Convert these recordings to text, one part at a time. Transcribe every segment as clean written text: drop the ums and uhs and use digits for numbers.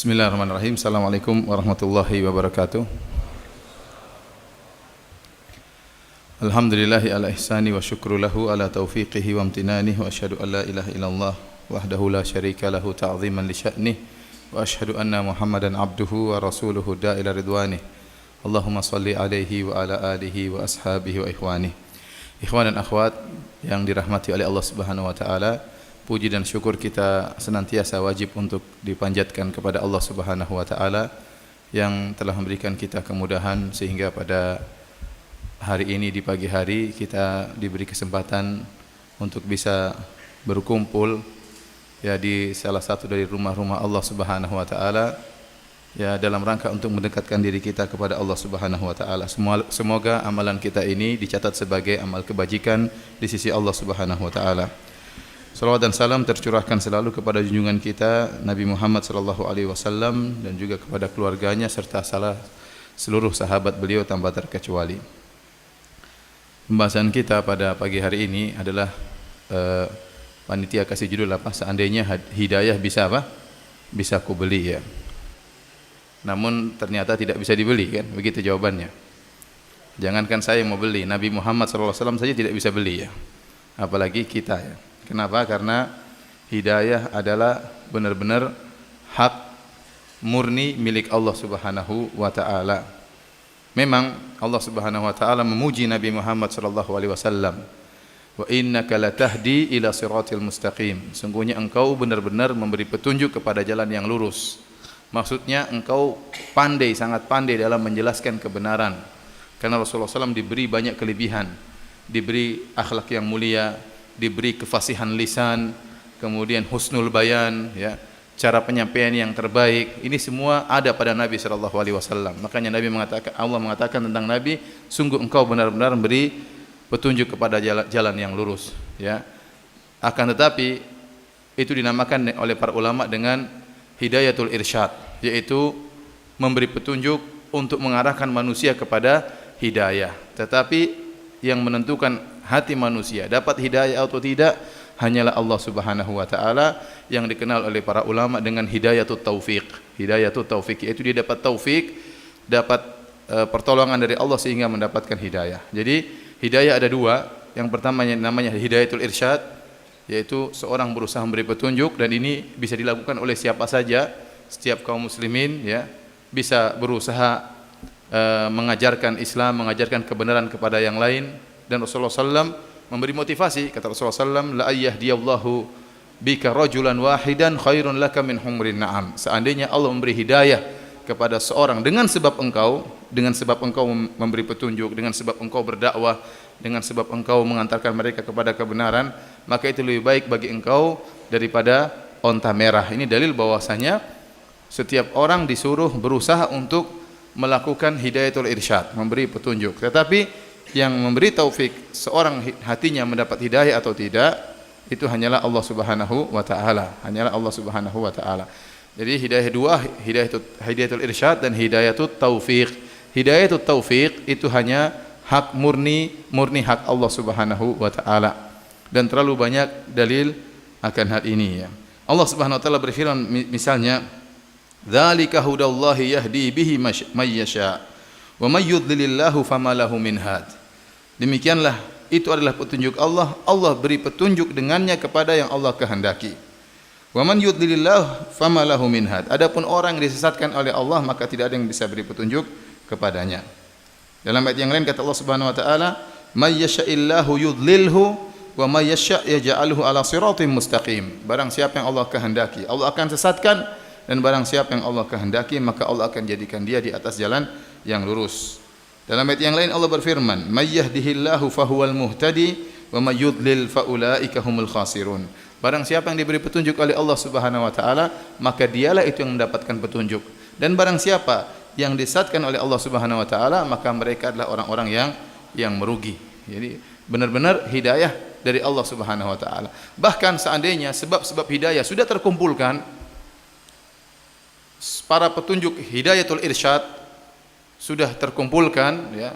Bismillahirrahmanirrahim. Assalamualaikum warahmatullahi wabarakatuh. Alhamdulillahi ala ihsani wa syukru lahu ala taufiqihi wa amtinanihi wa asyhadu an la ilaha illallah wahdahu la syarika lahu ta'ziman li sya'nih wa asyhadu anna Muhammadan abduhu wa rasuluhu da'ila ridwanih. Allahumma salli alaihi wa ala alihi wa ashabihi wa ikhwanih. Ikhwan dan akhwat yang dirahmati oleh Allah Subhanahu wa taala, puji dan syukur kita senantiasa wajib untuk dipanjatkan kepada Allah Subhanahu wa taala yang telah memberikan kita kemudahan sehingga pada hari ini di pagi hari kita diberi kesempatan untuk bisa berkumpul ya di salah satu dari rumah-rumah Allah Subhanahu wa taala ya dalam rangka untuk mendekatkan diri kita kepada Allah Subhanahu wa taala. Semoga amalan kita ini dicatat sebagai amal kebajikan di sisi Allah Subhanahu wa taala. Salawat dan salam tercurahkan selalu kepada junjungan kita Nabi Muhammad sallallahu alaihi wasallam dan juga kepada keluarganya serta seluruh sahabat beliau tanpa terkecuali. Pembahasan kita pada pagi hari ini adalah panitia kasih judul apa? Seandainya hidayah bisa apa? Bisa ku beli ya. Namun ternyata tidak bisa dibeli kan? Begitu jawabannya. Jangankan saya yang mau beli, Nabi Muhammad sallallahu alaihi wasallam saja tidak bisa beli ya. Apalagi kita ya. Kenapa? Karena hidayah adalah benar-benar hak murni milik Allah Subhanahu wa taala. Memang Allah Subhanahu wa taala memuji Nabi Muhammad sallallahu alaihi wasallam. Wa innaka latahdi ila siratil mustaqim. Sungguhnya engkau benar-benar memberi petunjuk kepada jalan yang lurus. Maksudnya engkau pandai, sangat pandai dalam menjelaskan kebenaran. Karena Rasulullah SAW diberi banyak kelebihan, diberi akhlak yang mulia, diberi kefasihan lisan, kemudian husnul bayan, ya, cara penyampaian yang terbaik. Ini semua ada pada Nabi sallallahu alaihi wasallam. Makanya Allah mengatakan tentang Nabi, sungguh engkau benar-benar memberi petunjuk kepada jalan yang lurus, ya. Akan tetapi itu dinamakan oleh para ulama dengan hidayatul irsyad, yaitu memberi petunjuk untuk mengarahkan manusia kepada hidayah. Tetapi yang menentukan hati manusia dapat hidayah atau tidak hanyalah Allah Subhanahu wa taala yang dikenal oleh para ulama dengan hidayatut taufik. Hidayatut taufik yaitu dia dapat taufik, dapat pertolongan dari Allah sehingga mendapatkan hidayah. Jadi hidayah ada dua. Yang pertama namanya hidayatul irsyad, yaitu seorang berusaha memberi petunjuk, dan ini bisa dilakukan oleh siapa saja, setiap kaum muslimin ya bisa berusaha mengajarkan Islam, mengajarkan kebenaran kepada yang lain. Dan Rasulullah SAW memberi motivasi, kata Rasulullah SAW, la ayyahdiyallahu bika rajulan wahidan khairun laka min humrin na'am. Seandainya Allah memberi hidayah kepada seorang dengan sebab engkau memberi petunjuk, dengan sebab engkau berdakwah, dengan sebab engkau mengantarkan mereka kepada kebenaran, maka itu lebih baik bagi engkau daripada onta merah. Ini dalil bahwasanya setiap orang disuruh berusaha untuk melakukan hidayatul irsyad, memberi petunjuk. Tetapi yang memberi taufik seorang hatinya mendapat hidayah atau tidak, itu hanyalah Allah Subhanahu wa taala, hanyalah Allah Subhanahu wa taala. Jadi hidayah dua, hidayatul irsyad dan hidayatut taufik. Hidayatut taufik itu hanya hak murni hak Allah Subhanahu wa taala. Dan terlalu banyak dalil akan hal ini ya. Allah Subhanahu wa taala berfirman misalnya, dzalika hudallahi yahdi bihi may yasha wa may yudlilillahu fama lahu min had. Demikianlah, itu adalah petunjuk Allah. Allah beri petunjuk dengannya kepada yang Allah kehendaki. Wa man yudlilillahu fama lahu min had. Adapun orang yang disesatkan oleh Allah, maka tidak ada yang bisa beri petunjuk kepadanya. Dalam ayat yang lain kata Allah Subhanahu wa taala, may yasha'illahu yudlilhu wa may yasha' yaj'alhu ala siratim mustaqim. Barang siapa yang Allah kehendaki, Allah akan sesatkan, dan barang siapa yang Allah kehendaki, maka Allah akan jadikan dia di atas jalan yang lurus. Dalam ayat yang lain Allah berfirman, may yahdihillahu fahuwal muhtadi wa may yudlil faulaika humul khasirun. Barang siapa yang diberi petunjuk oleh Allah Subhanahu wa taala, maka dialah itu yang mendapatkan petunjuk. Dan barang siapa yang disesatkan oleh Allah Subhanahu wa taala, maka mereka adalah orang-orang yang merugi. Jadi benar-benar hidayah dari Allah Subhanahu wa taala. Bahkan seandainya sebab-sebab hidayah sudah terkumpulkan, para petunjuk hidayatul irsyad sudah terkumpulkan ya,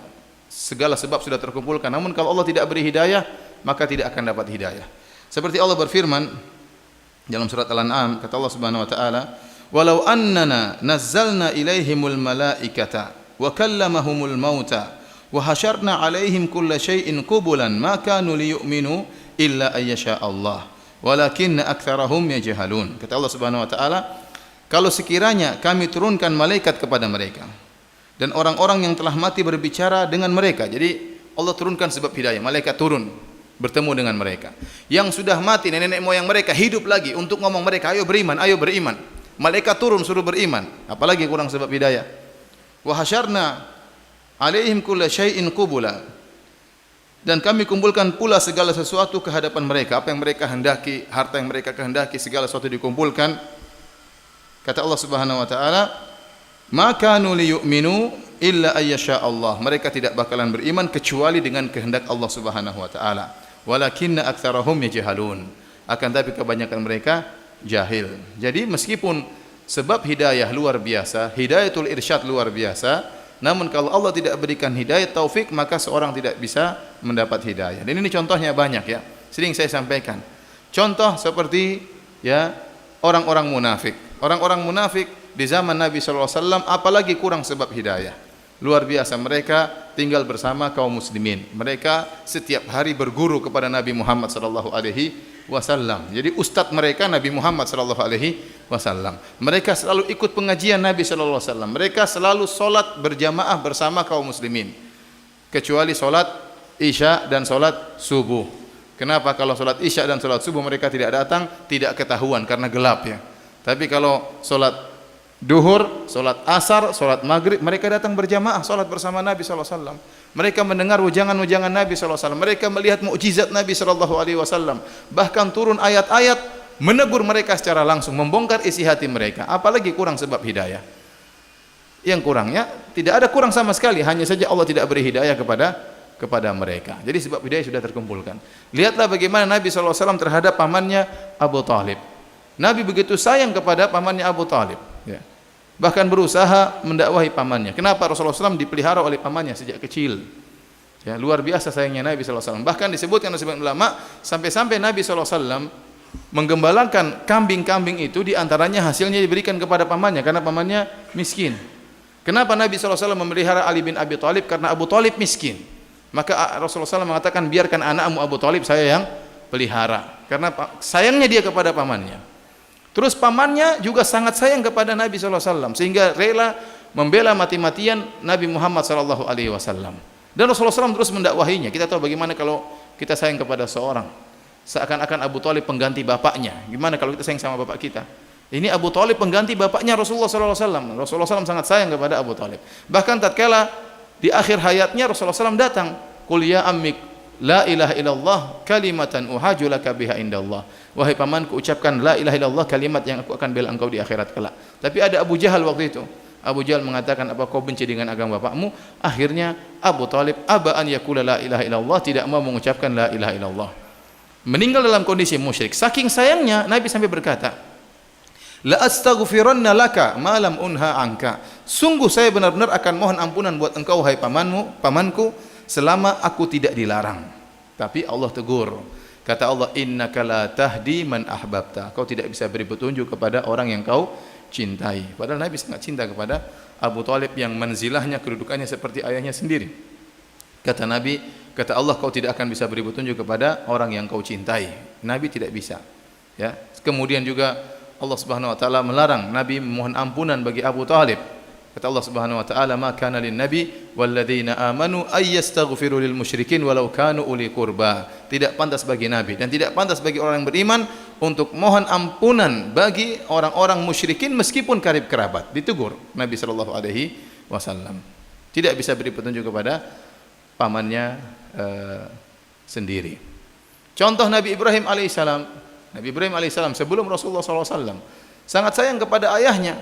segala sebab sudah terkumpulkan, namun kalau Allah tidak beri hidayah, maka tidak akan dapat hidayah. Seperti Allah berfirman dalam surat Al-An'am, kata Allah Subhanahu wa taala, walau annana nazzalna ilaihimul malaikata wa kallamahumul mauta wa hasyarna alaihim kulla syai'in qubulan ma kanu liyu'minu illa ayyasha Allah walakinna aktsarahum yajhalun. Kata Allah Subhanahu wa taala, kalau sekiranya kami turunkan malaikat kepada mereka dan orang-orang yang telah mati berbicara dengan mereka. Jadi Allah turunkan sebab hidayah, malaikat turun bertemu dengan mereka. Yang sudah mati nenek moyang mereka hidup lagi untuk ngomong mereka, ayo beriman, ayo beriman. Malaikat turun suruh beriman, apalagi kurang sebab hidayah. Wa hasyarna alaihim kulla syai'in qubula, dan kami kumpulkan pula segala sesuatu ke hadapan mereka, apa yang mereka hendaki, harta yang mereka kehendaki, segala sesuatu dikumpulkan. Kata Allah Subhanahu wa taala, ma kanu liyu'minu illa ayyasha Allah, mereka tidak bakalan beriman kecuali dengan kehendak Allah Subhanahu wa taala. Walakinna aktsarahum yajhalun, akan tapi kebanyakan mereka jahil. Jadi meskipun sebab hidayah luar biasa, hidayatul irsyad luar biasa, namun kalau Allah tidak berikan hidayah taufik, maka seorang tidak bisa mendapat hidayah. Dan ini contohnya banyak ya, sering saya sampaikan. Contoh seperti ya orang-orang munafik. Orang-orang munafik di zaman Nabi sallallahu alaihi wasallam apalagi kurang sebab hidayah. Luar biasa, mereka tinggal bersama kaum muslimin. Mereka setiap hari berguru kepada Nabi Muhammad sallallahu alaihi wasallam. Jadi ustaz mereka Nabi Muhammad sallallahu alaihi wasallam. Mereka selalu ikut pengajian Nabi sallallahu alaihi wasallam. Mereka selalu salat berjamaah bersama kaum muslimin. Kecuali salat Isya dan salat subuh. Kenapa? Kalau salat Isya dan salat subuh mereka tidak datang, tidak ketahuan karena gelap ya. Tapi kalau salat duhur, salat asar, salat maghrib, mereka datang berjamaah salat bersama Nabi sallallahu alaihi wasallam. Mereka mendengar ujangan-ujangan Nabi sallallahu alaihi wasallam. Mereka melihat mukjizat Nabi sallallahu alaihi wasallam. Bahkan turun ayat-ayat menegur mereka secara langsung, membongkar isi hati mereka. Apalagi kurang sebab hidayah. Yang kurangnya tidak ada kurang sama sekali, hanya saja Allah tidak beri hidayah kepada mereka. Jadi sebab hidayah sudah terkumpulkan. Lihatlah bagaimana Nabi sallallahu alaihi wasallam terhadap pamannya Abu Thalib. Nabi begitu sayang kepada pamannya Abu Thalib, ya. Bahkan berusaha mendakwahi pamannya. Kenapa? Rasulullah SAW dipelihara oleh pamannya sejak kecil. Ya, luar biasa sayangnya Nabi SAW. Bahkan disebutkan oleh sebagian ulama, sampai-sampai Nabi SAW menggembalakan kambing-kambing itu, diantaranya hasilnya diberikan kepada pamannya, karena pamannya miskin. Kenapa Nabi SAW memelihara Ali bin Abi Thalib? Karena Abu Thalib miskin. Maka Rasulullah SAW mengatakan, biarkan anakmu Abu Thalib saya yang pelihara. Karena sayangnya dia kepada pamannya. Terus pamannya juga sangat sayang kepada Nabi SAW, sehingga rela membela mati-matian Nabi Muhammad SAW. Dan Rasulullah SAW terus mendakwahinya. Kita tahu bagaimana kalau kita sayang kepada seorang, seakan-akan Abu Thalib pengganti bapaknya. Gimana kalau kita sayang sama bapak kita? Ini Abu Thalib pengganti bapaknya Rasulullah SAW. Rasulullah SAW sangat sayang kepada Abu Thalib. Bahkan tatkala di akhir hayatnya Rasulullah SAW datang, qul ya ammik la ilaha illallah kalimatan uhaju laka biha indallah. Wahai pamanku, ucapkan la ilaha illallah, kalimat yang aku akan bela engkau di akhirat kelak. Tapi ada Abu Jahal waktu itu. Abu Jahal mengatakan, apa kau benci dengan agama bapakmu? Akhirnya Abu Thalib aba an yaqula la ilaha illallah, tidak mau mengucapkan la ilaha illallah. Meninggal dalam kondisi musyrik. Saking sayangnya Nabi sampai berkata, la astaghfiranna laka ma lam unha anka. Sungguh saya benar-benar akan mohon ampunan buat engkau wahai pamanku selama aku tidak dilarang. Tapi Allah tegur. Kata Allah, innaka la tahdi man ahbabta. Kau tidak bisa beri petunjuk kepada orang yang kau cintai. Padahal Nabi sangat cinta kepada Abu Thalib yang manzilahnya, kedudukannya seperti ayahnya sendiri. Kata Nabi, kata Allah, kau tidak akan bisa beri petunjuk kepada orang yang kau cintai. Nabi tidak bisa. Ya. Kemudian juga Allah Subhanahu wa taala melarang Nabi memohon ampunan bagi Abu Thalib. Kata Allah Subhanahu wa taala, "Ma kana lin-nabi walladzina amanu ay yastaghfiru lil musyrikin walau kanu uli qurba." Tidak pantas bagi nabi dan tidak pantas bagi orang yang beriman untuk mohon ampunan bagi orang-orang musyrikin meskipun karib kerabat. Ditegur Nabi sallallahu alaihi wasallam. Tidak bisa beri petunjuk kepada pamannya sendiri. Contoh Nabi Ibrahim alaihissalam. Nabi Ibrahim alaihissalam sebelum Rasulullah sallallahu alaihi wasallam sangat sayang kepada ayahnya.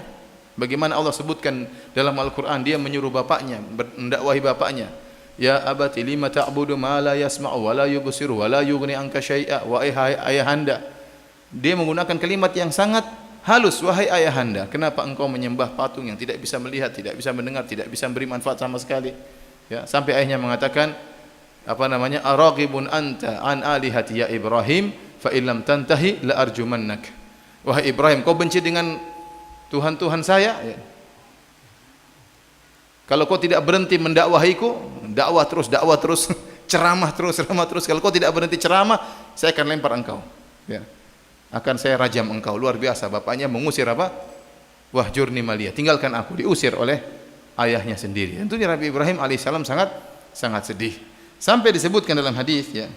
Bagaimana Allah sebutkan dalam Al-Quran, dia menyuruh bapaknya, mendakwahi bapaknya, ya abati lima ta'budu ma la yasma'u wa la yubsiru wa la yughni anka syai'a. Wahai ayahanda, dia menggunakan kalimat yang sangat halus, wahai ayahanda, kenapa engkau menyembah patung yang tidak bisa melihat, tidak bisa mendengar, tidak bisa memberi manfaat sama sekali? Ya, sampai ayahnya mengatakan araghibun anta an alihati ya Ibrahim fa illam tantahi la arjumannak. Wahai Ibrahim, kau benci dengan Tuhan saya, ya. Kalau kau tidak berhenti mendakwahiku, dakwah terus, ceramah terus. Kalau kau tidak berhenti ceramah, saya akan lempar engkau. Ya. Akan saya rajam engkau. Luar biasa. Bapaknya mengusir apa? Wahjurni maliya. Tinggalkan aku. Diusir oleh ayahnya sendiri. Tentunya Nabi Ibrahim alaihissalam sangat sedih. Sampai disebutkan dalam hadis, ya,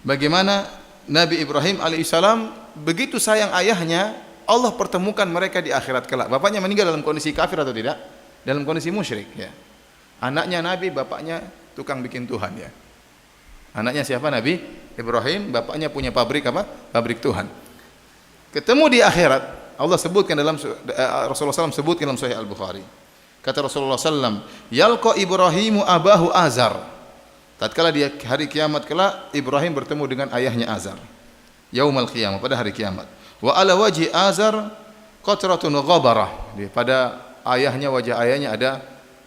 bagaimana Nabi Ibrahim alaihissalam begitu sayang ayahnya, Allah pertemukan mereka di akhirat kelak. Bapaknya meninggal dalam kondisi kafir atau tidak? Dalam kondisi musyrik, ya. Anaknya Nabi, bapaknya tukang bikin Tuhan, ya. Anaknya siapa? Nabi Ibrahim, bapaknya punya pabrik apa? Pabrik Tuhan. Ketemu di akhirat. Allah sebutkan dalam Rasulullah SAW sebutkan dalam Sahih Al-Bukhari. Kata Rasulullah SAW, "Yalqa Ibrahimu abahu Azar." Tatkala dia hari kiamat kelak, Ibrahim bertemu dengan ayahnya Azar. Yaumal qiyamah, pada hari kiamat. Wa ala wajhi Azar qatratun ghabarah. Pada ayahnya, wajah ayahnya ada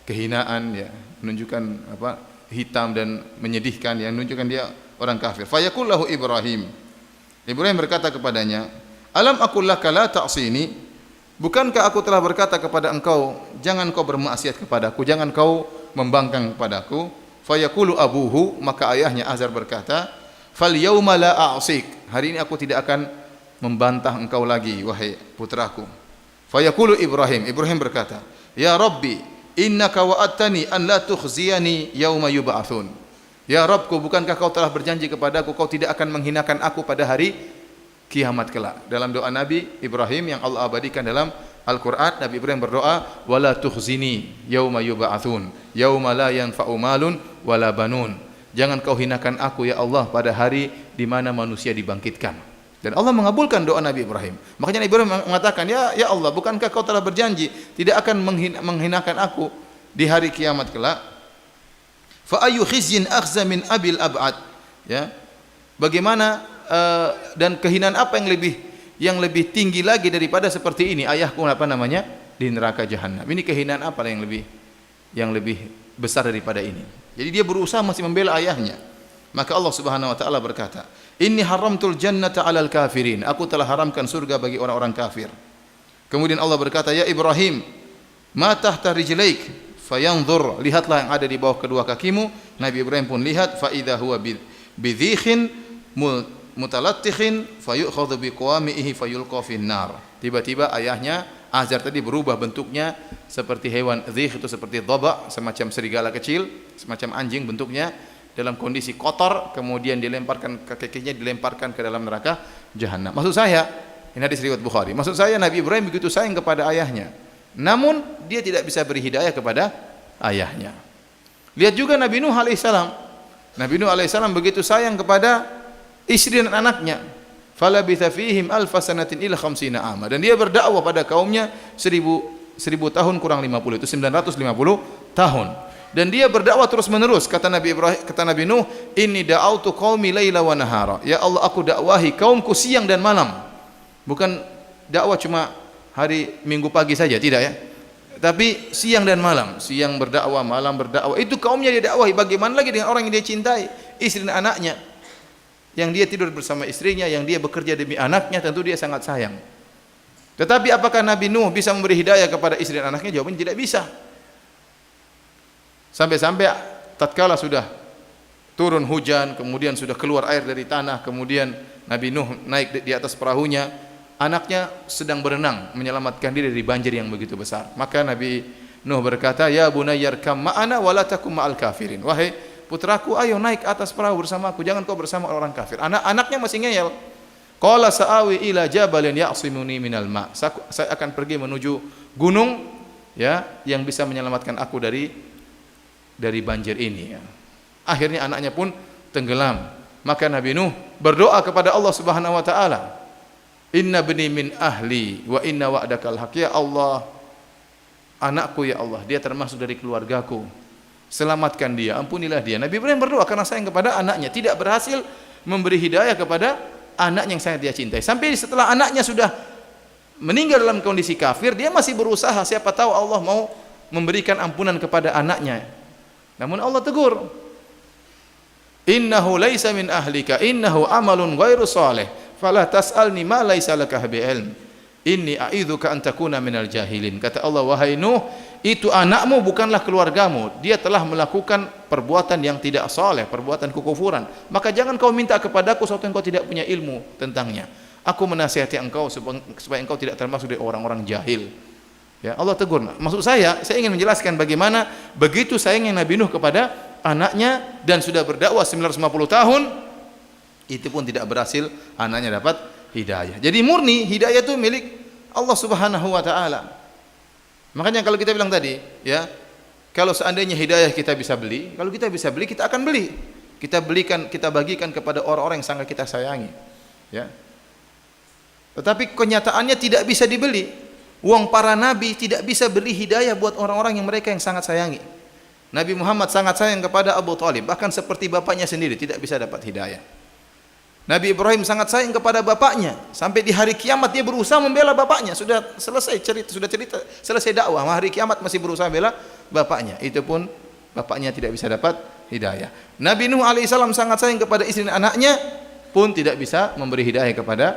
kehinaan, ya, menunjukkan apa? Hitam dan menyedihkan, yang menunjukkan dia orang kafir. Fayaqul lahu Ibrahim. Ibrahim berkata kepadanya, "Alam aqul laka la ta'sini?" Bukankah aku telah berkata kepada engkau, jangan kau bermaksiat kepadaku, jangan kau membangkang kepadaku? Fayaqulu abuhu, maka ayahnya Azar berkata, "Fal yauma la a'sik." Hari ini aku tidak akan membantah engkau lagi, wahai putraku. Fayaqulu Ibrahim berkata, "Ya Rabbi, innaka wa'adtani an la tukhziyani yauma yub'atsun." Ya Rabbku, bukankah kau telah berjanji kepadaku kau tidak akan menghinakan aku pada hari kiamat kelak. Dalam doa Nabi Ibrahim yang Allah abadikan dalam Al-Quran, Nabi Ibrahim berdoa, "Wala tukhzini yauma yub'atsun, yauma la yanfa'u malun wala banun." Jangan kau hinakan aku ya Allah pada hari di mana manusia dibangkitkan. Dan Allah mengabulkan doa Nabi Ibrahim. Makanya Nabi Ibrahim mengatakan, ya Allah, bukankah kau telah berjanji tidak akan menghinakan aku di hari kiamat kelak? Fa ayyu khizyin akhza min abil ab'ad. Ya. Bagaimana dan kehinaan apa yang lebih tinggi lagi daripada seperti ini? Ayahku apa namanya? Di neraka jahanam. Ini kehinaan apa yang lebih besar daripada ini? Jadi dia berusaha masih membela ayahnya. Maka Allah Subhanahu wa taala berkata, "Inni haramtul jannata 'alal kafirin." Aku telah haramkan surga bagi orang-orang kafir. Kemudian Allah berkata, "Ya Ibrahim, ma tahta rijlaik fayanzur." Lihatlah yang ada di bawah kedua kakimu. Nabi Ibrahim pun lihat, fa idza huwa bidhikhin mutalattikhin fayu'khadhu biqawamihi fayulqa finnar. Tiba-tiba ayahnya Azar tadi berubah bentuknya seperti hewan dzikh, itu seperti dhaba, semacam serigala kecil, semacam anjing bentuknya, dalam kondisi kotor, kemudian dilemparkan kakinya dilemparkan ke dalam neraka jahanam. Maksud saya, ini hadis riwayat Bukhari. Maksud saya Nabi Ibrahim begitu sayang kepada ayahnya. Namun dia tidak bisa beri hidayah kepada ayahnya. Lihat juga Nabi Nuh alaihissalam. Nabi Nuh alaihissalam begitu sayang kepada istri dan anaknya. Falabitha fihim alfa sanatin ila khamsina ama. Dan dia berdakwah pada kaumnya 1000 tahun kurang 50, itu 950 tahun. Dan dia berdakwah terus menerus. Kata Nabi Nuh, "Inni da'autu qaumi laila wa nahara." Ya Allah, aku dakwahi kaumku siang dan malam. Bukan dakwah cuma hari Minggu pagi saja, tidak ya. Tapi siang dan malam, siang berdakwah, malam berdakwah. Itu kaumnya dia dakwahi. Bagaimana lagi dengan orang yang dia cintai, istri dan anaknya? Yang dia tidur bersama istrinya, yang dia bekerja demi anaknya, tentu dia sangat sayang. Tetapi apakah Nabi Nuh bisa memberi hidayah kepada istri dan anaknya? Jawabannya tidak bisa. Sampai-sampai tatkala sudah turun hujan, kemudian sudah keluar air dari tanah, kemudian Nabi Nuh naik di atas perahunya, anaknya sedang berenang menyelamatkan diri dari banjir yang begitu besar. Maka Nabi Nuh berkata, "Ya bunayyarkam ma'ana wa la takum ma'al kafirin." Wahai putraku, ayo naik atas perahu bersama aku, jangan kau bersama orang kafir. Anaknya masih ngeyel. Qala sa'awi ila jabalin ya'simuni minal ma'. Saya akan pergi menuju gunung, ya, yang bisa menyelamatkan aku dari banjir ini, ya. Akhirnya anaknya pun tenggelam. Maka Nabi Nuh berdoa kepada Allah Subhanahu wa taala, "Inna bni min ahli wa inna wa'dakal haq." Ya Allah, anakku ya Allah, dia termasuk dari keluargaku. Selamatkan dia, ampunilah dia. Nabi Ibrahim berdoa karena sayang kepada anaknya, tidak berhasil memberi hidayah kepada anak yang sangat dia cintai. Sampai setelah anaknya sudah meninggal dalam kondisi kafir, dia masih berusaha, siapa tahu Allah mau memberikan ampunan kepada anaknya. Namun Allah tegur, "Innahu laisa min ahlika, innahu amalun ghairu salih, fala tas'alni ma laisa laka bi'ilm. Inni a'idzuka an takuna minal jahilin. Kata Allah, wahai Nuh, itu anakmu bukanlah keluargamu. Dia telah melakukan perbuatan yang tidak saleh, perbuatan kekufuran. Maka jangan kau minta kepadaku sesuatu yang kau tidak punya ilmu tentangnya. Aku menasihati engkau supaya engkau tidak termasuk dari orang-orang jahil. Ya, Allah tegur. Maksud saya ingin menjelaskan bagaimana begitu sayangnya Nabi Nuh kepada anaknya dan sudah berdakwah 950 tahun, itu pun tidak berhasil anaknya dapat hidayah. Jadi murni hidayah itu milik Allah Subhanahu wa taala. Makanya kalau kita bilang tadi, ya, kalau seandainya hidayah kita bisa beli, kalau kita bisa beli, kita akan beli. Kita belikan, kita bagikan kepada orang-orang yang sangat kita sayangi. Ya. Tetapi kenyataannya tidak bisa dibeli. Uang para nabi tidak bisa beli hidayah buat orang-orang yang mereka yang sangat sayangi. Nabi Muhammad sangat sayang kepada Abu Thalib, bahkan seperti bapaknya sendiri, tidak bisa dapat hidayah. Nabi Ibrahim sangat sayang kepada bapaknya, sampai di hari kiamat dia berusaha membela bapaknya. Sudah selesai cerita, selesai dakwah, hari kiamat masih berusaha membela bapaknya. Itu pun bapaknya tidak bisa dapat hidayah. Nabi Nuh alaihissalam sangat sayang kepada istri dan anaknya, pun tidak bisa memberi hidayah kepada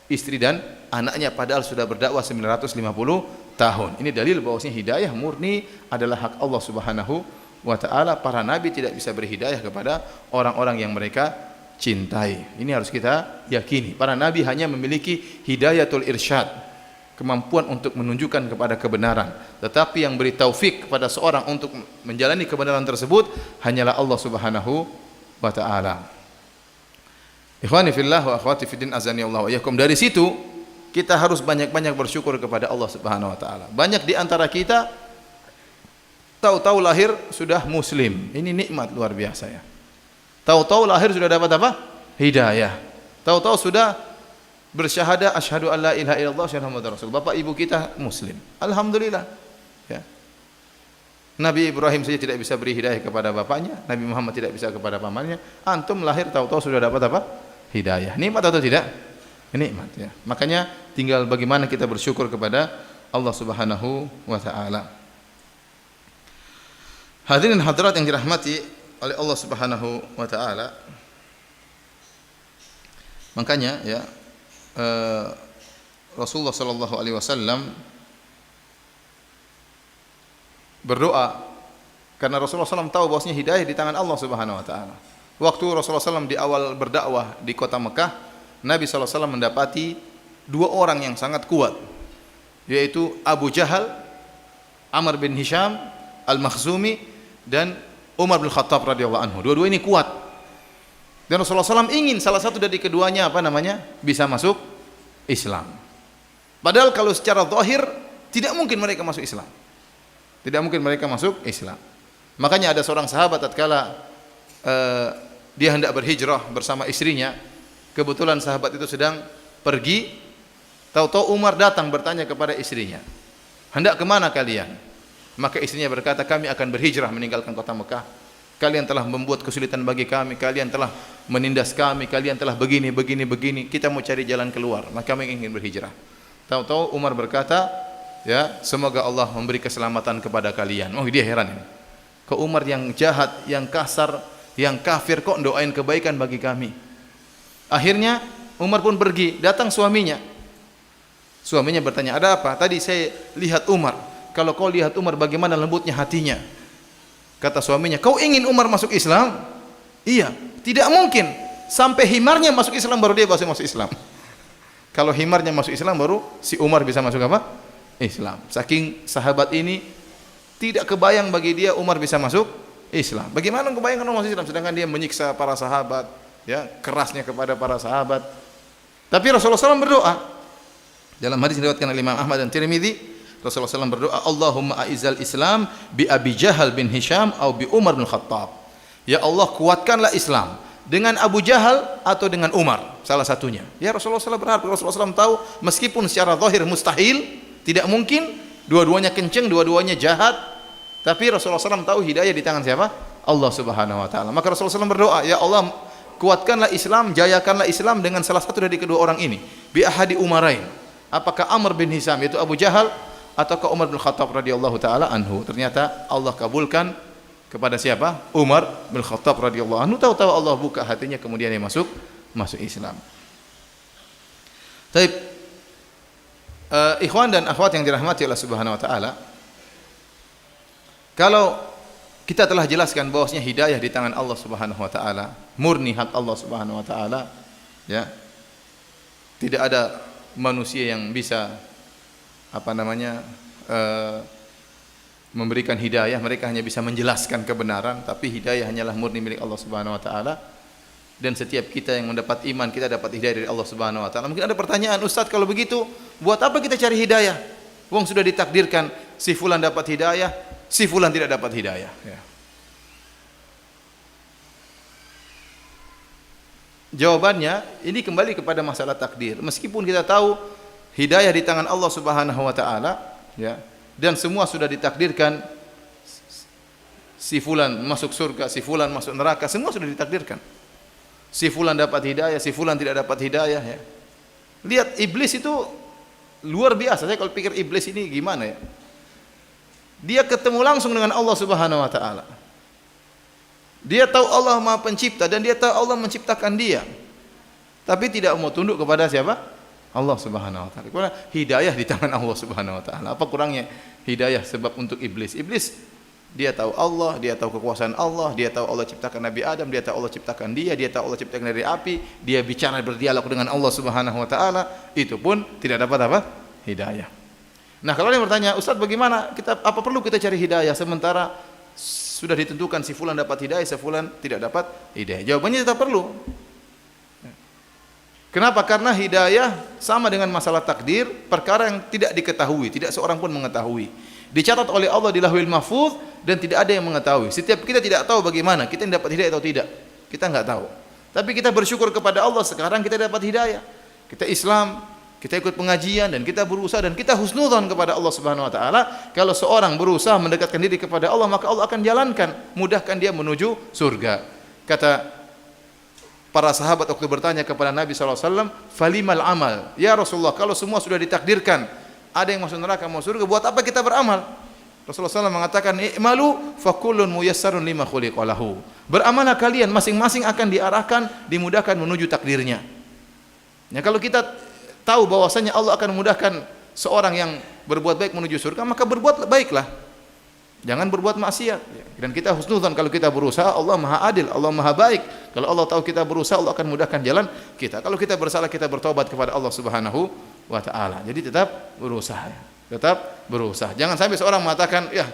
istri dan anaknya, padahal sudah berdakwah 950 tahun. Ini dalil bahwasanya hidayah murni adalah hak Allah Subhanahu wa taala. Para nabi tidak bisa beri hidayah kepada orang-orang yang mereka cintai. Ini harus kita yakini. Para nabi hanya memiliki hidayatul irsyad, kemampuan untuk menunjukkan kepada kebenaran. Tetapi yang beri taufik kepada seorang untuk menjalani kebenaran tersebut hanyalah Allah Subhanahu wa taala. Ikhwani fillah wa akhwati fiddin azani Allah wa iyyakum. Dari situ kita harus banyak-banyak bersyukur kepada Allah Subhanahu wa taala. Banyak di antara kita tahu-tahu lahir sudah muslim. Ini nikmat luar biasa ya. Tahu-tahu lahir sudah dapat apa? Hidayah. Tahu-tahu sudah bersyahadah asyhadu an la ilaha illallah wa muhammadar rasul. Bapak ibu kita muslim. Alhamdulillah. Ya. Nabi Ibrahim saja tidak bisa beri hidayah kepada bapaknya, Nabi Muhammad tidak bisa kepada pamannya. Antum lahir tahu-tahu sudah dapat apa? Hidayah. Nikmat atau tidak? Nikmat ya. Makanya tinggal bagaimana kita bersyukur kepada Allah Subhanahu wa taala. Hadirin hadirat yang dirahmati oleh Allah Subhanahu wa taala. Makanya ya Rasulullah sallallahu alaihi wasallam berdoa karena Rasulullah SAW tahu bahwasanya hidayah di tangan Allah Subhanahu wa taala. Waktu Rasulullah SAW di awal berdakwah di kota Mekah, Nabi SAW mendapati dua orang yang sangat kuat, yaitu Abu Jahal, Amr bin Hisham Al-Makhzumi, dan Umar bin Khattab radhiyallahu anhu. Dua-dua ini kuat. Dan Rasulullah SAW ingin salah satu dari keduanya bisa masuk Islam. Padahal kalau secara zahir tidak mungkin mereka masuk Islam. Tidak mungkin mereka masuk Islam. Makanya ada seorang sahabat tatkala dia hendak berhijrah bersama istrinya. Kebetulan sahabat itu sedang pergi. Tahu-tahu Umar datang bertanya kepada istrinya, "Hendak kemana kalian?" Maka istrinya berkata, "Kami akan berhijrah meninggalkan kota Mekah. Kalian telah membuat kesulitan bagi kami, kalian telah menindas kami, kalian telah begini. Kita mau cari jalan keluar, maka kami ingin berhijrah." Tahu-tahu Umar berkata, "Ya, semoga Allah memberi keselamatan kepada kalian." Oh, dia heran ini. Kok Umar yang jahat, yang kasar, yang kafir kok doain kebaikan bagi kami? Akhirnya Umar pun pergi, datang suaminya. Suaminya bertanya, "Ada apa?" "Tadi saya lihat Umar. Kalau kau lihat Umar bagaimana lembutnya hatinya." Kata suaminya, "Kau ingin Umar masuk Islam?" "Iya." "Tidak mungkin. Sampai himarnya masuk Islam baru dia bisa masuk Islam." Kalau himarnya masuk Islam baru si Umar bisa masuk apa? Islam. Saking sahabat ini tidak kebayang bagi dia Umar bisa masuk Islam. Bagaimana kebayang kalau masuk Islam sedangkan dia menyiksa para sahabat, ya, kerasnya kepada para sahabat. Tapi Rasulullah SAW berdoa. Dalam hadis diriwayatkan oleh Imam Ahmad dan Tirmidzi, Rasulullah SAW berdoa, "Allahumma a'izzal Islam bi Abi Jahal bin Hisham atau bi Umar bin Khattab." Ya Allah, kuatkanlah Islam dengan Abu Jahal atau dengan Umar, salah satunya. Ya, Rasulullah SAW berharap. Rasulullah SAW tahu meskipun secara zahir mustahil, tidak mungkin, dua-duanya kenceng, dua-duanya jahat, tapi Rasulullah SAW tahu hidayah di tangan siapa? Allah Subhanahu wa taala. Maka Rasulullah SAW berdoa, "Ya Allah, kuatkanlah Islam, jayakanlah Islam dengan salah satu dari kedua orang ini. Bi ahadi Umarain." Apakah Amr bin Hisham yaitu Abu Jahal ataukah Umar bin Khattab radhiyallahu taala anhu? Ternyata Allah kabulkan kepada siapa? Umar bin Khattab radhiyallahu anhu. Tahu-tahu Allah buka hatinya, kemudian dia masuk Islam. Baik. Ikhwan dan akhwat yang dirahmati Allah Subhanahu wa taala, kalau kita telah jelaskan bahwasanya hidayah di tangan Allah Subhanahu wa taala, murni hak Allah Subhanahu wa taala, ya. Tidak ada manusia yang bisa memberikan hidayah, mereka hanya bisa menjelaskan kebenaran, tapi hidayah hanyalah murni milik Allah Subhanahu wa taala. Dan setiap kita yang mendapat iman, kita dapat hidayah dari Allah Subhanahu wa taala. Mungkin ada pertanyaan, Ustaz, kalau begitu buat apa kita cari hidayah? Wong sudah ditakdirkan si fulan dapat hidayah, si fulan tidak dapat hidayah, ya. Jawabannya ini kembali kepada masalah takdir. Meskipun kita tahu hidayah di tangan Allah Subhanahu wa taala, ya, dan semua sudah ditakdirkan, si fulan masuk surga, si fulan masuk neraka, semua sudah ditakdirkan. Si fulan dapat hidayah, si fulan tidak dapat hidayah, ya. Lihat iblis itu luar biasa. Saya kalau pikir iblis ini gimana, ya? Dia ketemu langsung dengan Allah Subhanahu wa taala. Dia tahu Allah Maha Pencipta dan dia tahu Allah menciptakan dia. Tapi tidak mau tunduk kepada siapa? Allah Subhanahu wa taala. Hidayah di tangan Allah Subhanahu wa taala. Apa kurangnya hidayah sebab untuk iblis? Iblis dia tahu Allah, dia tahu kekuasaan Allah, dia tahu Allah ciptakan Nabi Adam, dia tahu Allah ciptakan dia tahu Allah ciptakan dari api, dia bicara berdialog dengan Allah Subhanahu wa taala, itu pun tidak dapat apa? Hidayah. Nah, kalau ada yang bertanya, Ustaz, bagaimana apa perlu kita cari hidayah sementara sudah ditentukan si fulan dapat hidayah, si fulan tidak dapat hidayah? Jawabannya tetap perlu. Kenapa? Karena hidayah sama dengan masalah takdir, perkara yang tidak diketahui, tidak seorang pun mengetahui. Dicatat oleh Allah di Lauhul Mahfuz dan tidak ada yang mengetahui. Setiap kita tidak tahu bagaimana kita dapat hidayah atau tidak. Kita enggak tahu. Tapi kita bersyukur kepada Allah, sekarang kita dapat hidayah. Kita Islam, kita ikut pengajian dan kita berusaha dan kita husnudzon kepada Allah Subhanahu wa taala. Kalau seorang berusaha mendekatkan diri kepada Allah, maka Allah akan jalankan, mudahkan dia menuju surga. Kata para sahabat waktu bertanya kepada Nabi SAW, falimal amal, ya Rasulullah, kalau semua sudah ditakdirkan, ada yang masuk neraka, mau surga, buat apa kita beramal? Rasulullah SAW mengatakan, i'malu fakullun muyassarun lima khuliqalahu. Beramallah kalian, masing-masing akan diarahkan, dimudahkan menuju takdirnya. Ya, kalau kita tahu bahwasanya Allah akan memudahkan seorang yang berbuat baik menuju surga, maka berbuat baiklah. Jangan berbuat maksiat. Dan kita husnudzon kalau kita berusaha, Allah Maha Adil, Allah Maha Baik. Kalau Allah tahu kita berusaha, Allah akan mudahkan jalan kita. Kalau kita bersalah, kita bertobat kepada Allah Subhanahu wa taala. Jadi tetap berusaha. Tetap berusaha. Jangan sampai seorang mengatakan, "Ya,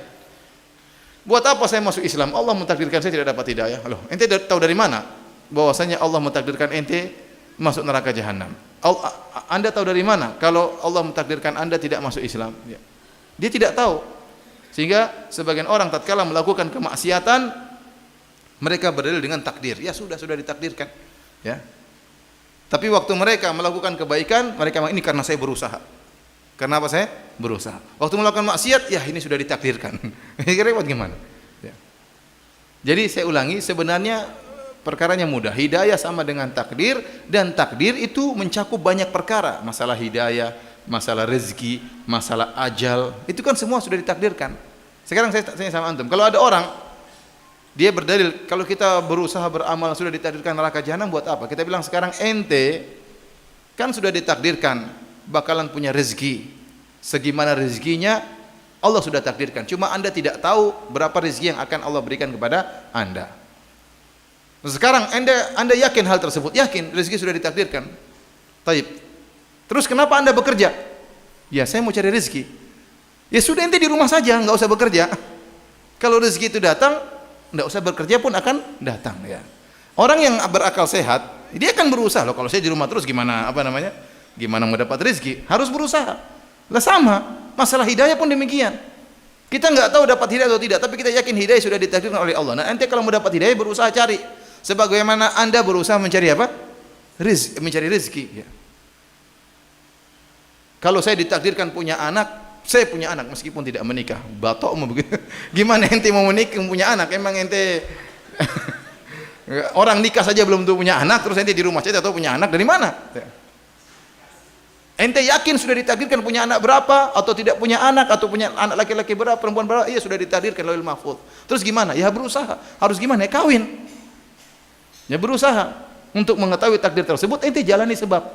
buat apa saya masuk Islam? Allah mentakdirkan saya tidak dapat hidayah." Loh, ente tahu dari mana bahwasanya Allah mentakdirkan ente masuk neraka jahanam? Anda tahu dari mana kalau Allah mentakdirkan Anda tidak masuk Islam? Ya. Dia tidak tahu. Sehingga sebagian orang tatkala melakukan kemaksiatan, mereka berdalil dengan takdir. Ya sudah ditakdirkan. Ya. Tapi waktu mereka melakukan kebaikan, mereka ini karena saya berusaha. Karena apa saya berusaha? Waktu melakukan maksiat, ya ini sudah ditakdirkan. Kira-kira gimana? Ya. Jadi saya ulangi, sebenarnya perkaranya mudah. Hidayah sama dengan takdir, dan takdir itu mencakup banyak perkara. Masalah hidayah, masalah rezeki, masalah ajal, itu kan semua sudah ditakdirkan. Sekarang saya tanya sama antum, kalau ada orang dia berdalil kalau kita berusaha beramal sudah ditakdirkan neraka jahanam, buat apa? Kita bilang sekarang ente kan sudah ditakdirkan bakalan punya rezeki. Segimana rezekinya Allah sudah takdirkan. Cuma Anda tidak tahu berapa rezeki yang akan Allah berikan kepada Anda. Sekarang Anda yakin hal tersebut? Yakin rezeki sudah ditakdirkan. Taib. Terus kenapa Anda bekerja? Ya saya mau cari rezeki. Ya sudah, ente di rumah saja, nggak usah bekerja. Kalau rezeki itu datang, nggak usah bekerja pun akan datang. Ya. Orang yang berakal sehat, dia akan berusaha. Loh, kalau saya di rumah terus gimana? Gimana mau dapat rezeki? Harus berusaha. Lah sama, masalah hidayah pun demikian. Kita nggak tahu dapat hidayah atau tidak, tapi kita yakin hidayah sudah ditakdirkan oleh Allah. Nah, ente kalau mau dapat hidayah berusaha cari. Sebagaimana Anda berusaha mencari apa? Mencari rezeki. Ya. Kalau saya ditakdirkan punya anak, saya punya anak meskipun tidak menikah. Batok mau begitu. Gimana ente mau menikah punya anak? Emang ente orang nikah saja belum tentu punya anak, terus ente di rumah saja tahu punya anak dari mana? Ente yakin sudah ditakdirkan punya anak berapa atau tidak punya anak, atau punya anak laki-laki berapa, perempuan berapa? Iya sudah ditakdirkan Lauhul Mahfuz. Terus gimana? Ya berusaha. Harus gimana? Ya kawin. Ya berusaha untuk mengetahui takdir tersebut, ente jalani sebab.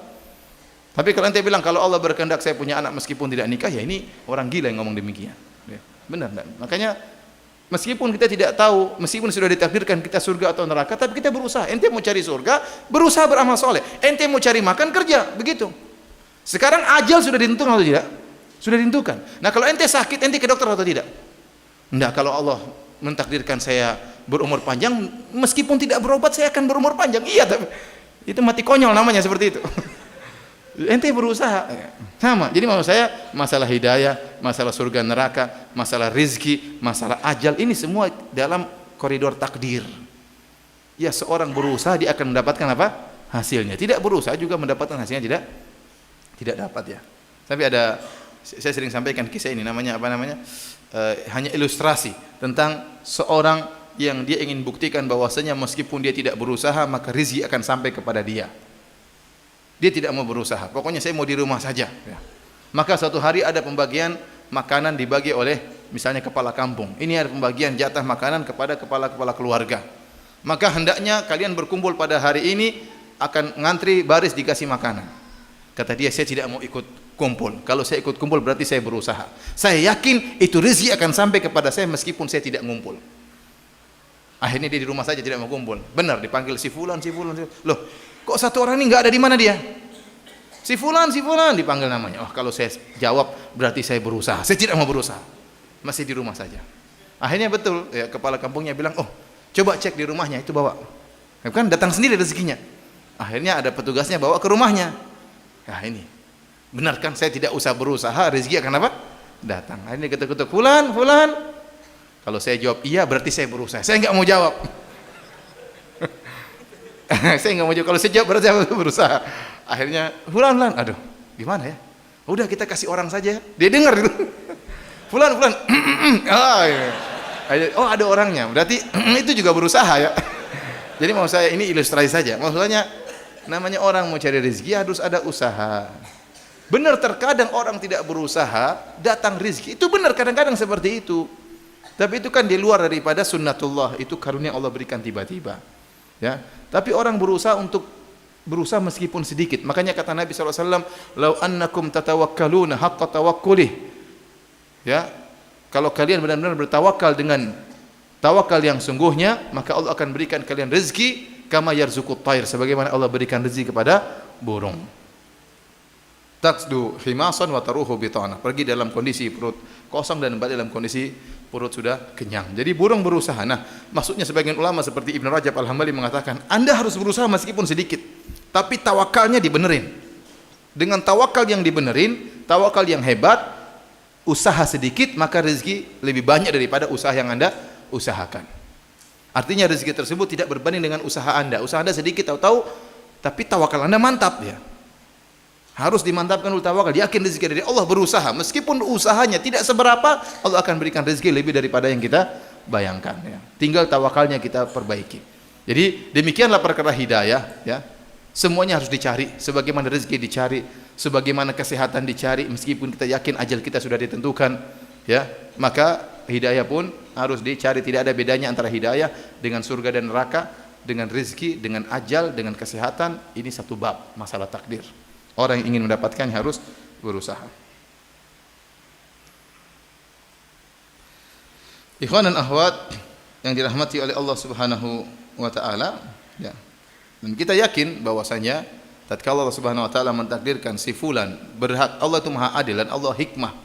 Tapi kalau ente bilang kalau Allah berkehendak saya punya anak meskipun tidak nikah, ya ini orang gila yang ngomong demikian. Ya, benar enggak? Makanya meskipun kita tidak tahu, meskipun sudah ditakdirkan kita surga atau neraka, tapi kita berusaha. Ente mau cari surga, berusaha beramal soleh. Ente mau cari makan, kerja, begitu. Sekarang ajal sudah ditentukan atau tidak? Sudah ditentukan. Nah kalau ente sakit, ente ke dokter atau tidak? Enggak, kalau Allah mentakdirkan saya berumur panjang, meskipun tidak berobat saya akan berumur panjang. Iya, tapi itu mati konyol namanya seperti itu. Ente berusaha. Sama. Jadi maksud saya masalah hidayah, masalah surga neraka, masalah rizki, masalah ajal, ini semua dalam koridor takdir. Ya seorang berusaha dia akan mendapatkan apa? Hasilnya. Tidak berusaha juga mendapatkan hasilnya tidak dapat ya. Tapi ada, saya sering sampaikan kisah ini, namanya apa namanya? Hanya ilustrasi tentang seorang yang dia ingin buktikan bahwasanya meskipun dia tidak berusaha maka rezeki akan sampai kepada dia. Dia tidak mau berusaha. Pokoknya saya mau di rumah saja. Ya. Maka suatu hari ada pembagian makanan dibagi oleh misalnya kepala kampung. Ini ada pembagian jatah makanan kepada kepala-kepala keluarga. Maka hendaknya kalian berkumpul pada hari ini akan ngantri baris dikasih makanan. Kata dia, saya tidak mau ikut kumpul. Kalau saya ikut kumpul berarti saya berusaha. Saya yakin itu rezeki akan sampai kepada saya meskipun saya tidak ngumpul. Akhirnya dia di rumah saja tidak mau kumpul. Benar dipanggil si fulan. Loh, kok satu orang ini enggak ada di mana dia? Si fulan dipanggil namanya. Oh, kalau saya jawab berarti saya berusaha. Saya tidak mau berusaha. Masih di rumah saja. Akhirnya betul ya, kepala kampungnya bilang, "Oh, coba cek di rumahnya itu bawa." Kan datang sendiri rezekinya. Akhirnya ada petugasnya bawa ke rumahnya. Nah, ini. Benar kan saya tidak usah berusaha, rezeki akan apa? Datang. Akhirnya ketuk-ketuk, "Fulan." Kalau saya jawab iya berarti saya berusaha. Saya enggak mau jawab. Saya enggak mau jawab. Kalau saya jawab berarti saya berusaha. Akhirnya fulan. Aduh, gimana ya? Udah kita kasih orang saja. Dia dengar dulu. Fulan. Oh, iya. Oh, ada orangnya. Berarti itu juga berusaha ya. Jadi mau saya ini ilustrasi saja. Maksudnya namanya orang mau cari rezeki harus ada usaha. Benar terkadang orang tidak berusaha datang rezeki. Itu benar kadang-kadang seperti itu. Tapi itu kan di luar daripada sunnatullah, itu karunia Allah berikan tiba-tiba. Ya. Tapi orang berusaha untuk berusaha meskipun sedikit. Makanya kata Nabi SAW, "Lau annakum tatawakkaluna haqqa tawakkulih." Ya. Kalau kalian benar-benar bertawakal dengan tawakal yang sungguhnya, maka Allah akan berikan kalian rezeki kama yarzuqut thair, sebagaimana Allah berikan rezeki kepada burung. Taksdu himasan wa taruhu bitana. Pergi dalam kondisi perut kosong dan balik dalam kondisi perut sudah kenyang. Jadi burung berusaha. Nah, maksudnya sebagian ulama seperti Ibnu Rajab Al-Hambali mengatakan, Anda harus berusaha meskipun sedikit, tapi tawakalnya dibenerin. Dengan tawakal yang dibenerin, tawakal yang hebat, usaha sedikit maka rezeki lebih banyak daripada usaha yang Anda usahakan. Artinya rezeki tersebut tidak berbanding dengan usaha Anda. Usaha Anda sedikit tahu-tahu, tapi tawakal Anda mantap ya. Harus dimantapkan dulu tawakal, yakin rezeki dari Allah, berusaha. Meskipun usahanya tidak seberapa, Allah akan berikan rezeki lebih daripada yang kita bayangkan ya. Tinggal tawakalnya kita perbaiki. Jadi demikianlah perkara hidayah ya. Semuanya harus dicari, sebagaimana rezeki dicari, sebagaimana kesehatan dicari, meskipun kita yakin ajal kita sudah ditentukan ya. Maka hidayah pun harus dicari. Tidak ada bedanya antara hidayah dengan surga dan neraka, dengan rezeki, dengan ajal, dengan kesehatan. Ini satu bab, masalah takdir. Orang yang ingin mendapatkannya harus berusaha. Ikhwan dan akhwat yang dirahmati oleh Allah Subhanahu wa taala, ya. Dan kita yakin bahwasanya tatkala Allah Subhanahu wa taala mentakdirkan si fulan berhak, Allah itu Maha Adil dan Allah hikmah.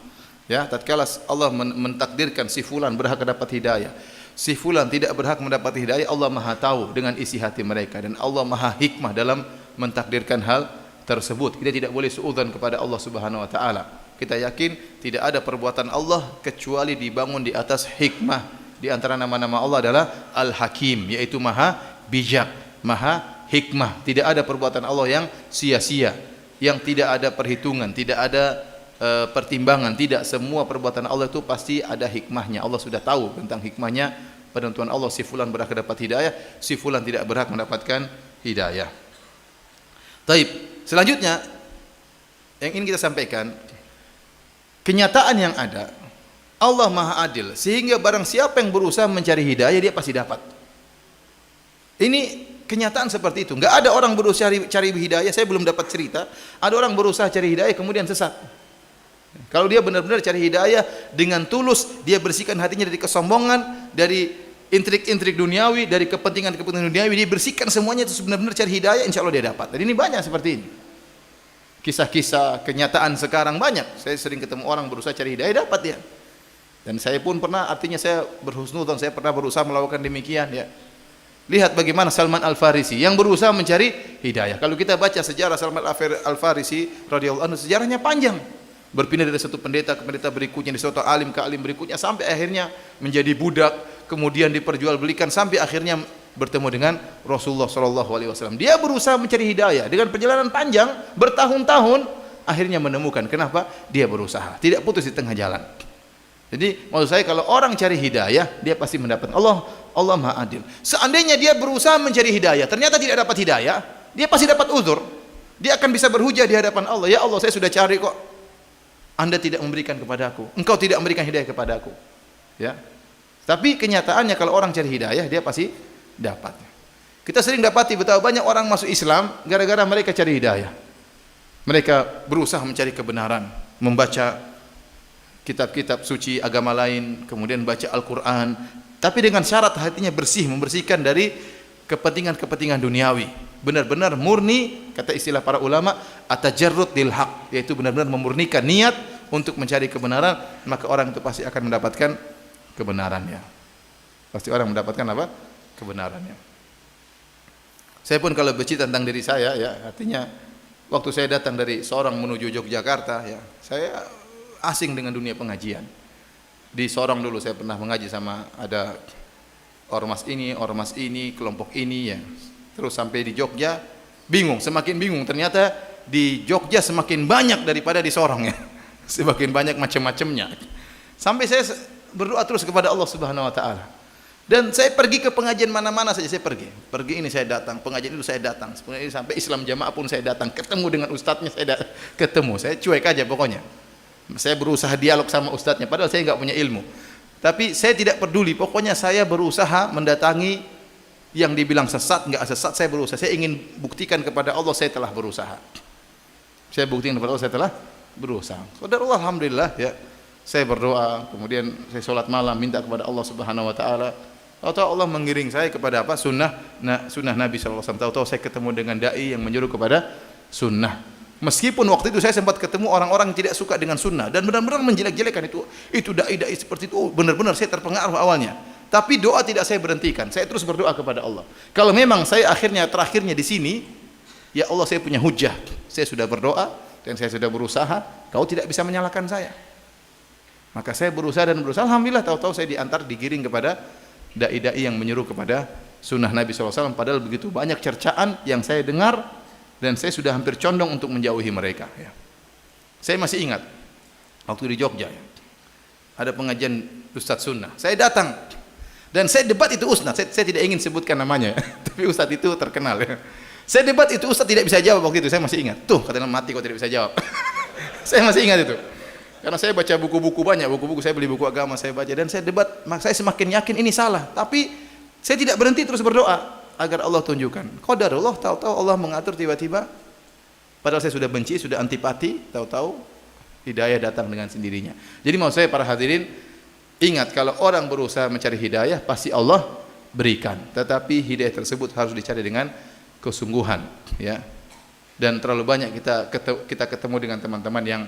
Ya, tatkala Allah mentakdirkan si fulan berhak mendapat hidayah, si fulan tidak berhak mendapat hidayah, Allah Maha tahu dengan isi hati mereka dan Allah Maha hikmah dalam mentakdirkan hal tersebut. Kita tidak boleh suudzon kepada Allah Subhanahu wa taala. Kita yakin tidak ada perbuatan Allah kecuali dibangun di atas hikmah. Di antara nama-nama Allah adalah Al-Hakim, yaitu Maha bijak, Maha hikmah. Tidak ada perbuatan Allah yang sia-sia, yang tidak ada perhitungan, tidak ada pertimbangan. Tidak, semua perbuatan Allah itu pasti ada hikmahnya. Allah sudah tahu tentang hikmahnya. Penentuan Allah, si fulan berhak mendapat hidayah, si fulan tidak berhak mendapatkan hidayah. Taib. Selanjutnya yang ingin kita sampaikan, kenyataan yang ada, Allah Maha Adil sehingga barang siapa yang berusaha mencari hidayah dia pasti dapat. Ini kenyataan seperti itu. Enggak ada orang berusaha cari hidayah, saya belum dapat cerita, ada orang berusaha cari hidayah kemudian sesat. Kalau dia benar-benar cari hidayah dengan tulus, dia bersihkan hatinya dari kesombongan, dari intrik-intrik duniawi, dari kepentingan-kepentingan duniawi, dia bersihkan semuanya itu benar-benar cari hidayah, insya Allah dia dapat. Dan ini banyak seperti ini. Kisah-kisah kenyataan sekarang banyak. Saya sering ketemu orang berusaha cari hidayah, dapat ya. Dan saya pun pernah, artinya saya berhusnudzon, saya pernah berusaha melakukan demikian ya. Lihat bagaimana Salman Al-Farisi yang berusaha mencari hidayah. Kalau kita baca sejarah Salman Al-Farisi radhiyallahu anhu, sejarahnya panjang. Berpindah dari satu pendeta ke pendeta berikutnya, dari satu alim ke alim berikutnya, sampai akhirnya menjadi budak, kemudian diperjualbelikan sampai akhirnya bertemu dengan Rasulullah sallallahu alaihi wasallam. Dia berusaha mencari hidayah dengan perjalanan panjang bertahun-tahun, akhirnya menemukan. Kenapa? Dia berusaha, tidak putus di tengah jalan. Jadi maksud saya, kalau orang cari hidayah, dia pasti mendapat. Allah Maha Adil. Seandainya dia berusaha mencari hidayah, ternyata tidak dapat hidayah, dia pasti dapat uzur. Dia akan bisa berhujah di hadapan Allah. Ya Allah, saya sudah cari kok, Anda tidak memberikan kepadaku, Engkau tidak memberikan hidayah kepadaku. Ya. Tapi kenyataannya kalau orang cari hidayah, dia pasti dapat. Kita sering dapati betapa banyak orang masuk Islam gara-gara mereka cari hidayah. Mereka berusaha mencari kebenaran, membaca kitab-kitab suci agama lain, kemudian baca Al-Quran, tapi dengan syarat hatinya bersih, membersihkan dari kepentingan-kepentingan duniawi. Benar-benar murni, kata istilah para ulama, atajarrud lil haq, yaitu benar-benar memurnikan niat untuk mencari kebenaran, maka orang itu pasti akan mendapatkan kebenarannya. Pasti orang mendapatkan apa? Kebenarannya. Saya pun kalau bercerita tentang diri saya, ya, artinya waktu saya datang dari Sorong menuju Yogyakarta, ya, saya asing dengan dunia pengajian. Di Sorong dulu saya pernah mengaji sama ada ormas ini, kelompok ini ya. Terus sampai di Jogja, bingung, semakin bingung. Ternyata di Jogja semakin banyak daripada di Sorong ya. Semakin banyak macam-macamnya. Sampai saya berdoa terus kepada Allah Subhanahu wa taala. Dan saya pergi ke pengajian mana-mana saja saya pergi. Pergi ini saya datang, pengajian itu saya datang. Sampai Islam Jamaah pun saya datang, ketemu dengan ustadznya saya ketemu. Saya cuek aja pokoknya. Saya berusaha dialog sama ustadznya, padahal saya nggak punya ilmu. Tapi saya tidak peduli, pokoknya saya berusaha mendatangi yang dibilang sesat, nggak sesat, saya berusaha. Saya ingin buktikan kepada Allah saya telah berusaha. Saya buktikan kepada Allah saya telah berusaha. Qadarullah, alhamdulillah ya. Saya berdoa, kemudian saya sholat malam minta kepada Allah Subhanahu wa taala. Tahu-tahu Allah mengiring saya kepada apa? Sunnah Nabi sallallahu alaihi wasallam. Tahu-tahu saya ketemu dengan dai yang menyuruh kepada sunnah. Meskipun waktu itu saya sempat ketemu orang-orang yang tidak suka dengan sunnah dan benar-benar menjelek-jelekan itu dai-dai seperti itu. Benar-benar saya terpengaruh awalnya. Tapi doa tidak saya berhentikan. Saya terus berdoa kepada Allah. Kalau memang saya terakhirnya di sini, ya Allah, saya punya hujah. Saya sudah berdoa dan saya sudah berusaha, kau tidak bisa menyalahkan saya. Maka saya berusaha dan berusaha. Alhamdulillah, tahu-tahu saya digiring kepada dai-dai yang menyuruh kepada sunnah Nabi SAW. Padahal begitu banyak cercaan yang saya dengar dan saya sudah hampir condong untuk menjauhi mereka. Ya. Saya masih ingat waktu di Jogja, ya, ada pengajian Ustadz Sunnah. Saya datang dan saya debat itu Ustadz. Saya tidak ingin sebutkan namanya, tapi Ustadz itu terkenal. Ya. Saya debat itu Ustadz tidak bisa jawab waktu itu. Saya masih ingat. Tuh, katanya mati kok tidak bisa jawab. Saya masih ingat itu. Karena saya baca buku-buku banyak, buku-buku saya beli buku agama saya baca dan saya debat. Maka saya semakin yakin ini salah. Tapi saya tidak berhenti, terus berdoa agar Allah tunjukkan. Qadarullah, tahu-tahu Allah mengatur tiba-tiba. Padahal saya sudah benci, sudah antipati, tahu-tahu hidayah datang dengan sendirinya. Jadi mau saya para hadirin, ingat kalau orang berusaha mencari hidayah, pasti Allah berikan. Tetapi hidayah tersebut harus dicari dengan kesungguhan, ya. Dan terlalu banyak kita ketemu dengan teman-teman yang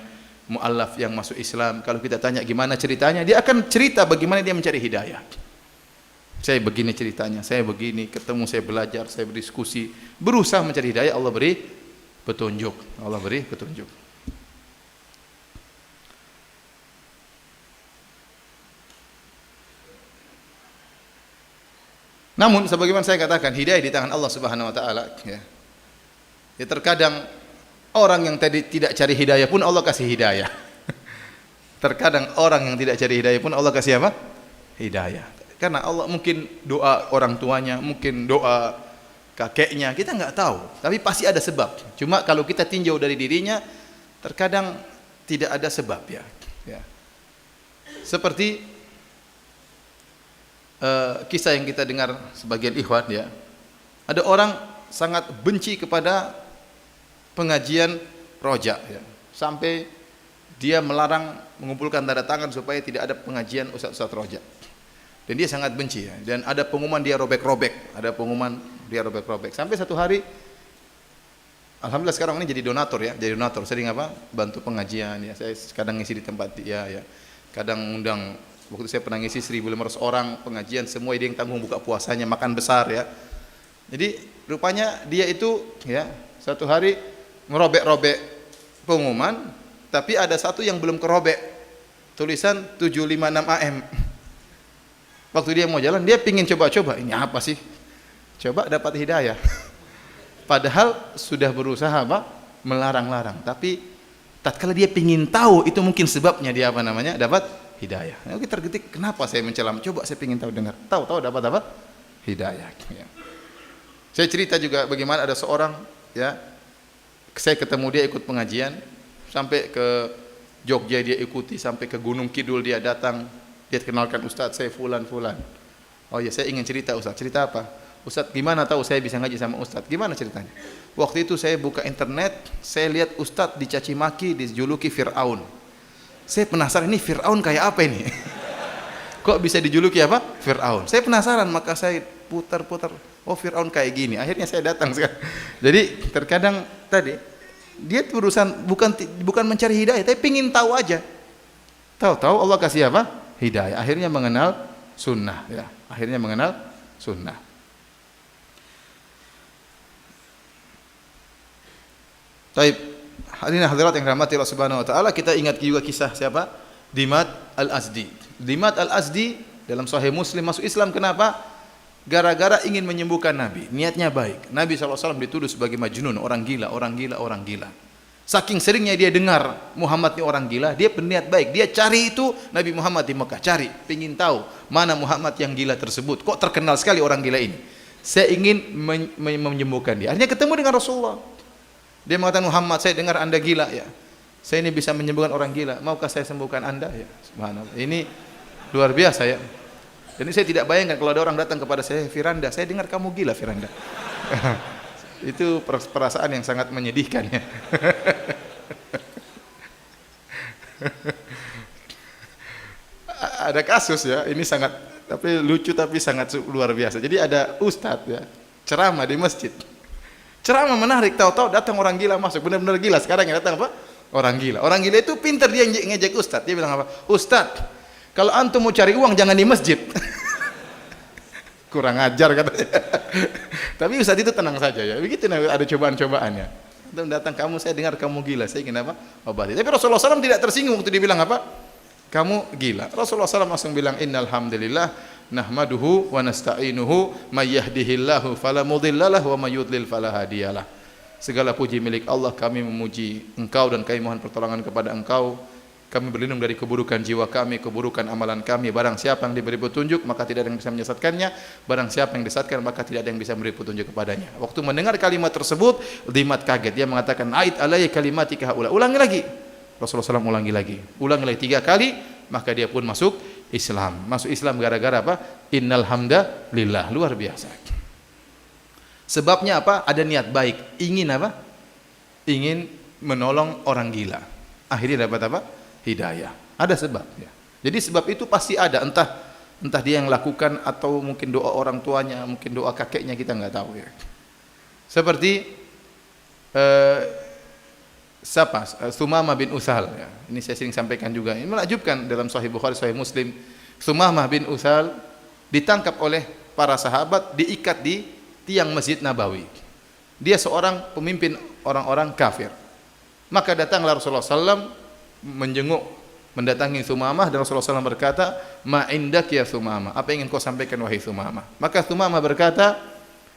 mu'allaf, yang masuk Islam. Kalau kita tanya gimana ceritanya, dia akan cerita bagaimana dia mencari hidayah. Saya begini ceritanya, saya begini, ketemu, saya belajar, saya berdiskusi, berusaha mencari hidayah, Allah beri petunjuk. Allah beri petunjuk. Namun sebagaimana saya katakan, hidayah di tangan Allah Subhanahu wa taala, ya. Ya, terkadang orang yang tadi tidak cari hidayah pun Allah kasih hidayah. Terkadang orang yang tidak cari hidayah pun Allah kasih apa? Hidayah. Karena Allah mungkin doa orang tuanya, mungkin doa kakeknya, kita nggak tahu. Tapi pasti ada sebab. Cuma kalau kita tinjau dari dirinya, terkadang tidak ada sebab, ya. Ya. Seperti kisah yang kita dengar sebagian ikhwan, ya. Ada orang sangat benci kepada pengajian rojak ya. Sampai dia melarang mengumpulkan tanda tangan supaya tidak ada pengajian ustaz-ustaz rojak. Dan dia sangat benci ya. Dan ada pengumuman dia robek-robek, Sampai satu hari, alhamdulillah sekarang ini jadi donatur ya, sering bantu pengajian ya. Saya kadang ngisi di tempat dia ya. Kadang undang, waktu saya pernah ngisi 1.500 orang pengajian, semua dia yang tanggung buka puasanya, makan besar ya. Jadi rupanya dia itu ya satu hari ngerobek-robek pengumuman, tapi ada satu yang belum kerobek, tulisan 756 AM. Waktu dia mau jalan, dia pingin coba-coba, ini apa sih? Coba dapat hidayah. Padahal sudah berusaha melarang-larang, tapi tatkala dia pingin tahu, itu mungkin sebabnya dia dapat hidayah. Oke, tergetik, kenapa saya mencela? Coba saya pingin tahu, dengar. Tahu dapat hidayah. Ya. Saya cerita juga bagaimana ada seorang ya, saya ketemu dia ikut pengajian, sampai ke Jogja dia ikuti, sampai ke Gunung Kidul dia datang. Dia kenalkan, Ustaz saya fulan. Oh ya, saya ingin cerita Ustaz. Cerita apa? Ustaz, gimana tahu saya bisa ngaji sama Ustaz? Gimana ceritanya? Waktu itu saya buka internet, saya lihat Ustaz dicaci maki, dijuluki Fir'aun. Saya penasaran, ini Fir'aun kayak apa ini? Kok bisa dijuluki Fir'aun? Saya penasaran, maka saya putar-putar. Oh, Fir'aun kayak gini. Akhirnya saya datang sekarang. Jadi terkadang tadi dia berurusan bukan mencari hidayah, tapi pingin tahu aja. Tahu-tahu Allah kasih hidayah. Akhirnya mengenal sunnah ya. Taib, hadirin hadirat yang dirahmati Allah Subhanahu wa taala, kita ingat juga kisah siapa? Dimat Al-Azdi. Dimat Al-Azdi dalam Sahih Muslim masuk Islam kenapa? Gara-gara ingin menyembuhkan Nabi. Niatnya baik. Nabi SAW dituduh sebagai majnun, orang gila. Saking seringnya dia dengar Muhammad ini orang gila, dia berniat baik. Dia cari itu Nabi Muhammad di Mekah, pingin tahu mana Muhammad yang gila tersebut. Kok terkenal sekali orang gila ini? Saya ingin menyembuhkan dia. Akhirnya ketemu dengan Rasulullah. Dia mengatakan, Muhammad, saya dengar Anda gila ya. Saya ini bisa menyembuhkan orang gila. Maukah saya sembuhkan Anda ya? Subhanallah. Ini luar biasa ya. Jadi saya tidak bayangkan kalau ada orang datang kepada saya, Firanda, saya dengar kamu gila Firanda. Itu perasaan yang sangat menyedihkan ya. Ada kasus ya, ini sangat lucu tapi sangat luar biasa. Jadi ada ustadz ya, ceramah di masjid. Ceramah menarik, tahu-tahu datang orang gila masuk, benar-benar gila. Sekarang yang datang orang gila. Orang gila itu pintar, dia ngejek ustadz. Dia bilang Ustadz, kalau antum mau cari uang jangan di masjid. Kurang ajar katanya. Tapi ustadz itu tenang saja ya. Begitu ada cobaan-cobaannya. Antum datang, saya dengar kamu gila. Saya ingin obati. Tapi Rasulullah SAW tidak tersinggung waktu dia bilang kamu gila. Rasulullah SAW langsung bilang, Innal hamdalillah nahmaduhu wa nasta'inuhu may yahdihillahu fala mudhillalah wa may yudlil fala hadiyalah. Segala puji milik Allah, kami memuji Engkau dan kami mohon pertolongan kepada Engkau. Kami berlindung dari keburukan jiwa kami, keburukan amalan kami. Barang siapa yang diberi petunjuk, maka tidak ada yang bisa menyesatkannya. Barang siapa yang disesatkan, maka tidak ada yang bisa memberi petunjuk kepadanya. Waktu mendengar kalimat tersebut, Dimat kaget. Dia mengatakan, Ait alayya kalimatika haula. Ulangi lagi. Rasulullah SAW ulangi lagi 3 kali, maka dia pun masuk Islam. Masuk Islam gara-gara Innal hamdalillah. Luar biasa. Sebabnya Ada niat baik. Ingin Ingin menolong orang gila. Akhirnya dapat hidayah. Ada sebab ya. Jadi sebab itu pasti ada, entah dia yang lakukan atau mungkin doa orang tuanya, mungkin doa kakeknya, kita nggak tahu ya. Seperti Sumamah bin Utsal ya. Ini saya sering sampaikan juga. Ini menakjubkan dalam Sahih Bukhari, Sahih Muslim. Sumamah bin Utsal ditangkap oleh para sahabat, diikat di tiang Masjid Nabawi. Dia seorang pemimpin orang-orang kafir. Maka datanglah Rasulullah SAW mendatangi Sumamah, dan Rasulullah SAW berkata, Ma indak ya Sumamah, apa yang ingin kau sampaikan wahai Sumamah? Maka Sumamah berkata,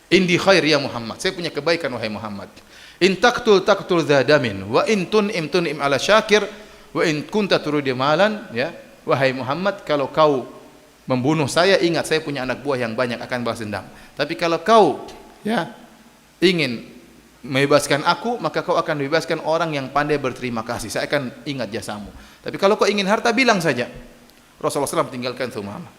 Indi khair ya Muhammad, saya punya kebaikan wahai Muhammad. In taqtul zadamin, wa in tun'im ala syakir, wa in kunta turidi malan, ya wahai Muhammad, kalau kau membunuh saya, ingat saya punya anak buah yang banyak, akan balas dendam. Tapi kalau kau ingin membebaskan aku, maka kau akan membebaskan orang yang pandai berterima kasih. Saya akan ingat jasamu. Tapi kalau kau ingin harta, bilang saja. Rasulullah SAW tinggalkan Sumamah.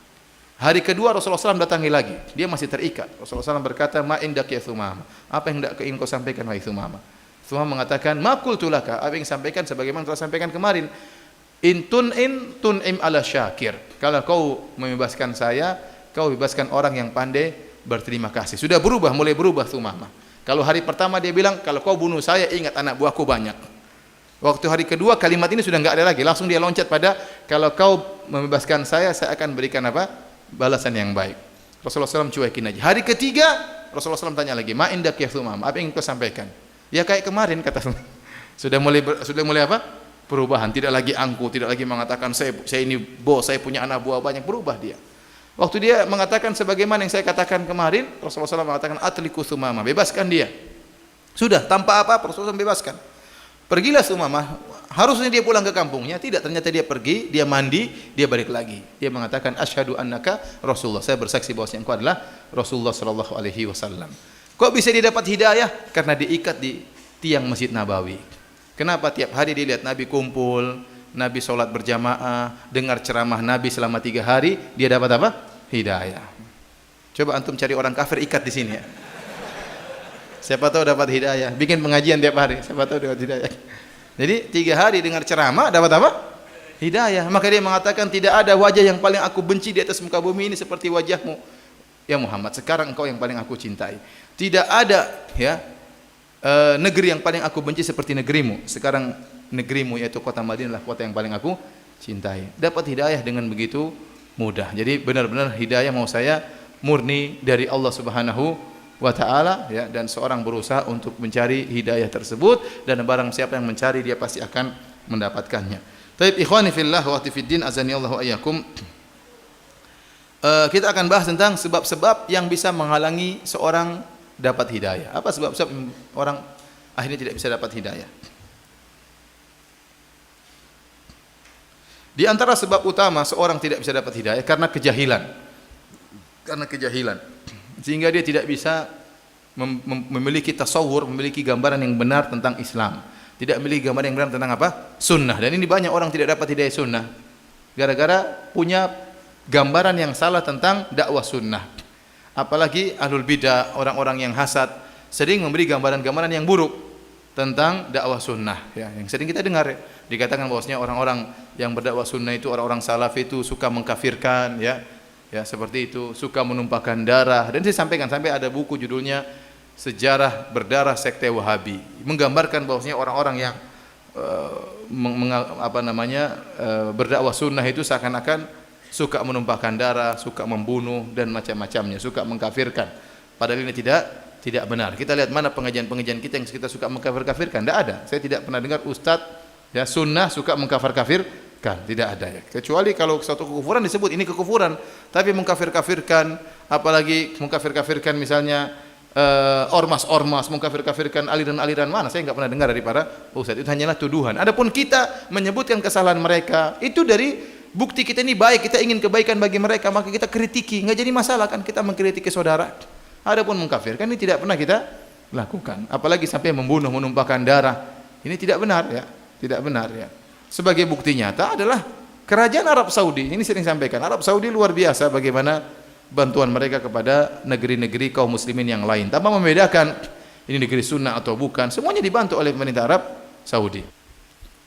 Hari kedua Rasulullah SAW datangi lagi, dia masih terikat. Rasulullah SAW berkata, ma indak ya Thumamah, apa yang hendak ingin kau sampaikan wahai Thumamah? Thumamah mengatakan, ma qultu laka, apa yang sampaikan sebagaimana telah sampaikan kemarin. In tun'im ala syakir, kalau kau membebaskan saya, kau bebaskan orang yang pandai berterima kasih. Sudah berubah, mulai berubah Thumamah. Kalau hari pertama dia bilang, kalau kau bunuh saya, ingat anak buahku banyak. Waktu hari kedua kalimat ini sudah enggak ada lagi, langsung dia loncat pada, kalau kau membebaskan saya akan berikan apa? Balasan yang baik. Rasulullah SAW cuekin aja. Hari ketiga Rasulullah SAW tanya lagi, ma indak ya Thumamah, apa yang kau sampaikan? Ya kayak kemarin kata sudah mulai apa? Perubahan. Tidak lagi angku, tidak lagi mengatakan saya ini bos, saya punya anak buah banyak. Berubah dia. Waktu dia mengatakan sebagaimana yang saya katakan kemarin, Rasulullah SAW mengatakan atliku Thumamah, bebaskan dia. Sudah tanpa apa Rasulullah SAW bebaskan. Pergilah Thumamah, harusnya dia pulang ke kampungnya, tidak, ternyata dia pergi, dia mandi, dia balik lagi. Dia mengatakan asyhadu annaka Rasulullah, saya bersaksi bahwa engkau adalah Rasulullah sallallahu alaihi wasallam. Kok bisa dia dapat hidayah? Karena diikat di tiang Masjid Nabawi. Kenapa tiap hari dia lihat Nabi kumpul, Nabi sholat berjamaah, dengar ceramah Nabi selama 3 hari, dia dapat apa? Hidayah. Coba antum cari orang kafir ikat di sini ya. Siapa tahu dapat hidayah. Bikin pengajian tiap hari, siapa tahu dapat hidayah. Jadi 3 hari dengar ceramah dapat apa? Hidayah. Maka dia mengatakan tidak ada wajah yang paling aku benci di atas muka bumi ini seperti wajahmu ya Muhammad. Sekarang engkau yang paling aku cintai. Tidak ada ya negeri yang paling aku benci seperti negerimu. Sekarang negerimu yaitu kota Madinah adalah kota yang paling aku cintai. Dapat hidayah dengan begitu mudah. Jadi benar-benar hidayah mau saya murni dari Allah Subhanahu wa ta'ala ya, dan seorang berusaha untuk mencari hidayah tersebut, dan barang siapa yang mencari dia pasti akan mendapatkannya. Taib ikhwani fillah wa fiddin azani Allahu ayyakum. Kita akan bahas tentang sebab-sebab yang bisa menghalangi seorang dapat hidayah. Apa sebab-sebab orang akhirnya tidak bisa dapat hidayah? Di antara sebab utama seorang tidak bisa dapat hidayah karena kejahilan. Karena kejahilan. Sehingga dia tidak bisa memiliki tasawur, memiliki gambaran yang benar tentang Islam. Tidak memiliki gambaran yang benar tentang apa? Sunnah. Dan ini banyak orang tidak dapat hidayah sunnah gara-gara punya gambaran yang salah tentang dakwah sunnah. Apalagi ahlul bidah, orang-orang yang hasad, sering memberi gambaran-gambaran yang buruk tentang dakwah sunnah ya, yang sering kita dengar ya. Dikatakan bahwasanya orang-orang yang berdakwah sunnah itu, orang-orang salaf itu suka mengkafirkan ya. Ya, seperti itu, suka menumpahkan darah. Dan saya sampaikan sampai ada buku judulnya Sejarah Berdarah Sekte Wahabi, menggambarkan bahwasanya orang-orang yang berdakwah sunnah itu seakan-akan suka menumpahkan darah, suka membunuh dan macam-macamnya, suka mengkafirkan. Padahal ini tidak benar. Kita lihat mana pengajian-pengajian kita yang kita suka mengkafir-kafirkan. Tidak ada. Saya tidak pernah dengar ustadz ya sunnah suka mengkafir-kafirkan. Tidak ada ya. Kecuali kalau suatu kekufuran disebut ini kekufuran, tapi mengkafir-kafirkan, apalagi mengkafir-kafirkan misalnya ormas-ormas, mengkafir-kafirkan aliran-aliran mana, saya enggak pernah dengar dari para ustaz. Itu hanyalah tuduhan. Adapun kita menyebutkan kesalahan mereka, itu dari bukti kita ini baik, kita ingin kebaikan bagi mereka, maka kita kritiki, enggak jadi masalah kan kita mengkritiki saudara. Adapun mengkafirkan ini tidak pernah kita lakukan. Apalagi sampai membunuh, menumpahkan darah. Ini tidak benar ya, tidak benar ya. Sebagai bukti nyata adalah kerajaan Arab Saudi. Ini sering sampaikan. Arab Saudi luar biasa bagaimana bantuan mereka kepada negeri-negeri kaum muslimin yang lain. Tanpa membedakan ini negeri sunnah atau bukan. Semuanya dibantu oleh pemerintah Arab Saudi.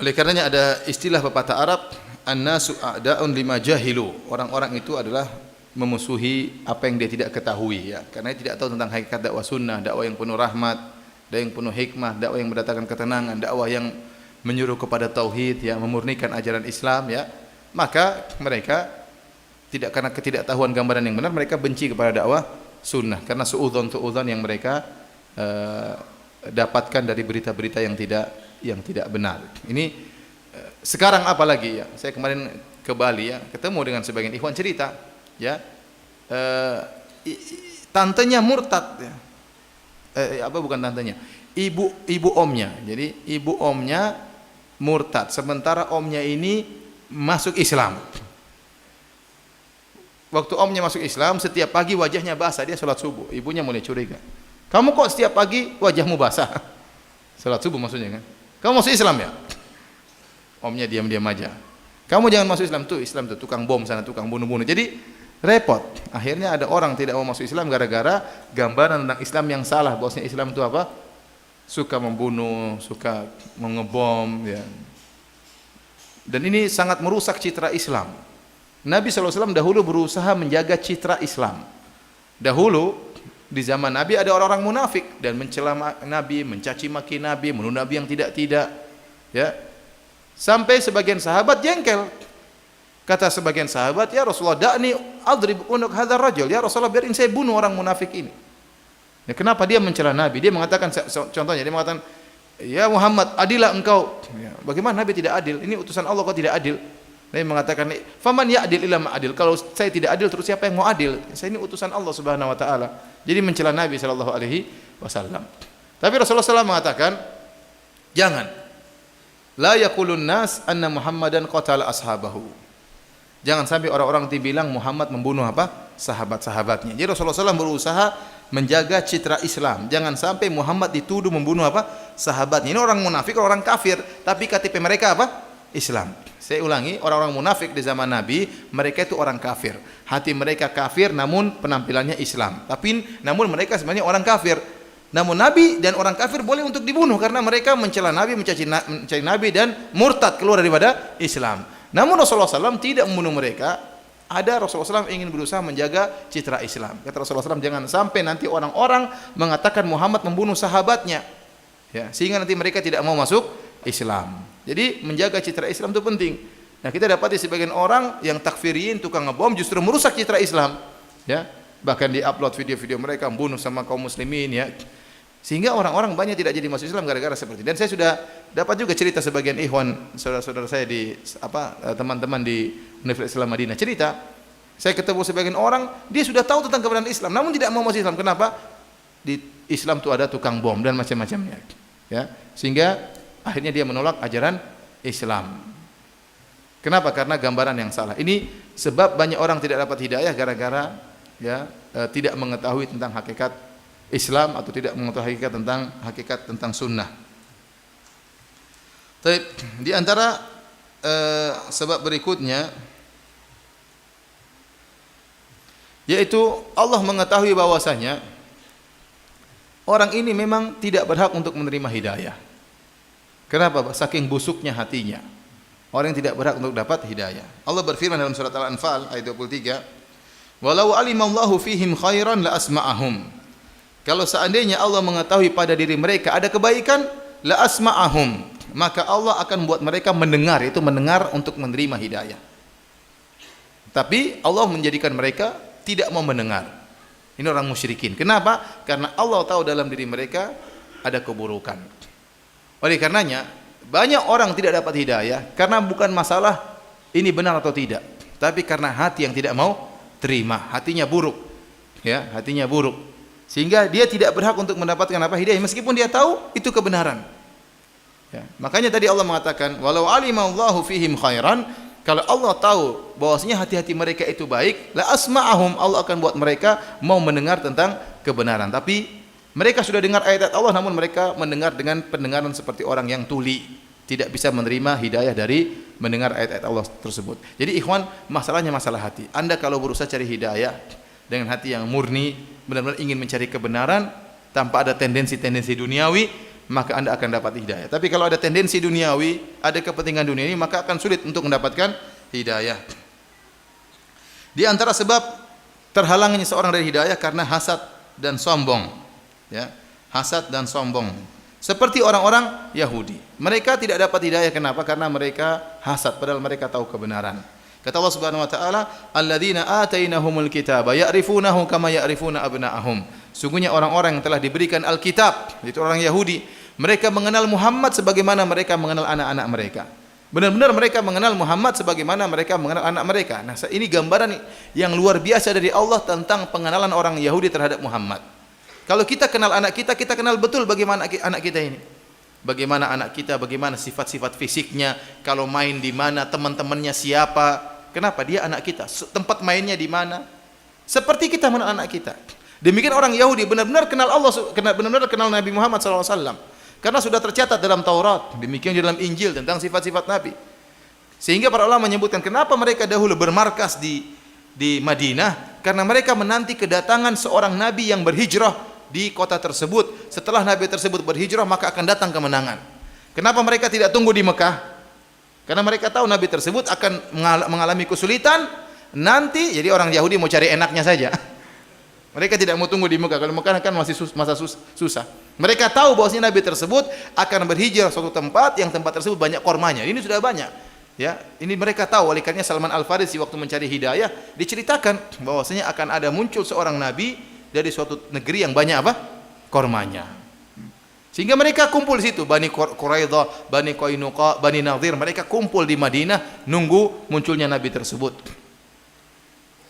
Oleh karenanya ada istilah pepatah Arab, an-nasu a'da'un lima jahilu. Orang-orang itu adalah memusuhi apa yang dia tidak ketahui ya. Karena dia tidak tahu tentang hakikat dakwah sunnah, dakwah yang penuh rahmat, dakwah yang penuh hikmah, dakwah yang mendatangkan ketenangan, dakwah yang menyuruh kepada tauhid ya, memurnikan ajaran Islam ya, maka mereka tidak, karena ketidaktahuan gambaran yang benar, mereka benci kepada dakwah sunnah karena suudzon yang mereka dapatkan dari berita-berita yang tidak benar. Ini sekarang apalagi ya, saya kemarin ke Bali ya, ketemu dengan sebagian ikhwan cerita ya, tantenya murtad ya. Bukan tantenya, ibu omnya. Jadi ibu omnya murtad, sementara omnya ini masuk Islam. Waktu omnya masuk Islam, setiap pagi wajahnya basah, dia sholat subuh. Ibunya mulai curiga, kamu kok setiap pagi wajahmu basah? Sholat subuh maksudnya kan? Kamu masuk Islam ya? Omnya diam-diam aja. Kamu jangan masuk Islam tuh, tukang bom sana, tukang bunuh-bunuh. Jadi repot. Akhirnya ada orang tidak mau masuk Islam gara-gara gambaran tentang Islam yang salah. Bahwasanya Islam itu apa? Suka membunuh, suka mengebom, ya. Dan ini sangat merusak citra Islam. Nabi SAW dahulu berusaha menjaga citra Islam. Dahulu di zaman Nabi ada orang-orang munafik dan mencela Nabi, mencaci maki Nabi, menuduh Nabi yang tidak-tidak, ya. Sampai sebagian sahabat jengkel. Kata sebagian sahabat, "Ya Rasulullah, da'ni adrib unuq hadzal rajul." Ya Rasulullah, biarin saya bunuh orang munafik ini. Ya, kenapa dia mencela Nabi? Dia mengatakan, contohnya dia mengatakan, "Ya Muhammad, adilah engkau." Ya, bagaimana Nabi tidak adil? Ini utusan Allah kok tidak adil? Nabi mengatakan, "Faman ya'dil illa ma adil." Kalau saya tidak adil, terus siapa yang mau adil? Saya ini utusan Allah Subhanahu wa taala. Jadi mencela Nabi sallallahu alaihi wasallam. Tapi Rasulullah SAW mengatakan, "Jangan. La yaqulun nas anna Muhammadan qatala ashabahu." Jangan sampai orang-orang dibilang Muhammad membunuh apa? Sahabat-sahabatnya. Jadi Rasulullah SAW berusaha menjaga citra Islam. Jangan sampai Muhammad dituduh membunuh apa? Sahabatnya. Ini orang munafik, orang kafir, tapi KTP mereka apa? Islam. Saya ulangi, orang-orang munafik di zaman Nabi, mereka itu orang kafir. Hati mereka kafir, namun penampilannya Islam. Namun mereka sebenarnya orang kafir. Namun Nabi dan orang kafir boleh untuk dibunuh karena mereka mencela Nabi, mencaci Nabi dan murtad keluar daripada Islam. Namun Rasulullah SAW tidak membunuh mereka. Ada Rasulullah SAW ingin berusaha menjaga citra Islam. Kata Rasulullah SAW, jangan sampai nanti orang-orang mengatakan Muhammad membunuh sahabatnya, ya, sehingga nanti mereka tidak mau masuk Islam. Jadi menjaga citra Islam itu penting. Nah, kita dapati sebagian orang yang takfirin, tukang ngebom, justru merusak citra Islam, ya. Bahkan di-upload video-video mereka membunuh sama kaum muslimin, ya. Sehingga orang-orang banyak tidak jadi masuk Islam gara-gara seperti itu. Dan saya sudah dapat juga cerita sebagian ikhwan, saudara-saudara saya di teman-teman di Universitas Islam Madinah cerita, saya ketemu sebagian orang, dia sudah tahu tentang kebenaran Islam, namun tidak mau masuk Islam. Kenapa? Di Islam itu ada tukang bom dan macam-macamnya, ya. Sehingga akhirnya dia menolak ajaran Islam. Kenapa? Karena gambaran yang salah. Ini sebab banyak orang tidak dapat hidayah gara-gara, ya, tidak mengetahui tentang hakikat Islam atau tidak mengetahui hakikat tentang sunnah. Tapi di antara sebab berikutnya, yaitu Allah mengetahui bahwasanya orang ini memang tidak berhak untuk menerima hidayah. Kenapa? Saking busuknya hatinya. Orang yang tidak berhak untuk dapat hidayah. Allah berfirman dalam surat Al-Anfal ayat 23, "Walau alimallahu fihim khairan la asma'ahum." Kalau seandainya Allah mengetahui pada diri mereka ada kebaikan, la asma'ahum, maka Allah akan buat mereka mendengar, itu mendengar untuk menerima hidayah. Tapi Allah menjadikan mereka tidak mau mendengar. Ini orang musyrikin. Kenapa? Karena Allah tahu dalam diri mereka ada keburukan. Oleh karenanya banyak orang tidak dapat hidayah karena bukan masalah ini benar atau tidak, tapi karena hati yang tidak mau terima, hatinya buruk, ya, hatinya buruk, sehingga dia tidak berhak untuk mendapatkan apa? Hidayah, meskipun dia tahu itu kebenaran. Ya, makanya tadi Allah mengatakan, walau alimallahu fihim khairan, kalau Allah tahu bahwasanya hati-hati mereka itu baik, la asma'ahum, Allah akan buat mereka mau mendengar tentang kebenaran. Tapi mereka sudah dengar ayat Allah, namun mereka mendengar dengan pendengaran seperti orang yang tuli, tidak bisa menerima hidayah dari mendengar ayat-ayat Allah tersebut. Jadi ikhwan, masalahnya masalah hati. Anda kalau berusaha cari hidayah dengan hati yang murni, benar-benar ingin mencari kebenaran tanpa ada tendensi-tendensi duniawi, maka Anda akan dapat hidayah. Tapi kalau ada tendensi duniawi, ada kepentingan duniawi, maka akan sulit untuk mendapatkan hidayah. Di antara sebab terhalangnya seorang dari hidayah karena hasad dan sombong. Ya, hasad dan sombong. Seperti orang-orang Yahudi. Mereka tidak dapat hidayah, kenapa? Karena mereka hasad padahal mereka tahu kebenaran. Kata Allah Subhanahu wa taala, "Alladzina atainahumul kitaba ya'rifunahu kama ya'rifuna abna'ahum." Sungguhnya orang-orang yang telah diberikan Alkitab, itu orang Yahudi, mereka mengenal Muhammad sebagaimana mereka mengenal anak-anak mereka. Benar-benar mereka mengenal Muhammad sebagaimana mereka mengenal anak mereka. Nah, ini gambaran yang luar biasa dari Allah tentang pengenalan orang Yahudi terhadap Muhammad. Kalau kita kenal anak kita, kita kenal betul bagaimana anak kita ini. Bagaimana anak kita, bagaimana sifat-sifat fisiknya, kalau main di mana, teman-temannya siapa. Kenapa? Dia anak kita. Tempat mainnya di mana. Seperti kita mengenal anak kita. Demikian orang Yahudi benar-benar kenal Allah, benar-benar kenal Nabi Muhammad SAW. Karena sudah tercatat dalam Taurat, demikian di dalam Injil tentang sifat-sifat Nabi. Sehingga para ulama menyebutkan kenapa mereka dahulu bermarkas di di Madinah karena mereka menanti kedatangan seorang nabi yang berhijrah di kota tersebut. Setelah nabi tersebut berhijrah, maka akan datang kemenangan. Kenapa mereka tidak tunggu di Mekah? Karena mereka tahu nabi tersebut akan mengalami kesulitan nanti. Jadi orang Yahudi mau cari enaknya saja. Mereka tidak mau tunggu di Mekah. Kalau Mekah kan masih masa susah. Mereka tahu bahwasanya nabi tersebut akan berhijrah suatu tempat yang tempat tersebut banyak kormanya. Ini sudah banyak. Ya, ini mereka tahu. Oleh karenanya Salman Al-Farisi waktu mencari hidayah diceritakan bahwasanya akan ada muncul seorang nabi dari suatu negeri yang banyak apa? Kormanya. Sehingga mereka kumpul di situ, Bani Quraidah, Bani Qainuqa, Bani Nadhir, mereka kumpul di Madinah nunggu munculnya nabi tersebut.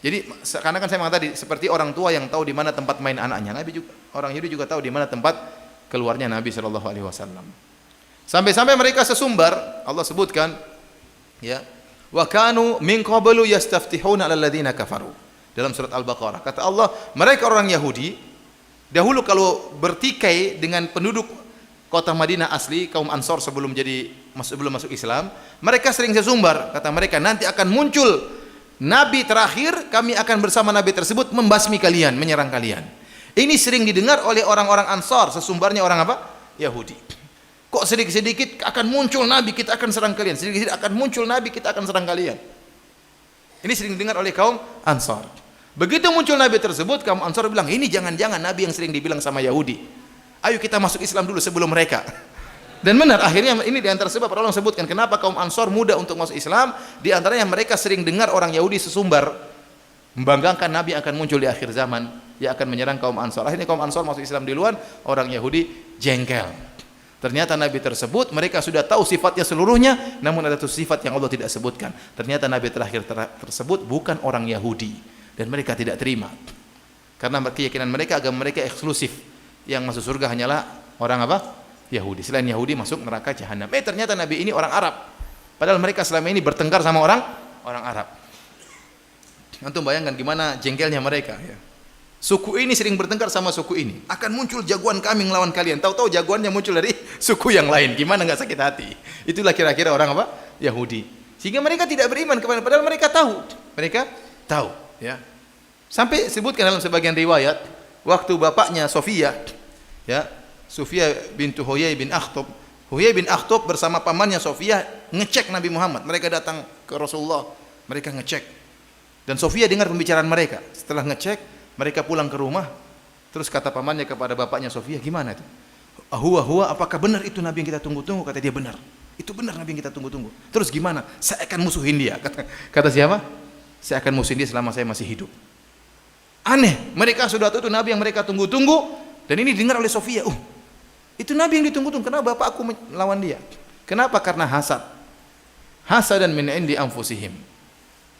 Jadi karena kan saya mengatakan tadi seperti orang tua yang tahu di mana tempat main anaknya, Nabi juga, orang Yahudi juga tahu di mana tempat keluarnya Nabi sallallahu alaihi wasallam. Sampai-sampai mereka sesumbar, Allah sebutkan ya, wa kanu min qablu yastaftihuna 'alal ladzina kafaru. Dalam surat Al-Baqarah kata Allah, mereka orang Yahudi dahulu kalau bertikai dengan penduduk kota Madinah asli, kaum Ansor sebelum masuk Islam, mereka sering sesumbar. Kata mereka, nanti akan muncul nabi terakhir, kami akan bersama nabi tersebut membasmi kalian, menyerang kalian. Ini sering didengar oleh orang-orang Ansar, sesumbarnya orang apa? Yahudi. Kok sedikit-sedikit akan muncul nabi, kita akan serang kalian. Sedikit-sedikit akan muncul nabi, kita akan serang kalian. Ini sering didengar oleh kaum Ansar. Begitu muncul nabi tersebut, kaum Ansar bilang, ini jangan-jangan nabi yang sering dibilang sama Yahudi. Ayo kita masuk Islam dulu sebelum mereka. Dan benar, akhirnya ini di antara sebab Allah sebutkan kenapa kaum Ansar mudah untuk masuk Islam. Di antaranya mereka sering dengar orang Yahudi sesumbar membanggakan Nabi akan muncul di akhir zaman yang akan menyerang kaum Ansar. Akhirnya kaum Ansar masuk Islam duluan, orang Yahudi jengkel. Ternyata Nabi tersebut mereka sudah tahu sifatnya seluruhnya, namun ada satu sifat yang Allah tidak sebutkan. Ternyata Nabi terakhir tersebut bukan orang Yahudi dan mereka tidak terima. Karena keyakinan mereka, agama mereka eksklusif. Yang masuk surga hanyalah orang apa? Yahudi. Selain Yahudi masuk neraka jahanam. Ternyata Nabi ini orang Arab. Padahal mereka selama ini bertengkar sama orang Arab. Antum bayangkan gimana jengkelnya mereka ya. Suku ini sering bertengkar sama suku ini. Akan muncul jagoan kami melawan kalian. Tahu-tahu jagoannya muncul dari suku yang lain. Gimana enggak sakit hati? Itulah kira-kira orang apa? Yahudi. Sehingga mereka tidak beriman kepada, padahal mereka tahu. Mereka tahu ya. Sampai sebutkan dalam sebagian riwayat waktu bapaknya Sofia ya, Sofia bintu Huyai bin Akhtab. Huyai bin Akhtab bersama pamannya Sofia ngecek Nabi Muhammad. Mereka datang ke Rasulullah, mereka ngecek. Dan Sofia dengar pembicaraan mereka. Setelah ngecek, mereka pulang ke rumah. Terus kata pamannya kepada bapaknya Sofia, gimana itu? Huwa, apakah benar itu Nabi yang kita tunggu-tunggu? Kata dia, benar. Itu benar Nabi yang kita tunggu-tunggu. Terus gimana? Saya akan musuhin dia. Kata siapa? Saya akan musuhin dia selama saya masih hidup. Aneh, mereka sudah tahu itu Nabi yang mereka tunggu-tunggu. Dan ini dengar oleh Sofia. Itu Nabi yang ditunggu-tunggu. Kenapa bapak aku melawan dia? Kenapa? Karena hasad. Hasadan min indi anfusihim.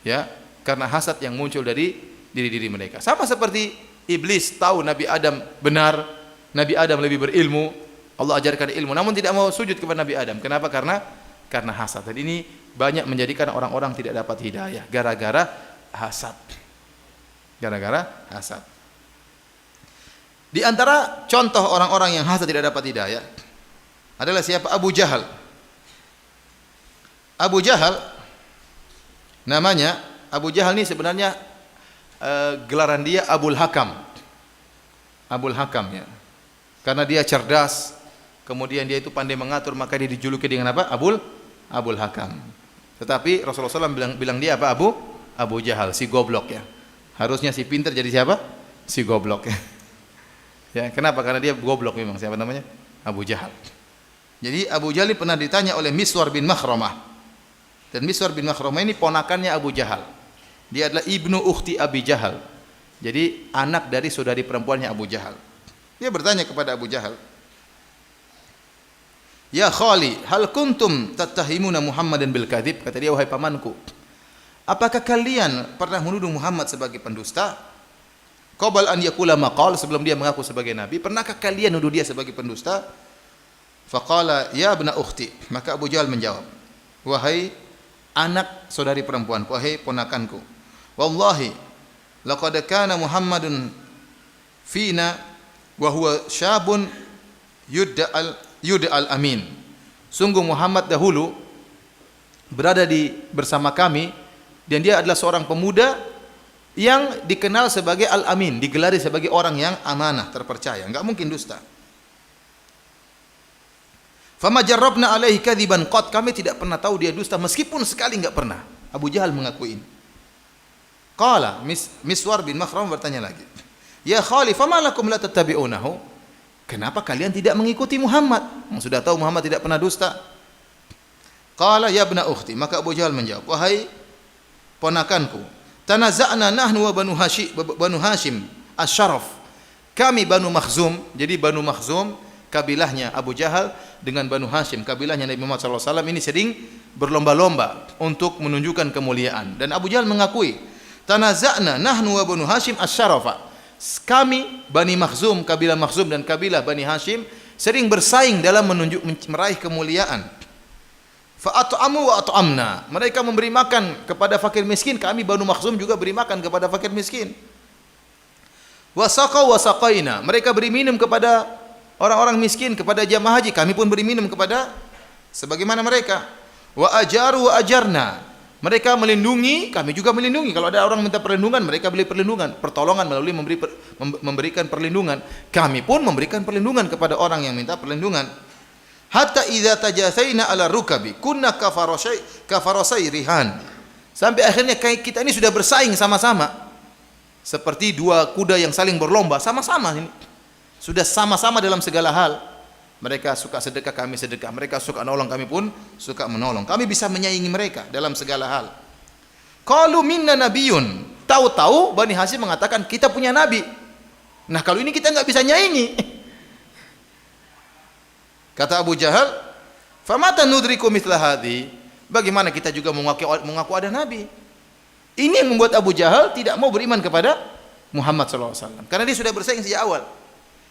Ya, karena hasad yang muncul dari diri-diri mereka. Sama seperti iblis tahu Nabi Adam benar, Nabi Adam lebih berilmu, Allah ajarkan ilmu, namun tidak mau sujud kepada Nabi Adam. Kenapa? Karena hasad. Dan ini banyak menjadikan orang-orang tidak dapat hidayah gara-gara hasad. Gara-gara hasad. Di antara contoh orang-orang yang hasad tidak dapat hidayah adalah siapa? Abu Jahal. Abu Jahal namanya, Abu Jahal ini sebenarnya gelaran dia Abul Hakam. Abul Hakam ya. Karena dia cerdas, kemudian dia itu pandai mengatur, maka dia dijuluki dengan apa? Abul Hakam. Tetapi Rasulullah SAW bilang dia apa? Abu Jahal, si goblok ya. Harusnya si pintar jadi siapa? Si goblok ya. Ya, kenapa? Karena dia goblok memang. Siapa namanya? Abu Jahal. Jadi Abu Jahal ini pernah ditanya oleh Miswar bin Makhramah. Dan Miswar bin Makhramah ini ponakannya Abu Jahal. Dia adalah ibnu ukhti Abi Jahal. Jadi anak dari saudari perempuannya Abu Jahal. Dia bertanya kepada Abu Jahal, "Ya khali, hal kuntum tattahimuna Muhammadan bil kadzib?" Kata dia, "Wahai pamanku, apakah kalian pernah menuduh Muhammad sebagai pendusta? Qabal an yaqula maqal, sebelum dia mengaku sebagai nabi, pernahkah kalian menuduh dia sebagai pendusta?" Faqala, "Ya ibna ukhti." Maka Abu Jahal menjawab, "Wahai anak saudari perempuanku, wahai ponakanku, wallahi laqad kana Muhammadun fina wa huwa syabun yud'al amin." Sungguh Muhammad dahulu berada bersama kami dan dia adalah seorang pemuda yang dikenal sebagai Al-Amin, digelari sebagai orang yang amanah, terpercaya, enggak mungkin dusta. Fama jarrabna alaihi kadziban qad, kami tidak pernah tahu dia dusta meskipun sekali enggak pernah. Abu Jahal mengakui ini. Qala Miswar bin Makhram bertanya lagi, "Ya Khali, fama lakum la tattabi'unahu?" Kenapa kalian tidak mengikuti Muhammad? Sudah tahu Muhammad tidak pernah dusta. Qala ya ibna ukhti, maka Abu Jahal menjawab, "Wahai ponakanku, tanaza'na nahnu wa Banu Hashim asy-Syaraf." Kami Banu Makhzum, jadi Banu Makhzum kabilahnya Abu Jahal dengan Banu Hashim kabilahnya Nabi Muhammad SAW ini sering berlomba-lomba untuk menunjukkan kemuliaan, dan Abu Jahal mengakui, tanaza'na nahnu wa Banu Hashim asy-Syarafa. Kami Bani Makhzum, kabilah Makhzum dan kabilah Bani Hashim sering bersaing dalam meraih kemuliaan. Fa at'amu wa at'amna. Mereka memberi makan kepada fakir miskin, kami Banu Makhzum juga beri makan kepada fakir miskin. Wa saqaw wa saqaina. Mereka beri minum kepada orang-orang miskin, kepada jamaah haji, kami pun beri minum kepada sebagaimana mereka. Wa ajaru wa ajarna. Mereka melindungi, kami juga melindungi. Kalau ada orang minta perlindungan, mereka beri perlindungan, pertolongan melalui memberikan perlindungan. Kami pun memberikan perlindungan kepada orang yang minta perlindungan. Hatta idza tajathaina ala rukabi kunna kafarasai rihan. Sampai akhirnya kita ini sudah bersaing sama-sama. Seperti dua kuda yang saling berlomba, sama-sama ini. Sudah sama-sama dalam segala hal. Mereka suka sedekah, kami sedekah. Mereka suka menolong, kami pun suka menolong. Kami bisa menyaingi mereka dalam segala hal. Qalu minna nabiyyun. Tahu-tahu Bani Hashim mengatakan kita punya nabi. Nah, kalau ini kita enggak bisa nyaingi. Kata Abu Jahal, "Famata nudriku mithla hadhi?" Bagaimana kita juga mengaku ada nabi? Ini yang membuat Abu Jahal tidak mau beriman kepada Muhammad SAW. Karena dia sudah bersaing sejak awal.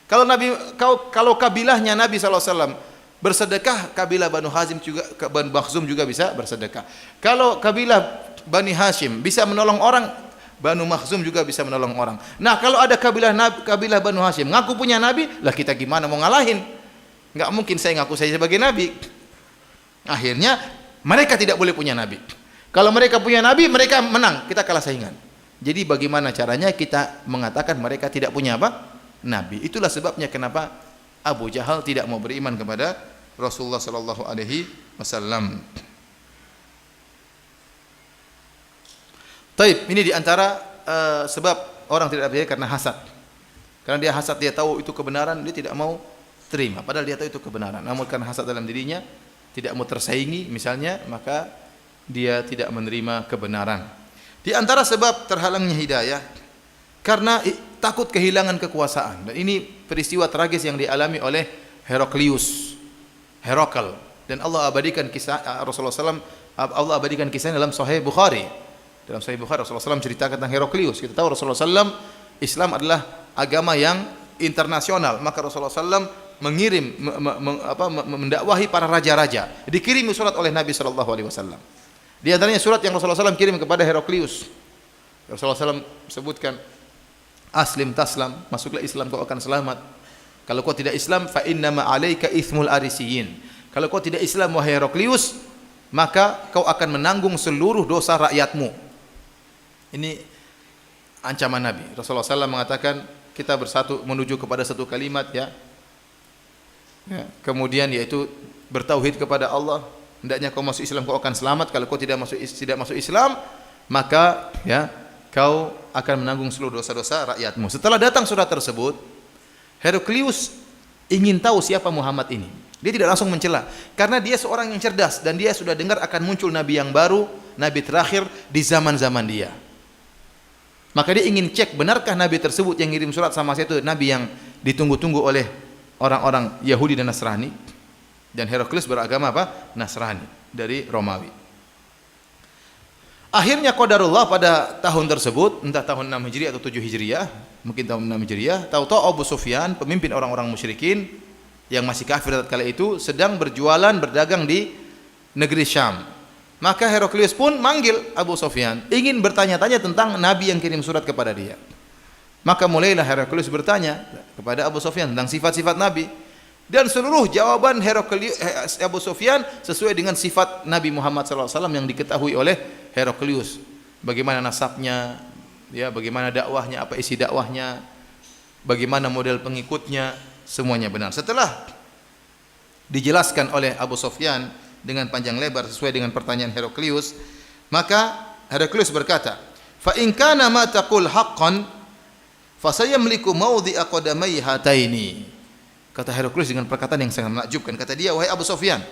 Kalau kabilahnya Nabi SAW bersedekah, kabilah Banu Hashim juga, Banu Makhzum juga bisa bersedekah. Kalau kabilah Bani Hashim bisa menolong orang, Banu Makhzum juga bisa menolong orang. Nah, kalau ada kabilah Banu Hashim ngaku punya nabi, lah kita gimana mau ngalahin? Enggak mungkin saya ngaku saya sebagai nabi. Akhirnya mereka tidak boleh punya nabi. Kalau mereka punya nabi, mereka menang, kita kalah saingan. Jadi bagaimana caranya kita mengatakan mereka tidak punya apa? Nabi. Itulah sebabnya kenapa Abu Jahal tidak mau beriman kepada Rasulullah sallallahu alaihi wasallam. Taib, ini diantara sebab orang tidak percaya karena hasad. Karena dia hasad, dia tahu itu kebenaran, dia tidak mau terima, padahal dia tahu itu kebenaran. Namun karena hasad dalam dirinya, tidak mau tersaingi misalnya, maka dia tidak menerima kebenaran. Di antara sebab terhalangnya hidayah karena takut kehilangan kekuasaan. Dan ini peristiwa tragis yang dialami oleh Heraklius, dan Allah abadikan kisah Rasulullah SAW. Allah abadikan kisahnya dalam Sahih Bukhari. Dalam Sahih Bukhari Rasulullah SAW ceritakan tentang Heraklius. Kita tahu Rasulullah SAW, Islam adalah agama yang internasional, maka Rasulullah SAW mengirim mendakwahi para raja-raja. Dikirimi surat oleh Nabi SAW. Di antaranya surat yang Rasulullah SAW kirim kepada Heraklius. Rasulullah SAW sebutkan, "Aslim taslam, masuklah Islam kau akan selamat. Kalau kau tidak Islam, fa innama 'alaika itsmul arisiyin." Kalau kau tidak Islam wahai Heraklius, maka kau akan menanggung seluruh dosa rakyatmu. Ini ancaman Nabi. Rasulullah SAW mengatakan kita bersatu menuju kepada satu kalimat, ya. Kemudian yaitu bertauhid kepada Allah. Hendaknya kau masuk Islam, kau akan selamat. Kalau kau tidak masuk Islam, maka ya kau akan menanggung seluruh dosa-dosa rakyatmu. Setelah datang surat tersebut, Heraklius ingin tahu siapa Muhammad ini. Dia tidak langsung mencela, karena dia seorang yang cerdas dan dia sudah dengar akan muncul nabi yang baru, nabi terakhir di zaman-zaman dia. Maka dia ingin cek, benarkah nabi tersebut yang ngirim surat sama saya itu nabi yang ditunggu-tunggu oleh orang-orang Yahudi dan Nasrani. Dan Heraklius beragama apa? Nasrani, dari Romawi. Akhirnya qadarullah pada tahun tersebut, entah tahun 6 Hijriah atau 7 Hijriah, mungkin tahun 6 Hijriah, tahu-tahu Abu Sufyan, pemimpin orang-orang musyrikin yang masih kafir kala itu, sedang berjualan, berdagang di negeri Syam. Maka Heraklius pun manggil Abu Sufyan, ingin bertanya-tanya tentang nabi yang kirim surat kepada dia. Maka mulailah Heraklius bertanya kepada Abu Sufyan tentang sifat-sifat nabi. Dan seluruh jawaban Abu Sufyan sesuai dengan sifat Nabi Muhammad SAW yang diketahui oleh Heraklius. Bagaimana nasabnya, ya, bagaimana dakwahnya, apa isi dakwahnya, bagaimana model pengikutnya, semuanya benar. Setelah dijelaskan oleh Abu Sufyan dengan panjang lebar sesuai dengan pertanyaan Heraklius, maka Heraklius berkata, "Fa in kana ma taqul haqqan fa sayamliku mawdi'a qadamai hataini." Kata Heraklius dengan perkataan yang sangat menakjubkan. Kata dia, "Wahai Abu Sufyan,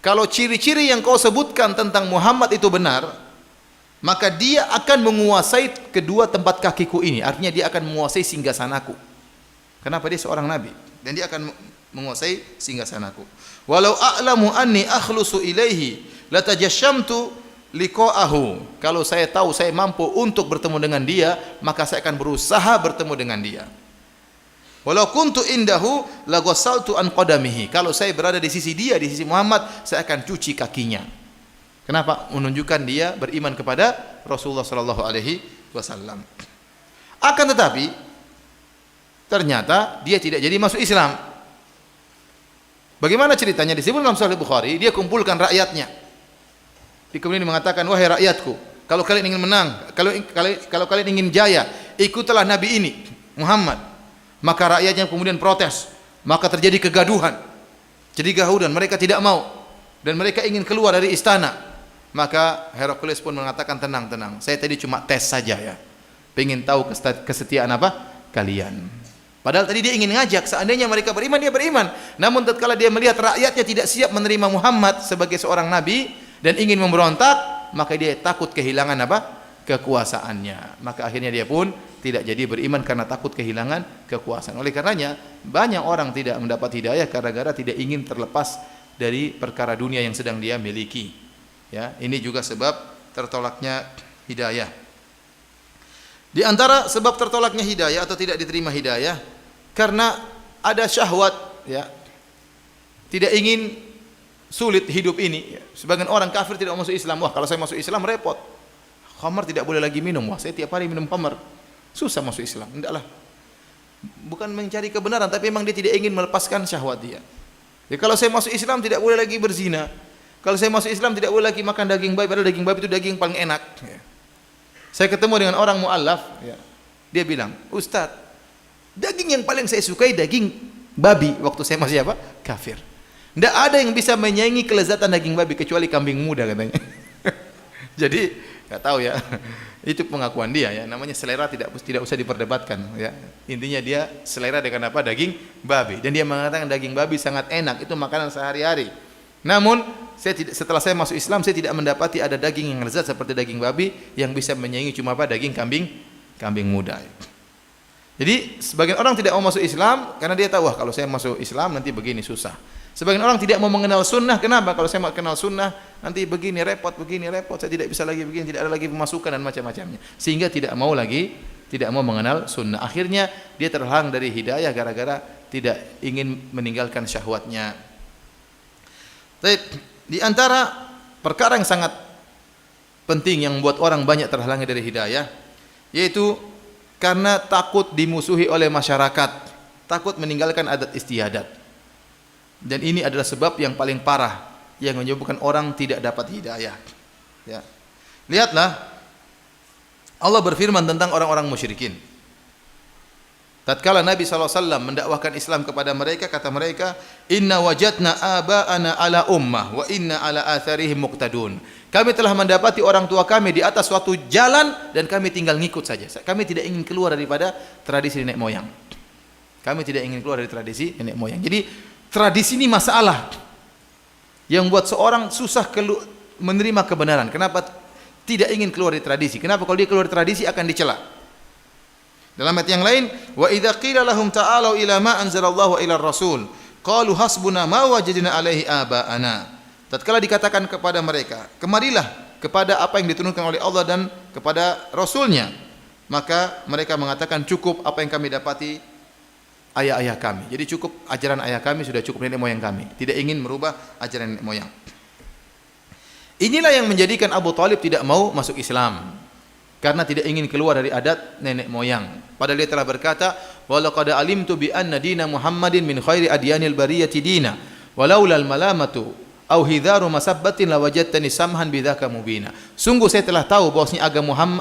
kalau ciri-ciri yang kau sebutkan tentang Muhammad itu benar, maka dia akan menguasai kedua tempat kakiku ini." Artinya dia akan menguasai singgasanaku. Kenapa? Dia seorang nabi dan dia akan menguasai singgasanaku. "Walau a'lamu anni akhlusu ilaihi latajashamtu liqa'ahu." Kalau saya tahu saya mampu untuk bertemu dengan dia, maka saya akan berusaha bertemu dengan dia. "Walau kuntu indahu laghasaltu an qadamihi." Kalau saya berada di sisi dia, di sisi Muhammad, saya akan cuci kakinya. Kenapa? Menunjukkan dia beriman kepada Rasulullah sallallahu alaihi wasallam. Akan tetapi ternyata dia tidak jadi masuk Islam. Bagaimana ceritanya? Disebut dalam Sahih Bukhari, dia kumpulkan rakyatnya. Kemudian mengatakan, "Wahai rakyatku, kalau kalian ingin menang, kalau kalian ingin jaya, ikutlah nabi ini, Muhammad." Maka rakyatnya kemudian protes, maka terjadi kegaduhan. Jadi gahudan, mereka tidak mau dan mereka ingin keluar dari istana. Maka Heraklius pun mengatakan, "Tenang, saya tadi cuma tes saja ya. Pengen tahu kesetiaan apa kalian." Padahal tadi dia ingin ngajak, seandainya mereka beriman, dia beriman. Namun tatkala dia melihat rakyatnya tidak siap menerima Muhammad sebagai seorang nabi dan ingin memberontak, maka dia takut kehilangan apa? Kekuasaannya. Maka akhirnya dia pun tidak jadi beriman karena takut kehilangan kekuasaan. Oleh karenanya banyak orang tidak mendapat hidayah gara-gara tidak ingin terlepas dari perkara dunia yang sedang dia miliki. Ya, ini juga sebab tertolaknya hidayah. Di antara sebab tertolaknya hidayah atau tidak diterima hidayah karena ada syahwat, ya. Tidak ingin sulit hidup ini. Sebagian orang kafir tidak masuk Islam. Wah, kalau saya masuk Islam repot. Khamar tidak boleh lagi minum. Wah, saya tiap hari minum khamar. Susah masuk Islam. Tidaklah. Bukan mencari kebenaran, tapi memang dia tidak ingin melepaskan syahwat dia. Jadi kalau saya masuk Islam tidak boleh lagi berzina. Kalau saya masuk Islam tidak boleh lagi makan daging babi. Padahal daging babi itu daging paling enak. Ya. Saya ketemu dengan orang mu'allaf. Ya. Dia bilang, "Ustaz, daging yang paling saya sukai daging babi." Waktu saya masih apa? Kafir. Tidak ada yang bisa menyaingi kelezatan daging babi kecuali kambing muda katanya. Jadi nggak tahu ya, itu pengakuan dia ya. Namanya selera tidak usah diperdebatkan ya. Intinya dia selera dengan apa? Daging babi. Dan dia mengatakan daging babi sangat enak, itu makanan sehari-hari. Namun setelah saya masuk Islam, saya tidak mendapati ada daging yang lezat seperti daging babi yang bisa menyaingi cuma apa? Daging kambing muda. Jadi sebagian orang tidak mau masuk Islam karena dia tahu, wah kalau saya masuk Islam nanti begini susah. Sebagian orang tidak mau mengenal sunnah. Kenapa? Kalau saya mau kenal sunnah nanti begini repot, saya tidak bisa lagi begini, tidak ada lagi pemasukan dan macam-macamnya. Sehingga tidak mau mengenal sunnah. Akhirnya dia terhalang dari hidayah gara-gara tidak ingin meninggalkan syahwatnya. Di antara perkara yang sangat penting yang membuat orang banyak terhalangi dari hidayah, yaitu karena takut dimusuhi oleh masyarakat, takut meninggalkan adat istiadat. Dan ini adalah sebab yang paling parah yang menyebabkan orang tidak dapat hidayah. Ya. Lihatlah, Allah berfirman tentang orang-orang musyrikin. Tatkala Nabi SAW mendakwahkan Islam kepada mereka, kata mereka, "Inna wajadna aba'ana ala ummah wa inna ala atharihim muqtadun." Kami telah mendapati orang tua kami di atas suatu jalan dan kami tinggal ngikut saja. Kami tidak ingin keluar daripada tradisi nenek moyang. Kami tidak ingin keluar dari tradisi nenek moyang. Jadi tradisi ini masalah yang buat seorang susah menerima kebenaran. Kenapa tidak ingin keluar dari tradisi? Kenapa kalau dia keluar dari tradisi akan dicela? Dalam ayat yang lain, wa idza qila lahum ta'alu ila ma anzalallahu ila rasul qalu hasbuna ma wajadna alaihi aba'ana. Tatkala dikatakan kepada mereka, kemarilah kepada apa yang diturunkan oleh Allah dan kepada Rasulnya, maka mereka mengatakan cukup apa yang kami dapati ayah-ayah kami. Jadi cukup ajaran ayah kami, sudah cukup nenek moyang kami. Tidak ingin merubah ajaran nenek moyang. Inilah yang menjadikan Abu Thalib tidak mau masuk Islam, karena tidak ingin keluar dari adat nenek moyang. Padahal dia telah berkata, "Walaqad alimtu bi anna dina Muhammadin min khairi adyanil bariyati dina, walaulal malamatu au hidharu masabbatin lawajadtani samhan bidzaka mubina." Sungguh saya telah tahu bahwasanya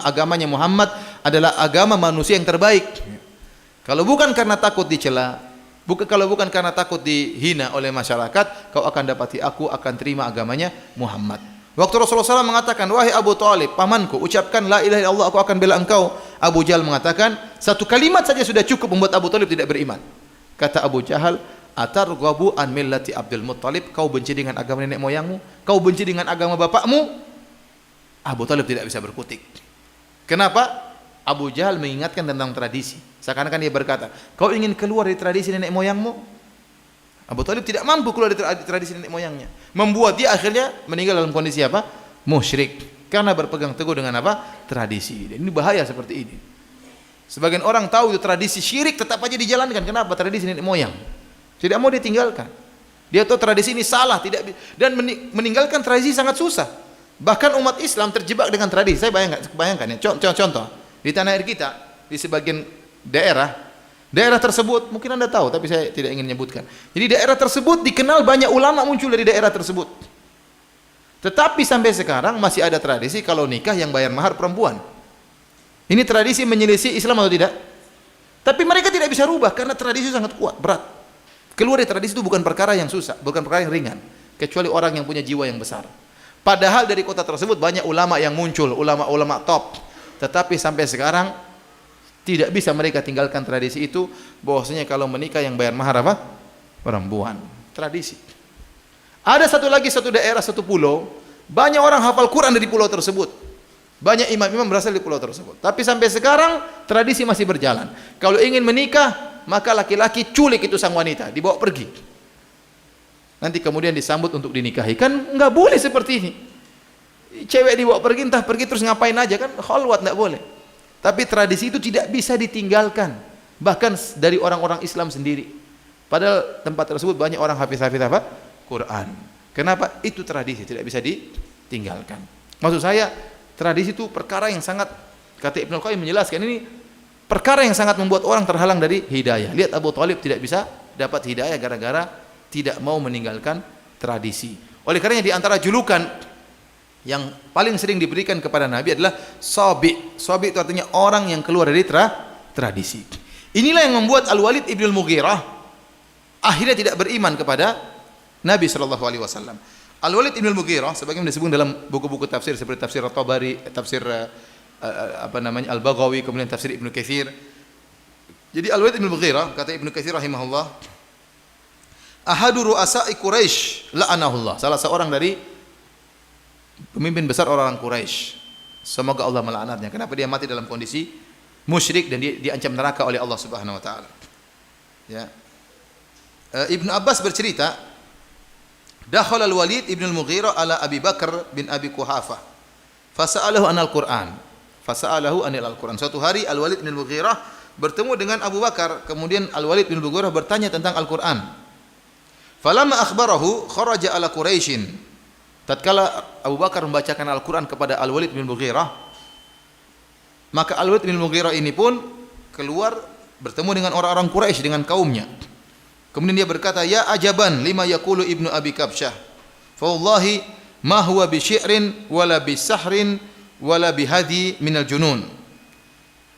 agamanya Muhammad adalah agama manusia yang terbaik. Kalau bukan karena takut dicela, kalau bukan karena takut dihina oleh masyarakat, kau akan dapati aku akan terima agamanya Muhammad. Waktu Rasulullah SAW mengatakan, wahai Abu Talib, pamanku, ucapkan la ilaha illallah, aku akan bela engkau. Abu Jahal mengatakan, satu kalimat saja sudah cukup membuat Abu Talib tidak beriman. Kata Abu Jahal, atarghabu an millati Abdul Muttalib, kau benci dengan agama nenek moyangmu, kau benci dengan agama bapakmu. Abu Talib tidak bisa berkutik. Kenapa? Abu Jahal mengingatkan tentang tradisi. Seakan-akan dia berkata, kau ingin keluar dari tradisi nenek moyangmu? Abu Talib tidak mampu keluar dari tradisi nenek moyangnya. Membuat dia akhirnya meninggal dalam kondisi apa? Musyrik. Karena berpegang teguh dengan apa? Tradisi. Dan ini bahaya seperti ini. Sebagian orang tahu itu tradisi syirik, tetap aja dijalankan. Kenapa? Tradisi nenek moyang. Tidak mau ditinggalkan. Dia tahu tradisi ini salah, dan meninggalkan tradisi sangat susah. Bahkan umat Islam terjebak dengan tradisi. Saya bayangkan ya, contoh di tanah air kita, di sebagian daerah tersebut, mungkin Anda tahu tapi saya tidak ingin menyebutkan. Jadi daerah tersebut dikenal banyak ulama muncul dari daerah tersebut. Tetapi sampai sekarang masih ada tradisi kalau nikah yang bayar mahar perempuan. Ini tradisi menyelisih Islam atau tidak? Tapi mereka tidak bisa rubah karena tradisi sangat kuat, berat. Keluar dari tradisi itu bukan perkara yang susah, bukan perkara yang ringan, kecuali orang yang punya jiwa yang besar. Padahal dari kota tersebut banyak ulama yang muncul, ulama-ulama top. Tetapi sampai sekarang tidak bisa mereka tinggalkan tradisi itu, bahwasanya kalau menikah yang bayar mahar apa? Perempuan. Tradisi. Ada satu daerah, satu pulau, banyak orang hafal Quran dari pulau tersebut. Banyak imam-imam berasal dari pulau tersebut. Tapi sampai sekarang tradisi masih berjalan. Kalau ingin menikah, maka laki-laki culik itu sang wanita, dibawa pergi. Nanti kemudian disambut untuk dinikahi. Kan enggak boleh seperti ini. Cewek dibawa pergi, entah pergi terus ngapain aja, kan khalwat, enggak boleh. Tapi tradisi itu tidak bisa ditinggalkan, bahkan dari orang-orang Islam sendiri. Padahal tempat tersebut banyak orang hafiz-hafiz apa? Quran. Kenapa? Itu tradisi, tidak bisa ditinggalkan. Maksud saya, tradisi itu perkara yang sangat, kata Ibnu Qayyim menjelaskan, ini perkara yang sangat membuat orang terhalang dari hidayah. Lihat Abu Talib tidak bisa dapat hidayah gara-gara tidak mau meninggalkan tradisi. Oleh karenanya di antara julukan yang paling sering diberikan kepada Nabi adalah Sabi. Sabi itu artinya orang yang keluar dari tradisi. Inilah yang membuat Al-Walid ibn Al-Mughirah akhirnya tidak beriman kepada Nabi SAW. Al-Walid ibn Al-Mughirah sebagaimana disebut dalam buku-buku tafsir seperti tafsir At-Tabari, tafsir Al-Baghawi, kemudian tafsir Ibnu Katsir. Jadi Al-Walid ibn Al-Mughirah, kata Ibnu Katsir rahimahullah, ahadu ru'asa'i Quraisy la'anahullah, salah seorang dari pemimpin besar orang-orang Quraisy. Semoga Allah melaknatnya. Kenapa dia mati dalam kondisi musyrik dan dia diancam neraka oleh Allah Subhanahu wa taala. Ya. Ibnu Abbas bercerita, dakhala al-Walid ibn al-Mughirah ala Abi Bakar bin Abi Quhafah. Fasa'alahu anil Qur'an. Fasa'alahu anil Al-Qur'an. Suatu hari Al-Walid bin Al-Mughirah bertemu dengan Abu Bakar, kemudian Al-Walid bin Al-Mughirah bertanya tentang Al-Qur'an. Falamma akhbarahu kharaja ala Quraisyin. Tatkala Abu Bakar membacakan Al-Quran kepada Al-Walid bin Mughirah, maka Al-Walid bin Mughirah ini pun keluar bertemu dengan orang-orang Quraisy, dengan kaumnya. Kemudian dia berkata, ya ajaban lima yaqulu ibnu Abi Kabsyah, fa wallahi ma huwa bi syi'rin wala bi sahrin wala bi hadi minal junun.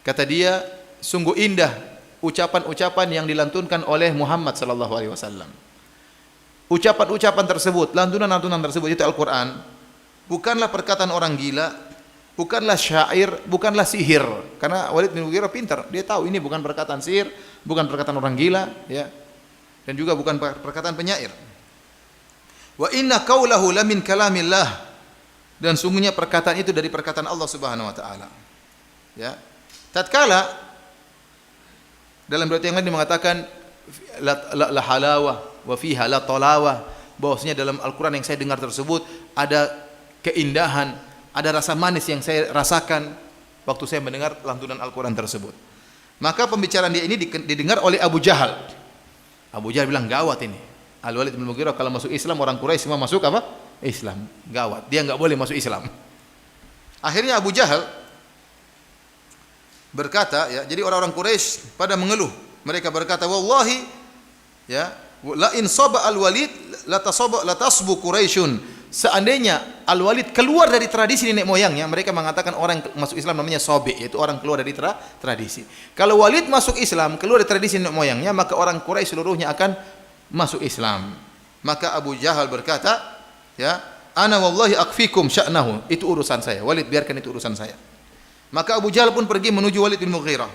Kata dia, sungguh indah ucapan-ucapan yang dilantunkan oleh Muhammad sallallahu alaihi wasallam. Ucapan-ucapan tersebut, lantunan-lantunan tersebut itu Al-Quran, bukanlah perkataan orang gila, bukanlah syair, bukanlah sihir. Karena Walid bin Mughirah pintar, dia tahu ini bukan perkataan sihir, bukan perkataan orang gila, ya, dan juga bukan perkataan penyair. Wa inna qaulahu lamin kalamillah, dan sungguhnya perkataan itu dari perkataan Allah Subhanahu wa taala. Ya. Tatkala dalam riwayat yang lain mengatakan la halawah wa fiha la talawah, bahwasanya dalam Al-Qur'an yang saya dengar tersebut ada keindahan, ada rasa manis yang saya rasakan waktu saya mendengar lantunan Al-Qur'an tersebut. Maka pembicaraan dia ini didengar oleh Abu Jahal. Abu Jahal bilang, gawat ini. Al-Walid bin Mughirah kalau masuk Islam, orang Quraisy semua masuk apa? Islam. Gawat. Dia enggak boleh masuk Islam. Akhirnya Abu Jahal berkata, ya, jadi orang-orang Quraisy pada mengeluh. Mereka berkata, wallahi, ya, la in saba al-Walid la tasbu Quraisyun. seandainya Al-Walid keluar dari tradisi nenek moyangnya, mereka mengatakan orang yang masuk Islam namanya sobe, yaitu orang keluar dari tradisi. Kalau Walid masuk Islam, keluar dari tradisi nenek moyangnya, maka orang Quraisy seluruhnya akan masuk Islam. Maka Abu Jahal berkata, ya, ana wallahi akfikum sya'nahu, itu urusan saya. Walid, biarkan itu urusan saya. Maka Abu Jahal pun pergi menuju Walid bin Mughirah.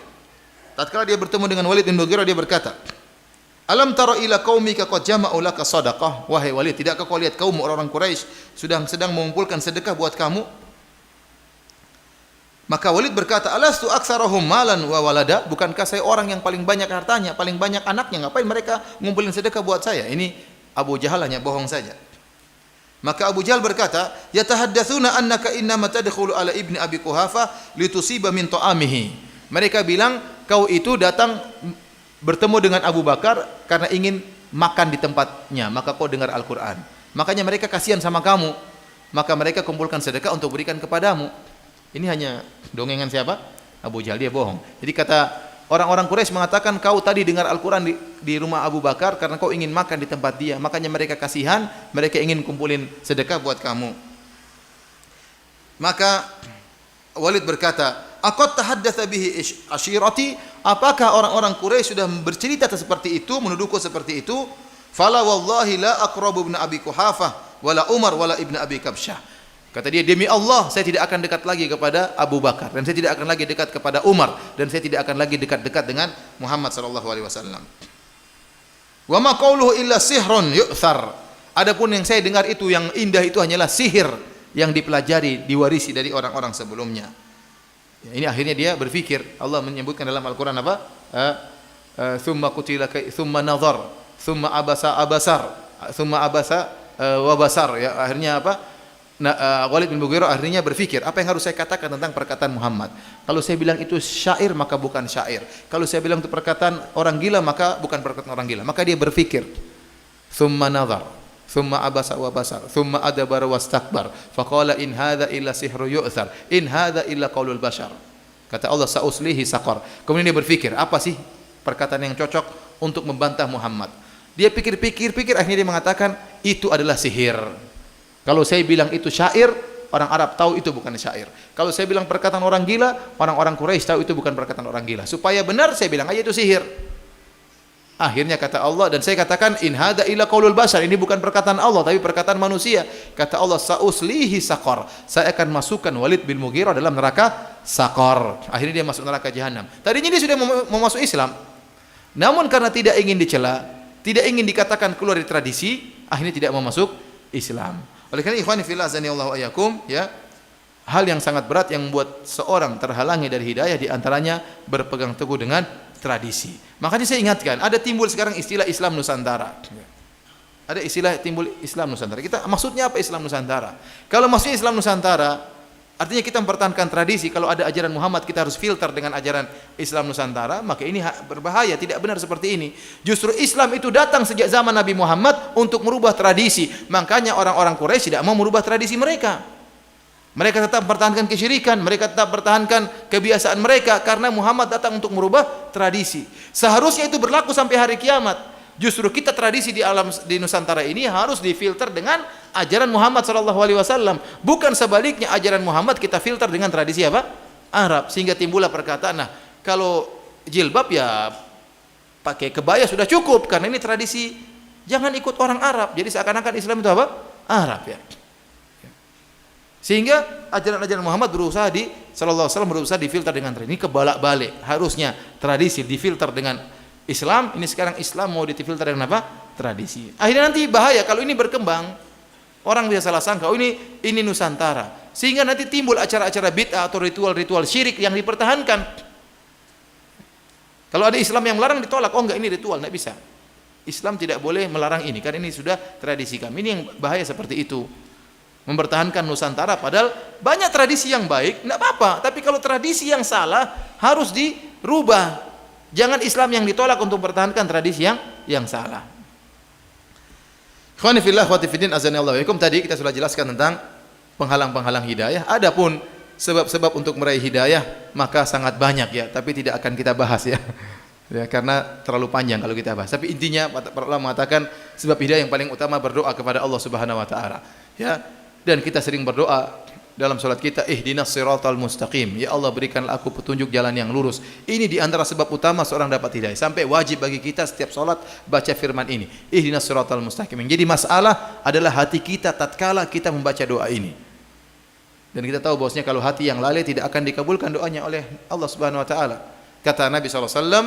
Tatkala dia bertemu dengan Walid bin Mughirah, dia berkata, alam tara ila qaumika qad jama'u laka shadaqah, wahai Walid, tidakkah kau lihat kaum orang-orang Quraisy sedang mengumpulkan sedekah buat kamu? Maka Walid berkata, alastu aktsarahum malan wa walada, bukankah saya orang yang paling banyak hartanya, paling banyak anaknya, ngapain mereka ngumpulin sedekah buat saya? Ini Abu Jahal hanya bohong saja. Maka Abu Jahal berkata, yatahaddatsuna annaka innama tadkhulu ala ibni Abi Quhafah litusiba min ta'amihi. Mereka bilang kau itu datang bertemu dengan Abu Bakar karena ingin makan di tempatnya, maka kau dengar Al-Quran. Makanya mereka kasihan sama kamu, maka mereka kumpulkan sedekah untuk berikan kepadamu. Ini hanya dongengan siapa? Abu Jahal, dia bohong. Jadi kata orang-orang Quraisy mengatakan kau tadi dengar Al-Quran di rumah Abu Bakar karena kau ingin makan di tempat dia, makanya mereka kasihan, mereka ingin kumpulin sedekah buat kamu. Maka Walid berkata, aqad tahaddatsa bihi ashirati, apakah orang-orang Quraisy sudah bercerita seperti itu, menuduhku seperti itu? Fala wallahi la aqrabu ibn Abi Quhafah wala Umar wala ibn Abi Kabsyah. Kata dia, demi Allah saya tidak akan dekat lagi kepada Abu Bakar, dan saya tidak akan lagi dekat kepada Umar, dan saya tidak akan lagi dekat-dekat dengan Muhammad sallallahu alaihi wasallam. Wa ma qawluhu illa sihrun yu'thar. Adapun yang saya dengar itu yang indah itu hanyalah sihir yang dipelajari, diwarisi dari orang-orang sebelumnya. Ya, ini akhirnya dia berpikir, Allah menyebutkan dalam Al-Quran apa? Thumma qutila thumma nazar, thumma abasa abasar, thumma abasa wa basar. Ya, akhirnya apa? Walid bin Mughirah akhirnya berpikir, apa yang harus saya katakan tentang perkataan Muhammad? Kalau saya bilang itu syair, maka bukan syair. Kalau saya bilang itu perkataan orang gila, maka bukan perkataan orang gila. Maka dia berpikir, thumma nazar, thumma abasa wa basar, thumma adabara wastakbar, faqala in hadza illa sihru yu'thar, in hadza illa qaulul bashar. Kata Allah, sauslihi saqar. Kemudian dia berpikir, apa sih perkataan yang cocok untuk membantah Muhammad? Dia pikir-pikir, akhirnya dia mengatakan itu adalah sihir. Kalau saya bilang itu syair, orang Arab tahu itu bukan syair. Kalau saya bilang perkataan orang gila, orang-orang Quraisy tahu itu bukan perkataan orang gila. Supaya benar saya bilang aja itu sihir. Akhirnya kata Allah, dan saya katakan in hadza illa qaulul bashar, ini bukan perkataan Allah tapi perkataan manusia. Kata Allah, sauslihi saqar, saya akan masukkan Walid bin Mughirah dalam neraka saqar. Akhirnya dia masuk neraka jahanam. Tadinya dia sudah mau masuk Islam, namun karena tidak ingin dicela, tidak ingin dikatakan keluar dari tradisi, akhirnya tidak mau masuk Islam. Oleh karena ikhwani fillah azanillahu ayyakum, ya, hal yang sangat berat yang membuat seorang terhalangi dari hidayah, di antaranya berpegang teguh dengan tradisi. Makanya saya ingatkan, ada timbul sekarang istilah Islam Nusantara. Ada istilah timbul Islam Nusantara. Kita maksudnya apa Islam Nusantara? Kalau maksudnya Islam Nusantara, artinya kita mempertahankan tradisi. Kalau ada ajaran Muhammad, kita harus filter dengan ajaran Islam Nusantara, maka ini berbahaya, tidak benar seperti ini. Justru Islam itu datang sejak zaman Nabi Muhammad untuk merubah tradisi. Makanya orang-orang Quraisy tidak mau merubah tradisi mereka. Mereka tetap mempertahankan kesyirikan, mereka tetap mempertahankan kebiasaan mereka karena Muhammad datang untuk merubah tradisi. Seharusnya itu berlaku sampai hari kiamat. Justru kita tradisi di Nusantara ini harus difilter dengan ajaran Muhammad SAW. Bukan sebaliknya, ajaran Muhammad kita filter dengan tradisi apa? Arab. Sehingga timbullah perkataan, nah kalau jilbab ya pakai kebaya sudah cukup karena ini tradisi. Jangan ikut orang Arab. Jadi seakan-akan Islam itu apa? Arab, ya. Sehingga ajaran-ajaran Muhammad sallallahu alaihi wasallam berusaha difilter dengan tradisi. Ini kebalak-balik. Harusnya tradisi difilter dengan Islam, ini sekarang Islam mau difilter dengan apa? Tradisi. Akhirnya nanti bahaya kalau ini berkembang. Orang bisa salah sangka, oh ini Nusantara. Sehingga nanti timbul acara-acara bid'ah atau ritual-ritual syirik yang dipertahankan. Kalau ada Islam yang melarang ditolak, oh enggak, ini ritual, enggak bisa. Islam tidak boleh melarang ini karena ini sudah tradisi kami. Ini yang bahaya seperti itu. Mempertahankan Nusantara padahal banyak tradisi yang baik, enggak apa-apa, tapi kalau tradisi yang salah harus dirubah. Jangan Islam yang ditolak untuk mempertahankan tradisi yang salah. Ikhwani fillah wa tifidin azanillahu alaikum, tadi kita sudah jelaskan tentang penghalang-penghalang hidayah. Adapun sebab-sebab untuk meraih hidayah maka sangat banyak, ya, tapi tidak akan kita bahas, ya. Ya, karena terlalu panjang kalau kita bahas. Tapi intinya para ulama mengatakan sebab hidayah yang paling utama berdoa kepada Allah Subhanahu wa taala. Ya, dan kita sering berdoa dalam salat kita, ihdinas siratal mustaqim, ya Allah berikanlah aku petunjuk jalan yang lurus. Ini di antara sebab utama seorang dapat hidayah. Sampai wajib bagi kita setiap salat baca firman ini, ihdinas siratal mustaqim. Jadi masalah adalah hati kita tatkala kita membaca doa ini. Dan kita tahu bahwasanya kalau hati yang lalai tidak akan dikabulkan doanya oleh Allah Subhanahu wa taala. Kata Nabi sallallahu alaihi wasallam,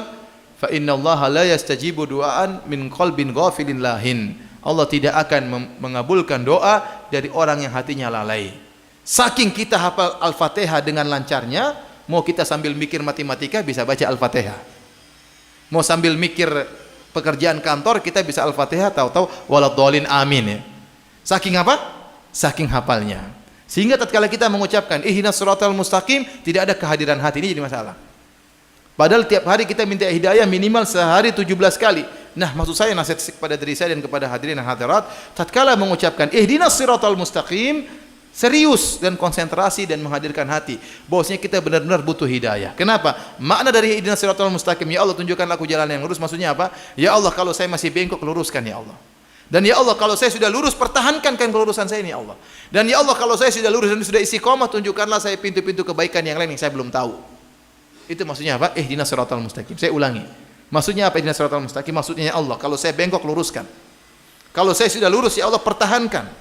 "Fa innallaha la yastajibu du'aan min qalbin ghafilin lahin." Allah tidak akan mengabulkan doa dari orang yang hatinya lalai. Saking kita hafal Al-Fatihah dengan lancarnya, mau kita sambil mikir matematika bisa baca Al-Fatihah. Mau sambil mikir pekerjaan kantor kita bisa Al-Fatihah, tahu-tahu waladhdallin amin ya. Saking apa? Saking hafalnya. Sehingga tatkala kita mengucapkan ihdinas siratal mustaqim tidak ada kehadiran hati, ini jadi masalah. Padahal tiap hari kita minta hidayah minimal sehari 17 kali. Nah, maksud saya nasihat kepada diri saya dan kepada hadirin dan hadirat, tatkala mengucapkan ihdinas siratal mustaqim, serius dan konsentrasi dan menghadirkan hati bahwasanya kita benar-benar butuh hidayah. Kenapa? Makna dari ihdinas siratal mustaqim, ya Allah tunjukkanlah aku jalan yang lurus, maksudnya apa? Ya Allah kalau saya masih bengkok luruskan ya Allah. Dan ya Allah kalau saya sudah lurus pertahankan kelurusan saya ini ya Allah. Dan ya Allah kalau saya sudah lurus dan sudah istiqomah tunjukkanlah saya pintu-pintu kebaikan yang lain yang saya belum tahu. Itu maksudnya apa? Ihdinas siratal mustaqim. Saya ulangi. Maksudnya apa ihdinas siratal mustaqim? Maksudnya ya Allah kalau saya bengkok luruskan. Kalau saya sudah lurus ya Allah pertahankan.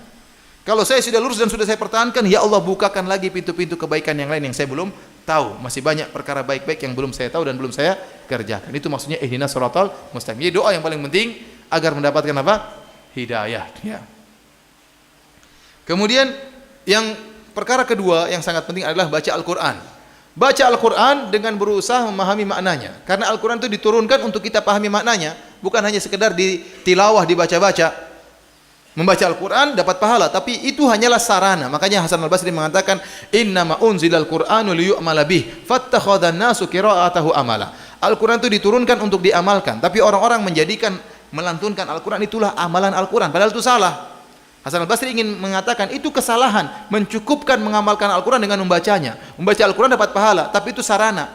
Kalau saya sudah lurus dan sudah saya pertahankan, ya Allah bukakan lagi pintu-pintu kebaikan yang lain yang saya belum tahu. Masih banyak perkara baik-baik yang belum saya tahu dan belum saya kerjakan. Itu maksudnya ihdinas siratal mustaqim. Jadi doa yang paling penting agar mendapatkan apa? Hidayah. Ya. Kemudian yang perkara kedua yang sangat penting adalah baca Al-Quran. Baca Al-Quran dengan berusaha memahami maknanya. Karena Al-Quran itu diturunkan untuk kita pahami maknanya, bukan hanya sekedar ditilawah, dibaca-baca. Membaca Al-Quran dapat pahala, tapi itu hanyalah sarana. Makanya Hasan Al-Basri mengatakan, "Innama unzilal Qur'anu liyu'mala bih, fattakhadhan nasu qira'atahu amala." Al-Quran itu diturunkan untuk diamalkan, tapi orang-orang menjadikan melantunkan Al-Quran itulah amalan Al-Quran. Padahal itu salah. Hasan Al-Basri ingin mengatakan itu kesalahan, mencukupkan mengamalkan Al-Quran dengan membacanya. Membaca Al-Quran dapat pahala, tapi itu sarana.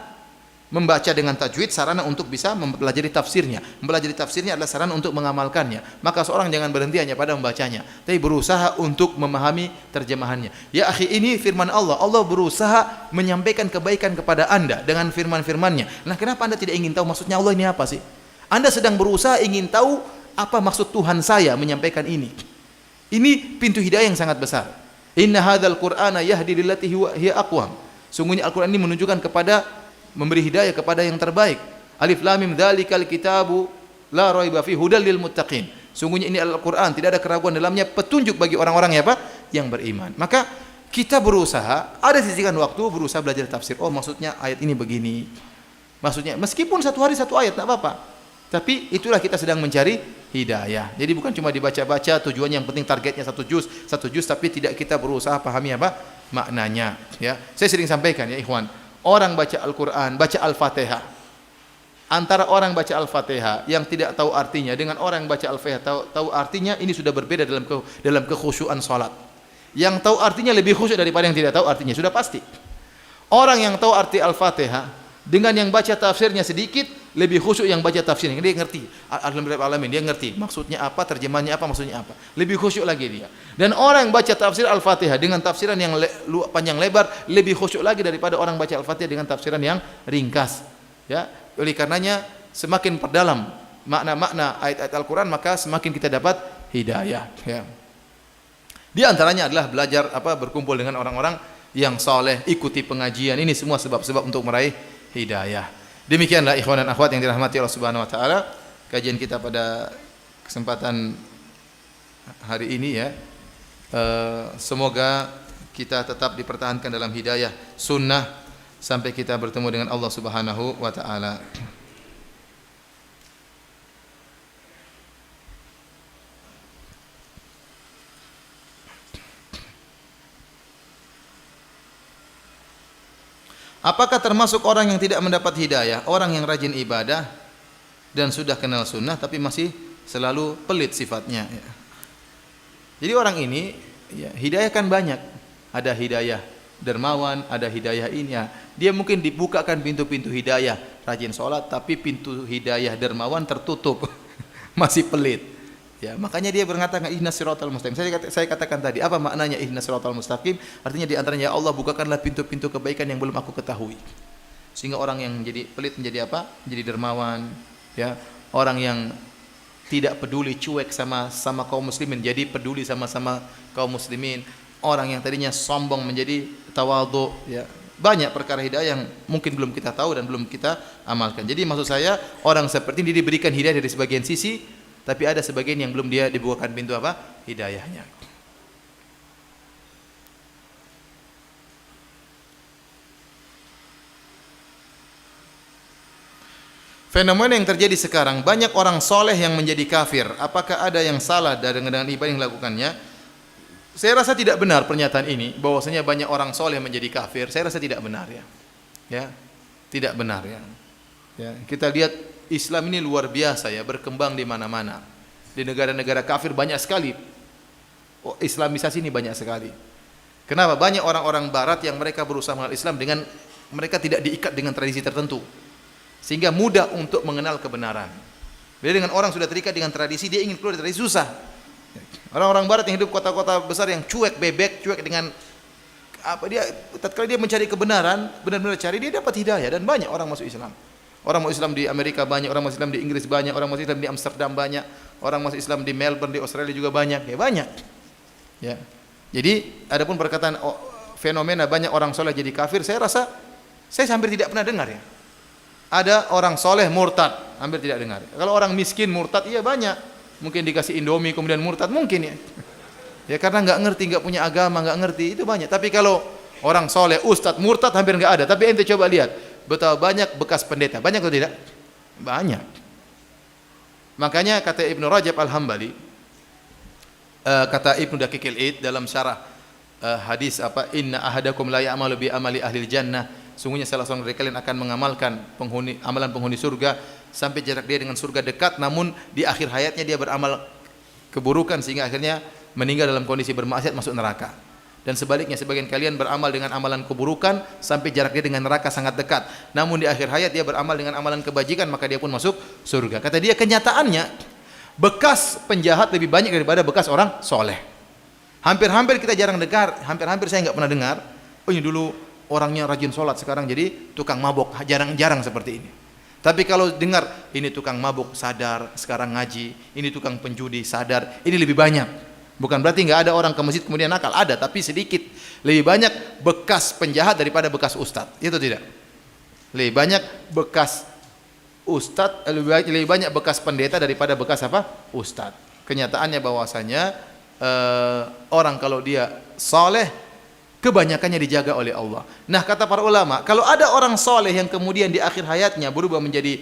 Membaca dengan tajwid sarana untuk bisa mempelajari tafsirnya. Mempelajari tafsirnya adalah sarana untuk mengamalkannya. Maka seorang jangan berhenti hanya pada membacanya, tapi berusaha untuk memahami terjemahannya. Ya akhi, ini firman Allah. Allah berusaha menyampaikan kebaikan kepada Anda dengan firman-firmannya. Nah, kenapa Anda tidak ingin tahu maksudnya Allah ini apa sih? Anda sedang berusaha ingin tahu apa maksud Tuhan saya menyampaikan ini. Ini pintu hidayah yang sangat besar. Inna hadzal Qur'ana yahdi lillati hiya aqwam. Sungguhnya Al-Qur'an ini menunjukkan kepada memberi hidayah kepada yang terbaik. Alif lam mim dzalikal kitabu la raiba fihi hudal lil muttaqin. Sungguhnya ini Al-Qur'an, tidak ada keraguan dalamnya, petunjuk bagi orang-orang yang apa? Yang beriman. Maka kita berusaha, ada sisihkan waktu berusaha belajar tafsir. Oh, maksudnya ayat ini begini. Maksudnya meskipun satu hari satu ayat enggak apa-apa. Tapi itulah kita sedang mencari hidayah. Jadi bukan cuma dibaca-baca, tujuannya yang penting targetnya satu juz, tapi tidak kita berusaha pahami apa? Maknanya, ya. Saya sering sampaikan ya ikhwan, orang baca Al-Quran, baca Al-Fatihah. Antara orang baca Al-Fatihah yang tidak tahu artinya dengan orang yang baca Al-Fatihah tahu artinya, ini sudah berbeda dalam kekhusyuan salat. Yang tahu artinya lebih khusyuk daripada yang tidak tahu artinya, sudah pasti. Orang yang tahu arti Al-Fatihah dengan yang baca tafsirnya sedikit lebih khusyuk yang baca tafsirnya. Dia ngerti alhamdulillah alamin, dia ngerti maksudnya apa, terjemahannya apa, maksudnya apa. Lebih khusyuk lagi dia. Dan orang yang baca tafsir Al-Fatihah dengan tafsiran yang panjang lebar lebih khusyuk lagi daripada orang baca Al-Fatihah dengan tafsiran yang ringkas. Ya, oleh karenanya semakin perdalam makna-makna ayat-ayat Al-Qur'an maka semakin kita dapat hidayah, ya. Di antaranya adalah belajar berkumpul dengan orang-orang yang saleh, ikuti pengajian. Ini semua sebab-sebab untuk meraih hidayah. Demikianlah ikhwan dan akhwat yang dirahmati Allah Subhanahu wa taala, kajian kita pada kesempatan hari ini ya. Semoga kita tetap dipertahankan dalam hidayah sunnah sampai kita bertemu dengan Allah Subhanahu wa taala. Apakah termasuk orang yang tidak mendapat hidayah? Orang yang rajin ibadah dan sudah kenal sunnah tapi masih selalu pelit sifatnya. Ya. Jadi orang ini ya, hidayah kan banyak. Ada hidayah dermawan, ada hidayah ini. Ya. Dia mungkin dibukakan pintu-pintu hidayah. Rajin sholat tapi pintu hidayah dermawan tertutup. Masih pelit. Ya, makanya dia mengatakan ihdinas siratal mustaqim. Saya katakan tadi, apa maknanya ihdinas siratal mustaqim? Artinya di antaranya, ya Allah, bukakanlah pintu-pintu kebaikan yang belum aku ketahui. Sehingga orang yang menjadi pelit menjadi apa? Menjadi dermawan, ya. Orang yang tidak peduli, cuek sama kaum muslimin jadi peduli sama kaum muslimin. Orang yang tadinya sombong menjadi tawadhu, ya. Banyak perkara hidayah yang mungkin belum kita tahu dan belum kita amalkan. Jadi maksud saya, orang seperti ini diberikan hidayah dari sebagian sisi, tapi ada sebagian yang belum dia dibukakan pintu apa? Hidayahnya. Fenomena yang terjadi sekarang, banyak orang soleh yang menjadi kafir. Apakah ada yang salah dengan ibadah yang dilakukannya? Saya rasa tidak benar pernyataan ini, bahwasanya banyak orang soleh menjadi kafir. Saya rasa tidak benar, ya. Ya, tidak benar, ya. Ya, kita lihat Islam ini luar biasa, ya, berkembang di mana-mana. Di negara-negara kafir banyak sekali. Islamisasi ini banyak sekali. Kenapa? Banyak orang-orang Barat yang mereka berusaha mengenal Islam dengan mereka tidak diikat dengan tradisi tertentu, sehingga mudah untuk mengenal kebenaran. Beda dengan orang sudah terikat dengan tradisi, dia ingin keluar dari tradisi, susah. Orang-orang Barat yang hidup kota-kota besar yang cuek, bebek, cuek dengan apa, dia tatkala dia mencari kebenaran, benar-benar cari, dia dapat hidayah, dan banyak orang masuk Islam. Orang masuk Islam di Amerika banyak, orang masuk Islam di Inggris banyak, orang masuk Islam di Amsterdam banyak, orang masuk Islam di Melbourne, di Australia juga banyak, ya banyak. Ya. Jadi adapun perkataan fenomena banyak orang soleh jadi kafir, saya rasa saya hampir tidak pernah dengar, ya. Ada orang soleh murtad, hampir tidak dengar. Kalau orang miskin murtad, iya banyak. Mungkin dikasih Indomie kemudian murtad, mungkin, ya. Ya karena nggak ngerti, nggak punya agama, nggak ngerti, itu banyak. Tapi kalau orang soleh, ustadz, murtad hampir nggak ada. Tapi ente coba lihat, betapa banyak bekas pendeta, banyak atau tidak? Banyak. Makanya kata Ibnu Rajab Al-Hambali, kata Ibnu Daqiqil Id dalam syarah hadis apa, inna ahadakum la ya'malu bi amali ahli jannah, sungguhnya salah seorang dari kalian akan mengamalkan amalan penghuni surga sampai jarak dia dengan surga dekat, namun di akhir hayatnya dia beramal keburukan sehingga akhirnya meninggal dalam kondisi bermaksiat, masuk neraka. Dan sebaliknya, sebagian kalian beramal dengan amalan keburukan sampai jarak dia dengan neraka sangat dekat, namun di akhir hayat dia beramal dengan amalan kebajikan, maka dia pun masuk surga. Kata dia, kenyataannya bekas penjahat lebih banyak daripada bekas orang soleh. Hampir-hampir kita jarang dengar, hampir-hampir saya nggak pernah dengar, oh ini dulu orangnya rajin sholat, sekarang jadi tukang mabuk, jarang-jarang seperti ini. Tapi kalau dengar, ini tukang mabuk sadar, sekarang ngaji, ini tukang penjudi sadar, ini lebih banyak. Bukan berarti nggak ada orang ke masjid kemudian nakal, ada, tapi sedikit. Lebih banyak bekas penjahat daripada bekas ustadz, itu tidak. Lebih banyak bekas ustadz, lebih banyak bekas pendeta daripada bekas apa? Ustadz. Kenyataannya bahwasanya orang kalau dia soleh, kebanyakannya dijaga oleh Allah. Nah, kata para ulama, kalau ada orang soleh yang kemudian di akhir hayatnya berubah menjadi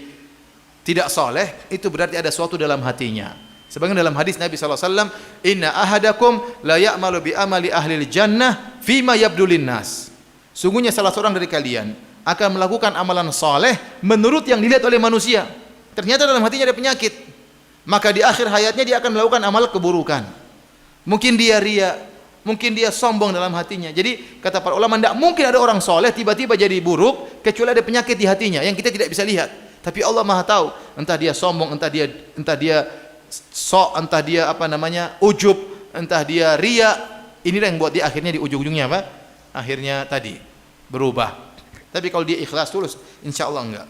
tidak soleh, itu berarti ada sesuatu dalam hatinya. Sebagaimana dalam hadis Nabi SAW, inna ahadakum la ya'malu bi amali ahlil jannah fima yabdulin nas. Sungguhnya salah seorang dari kalian akan melakukan amalan soleh menurut yang dilihat oleh manusia. Ternyata dalam hatinya ada penyakit. Maka di akhir hayatnya dia akan melakukan amal keburukan. Mungkin dia ria, mungkin dia sombong dalam hatinya. Jadi kata para ulama, tidak mungkin ada orang soleh tiba-tiba jadi buruk kecuali ada penyakit di hatinya yang kita tidak bisa lihat. Tapi Allah Maha tahu. Entah dia sombong, entah dia entah dia apa namanya ujub, entah dia ria. Inilah yang buat dia akhirnya di ujung-ujungnya apa? Akhirnya tadi berubah. Tapi kalau dia ikhlas tulus, insya Allah enggak.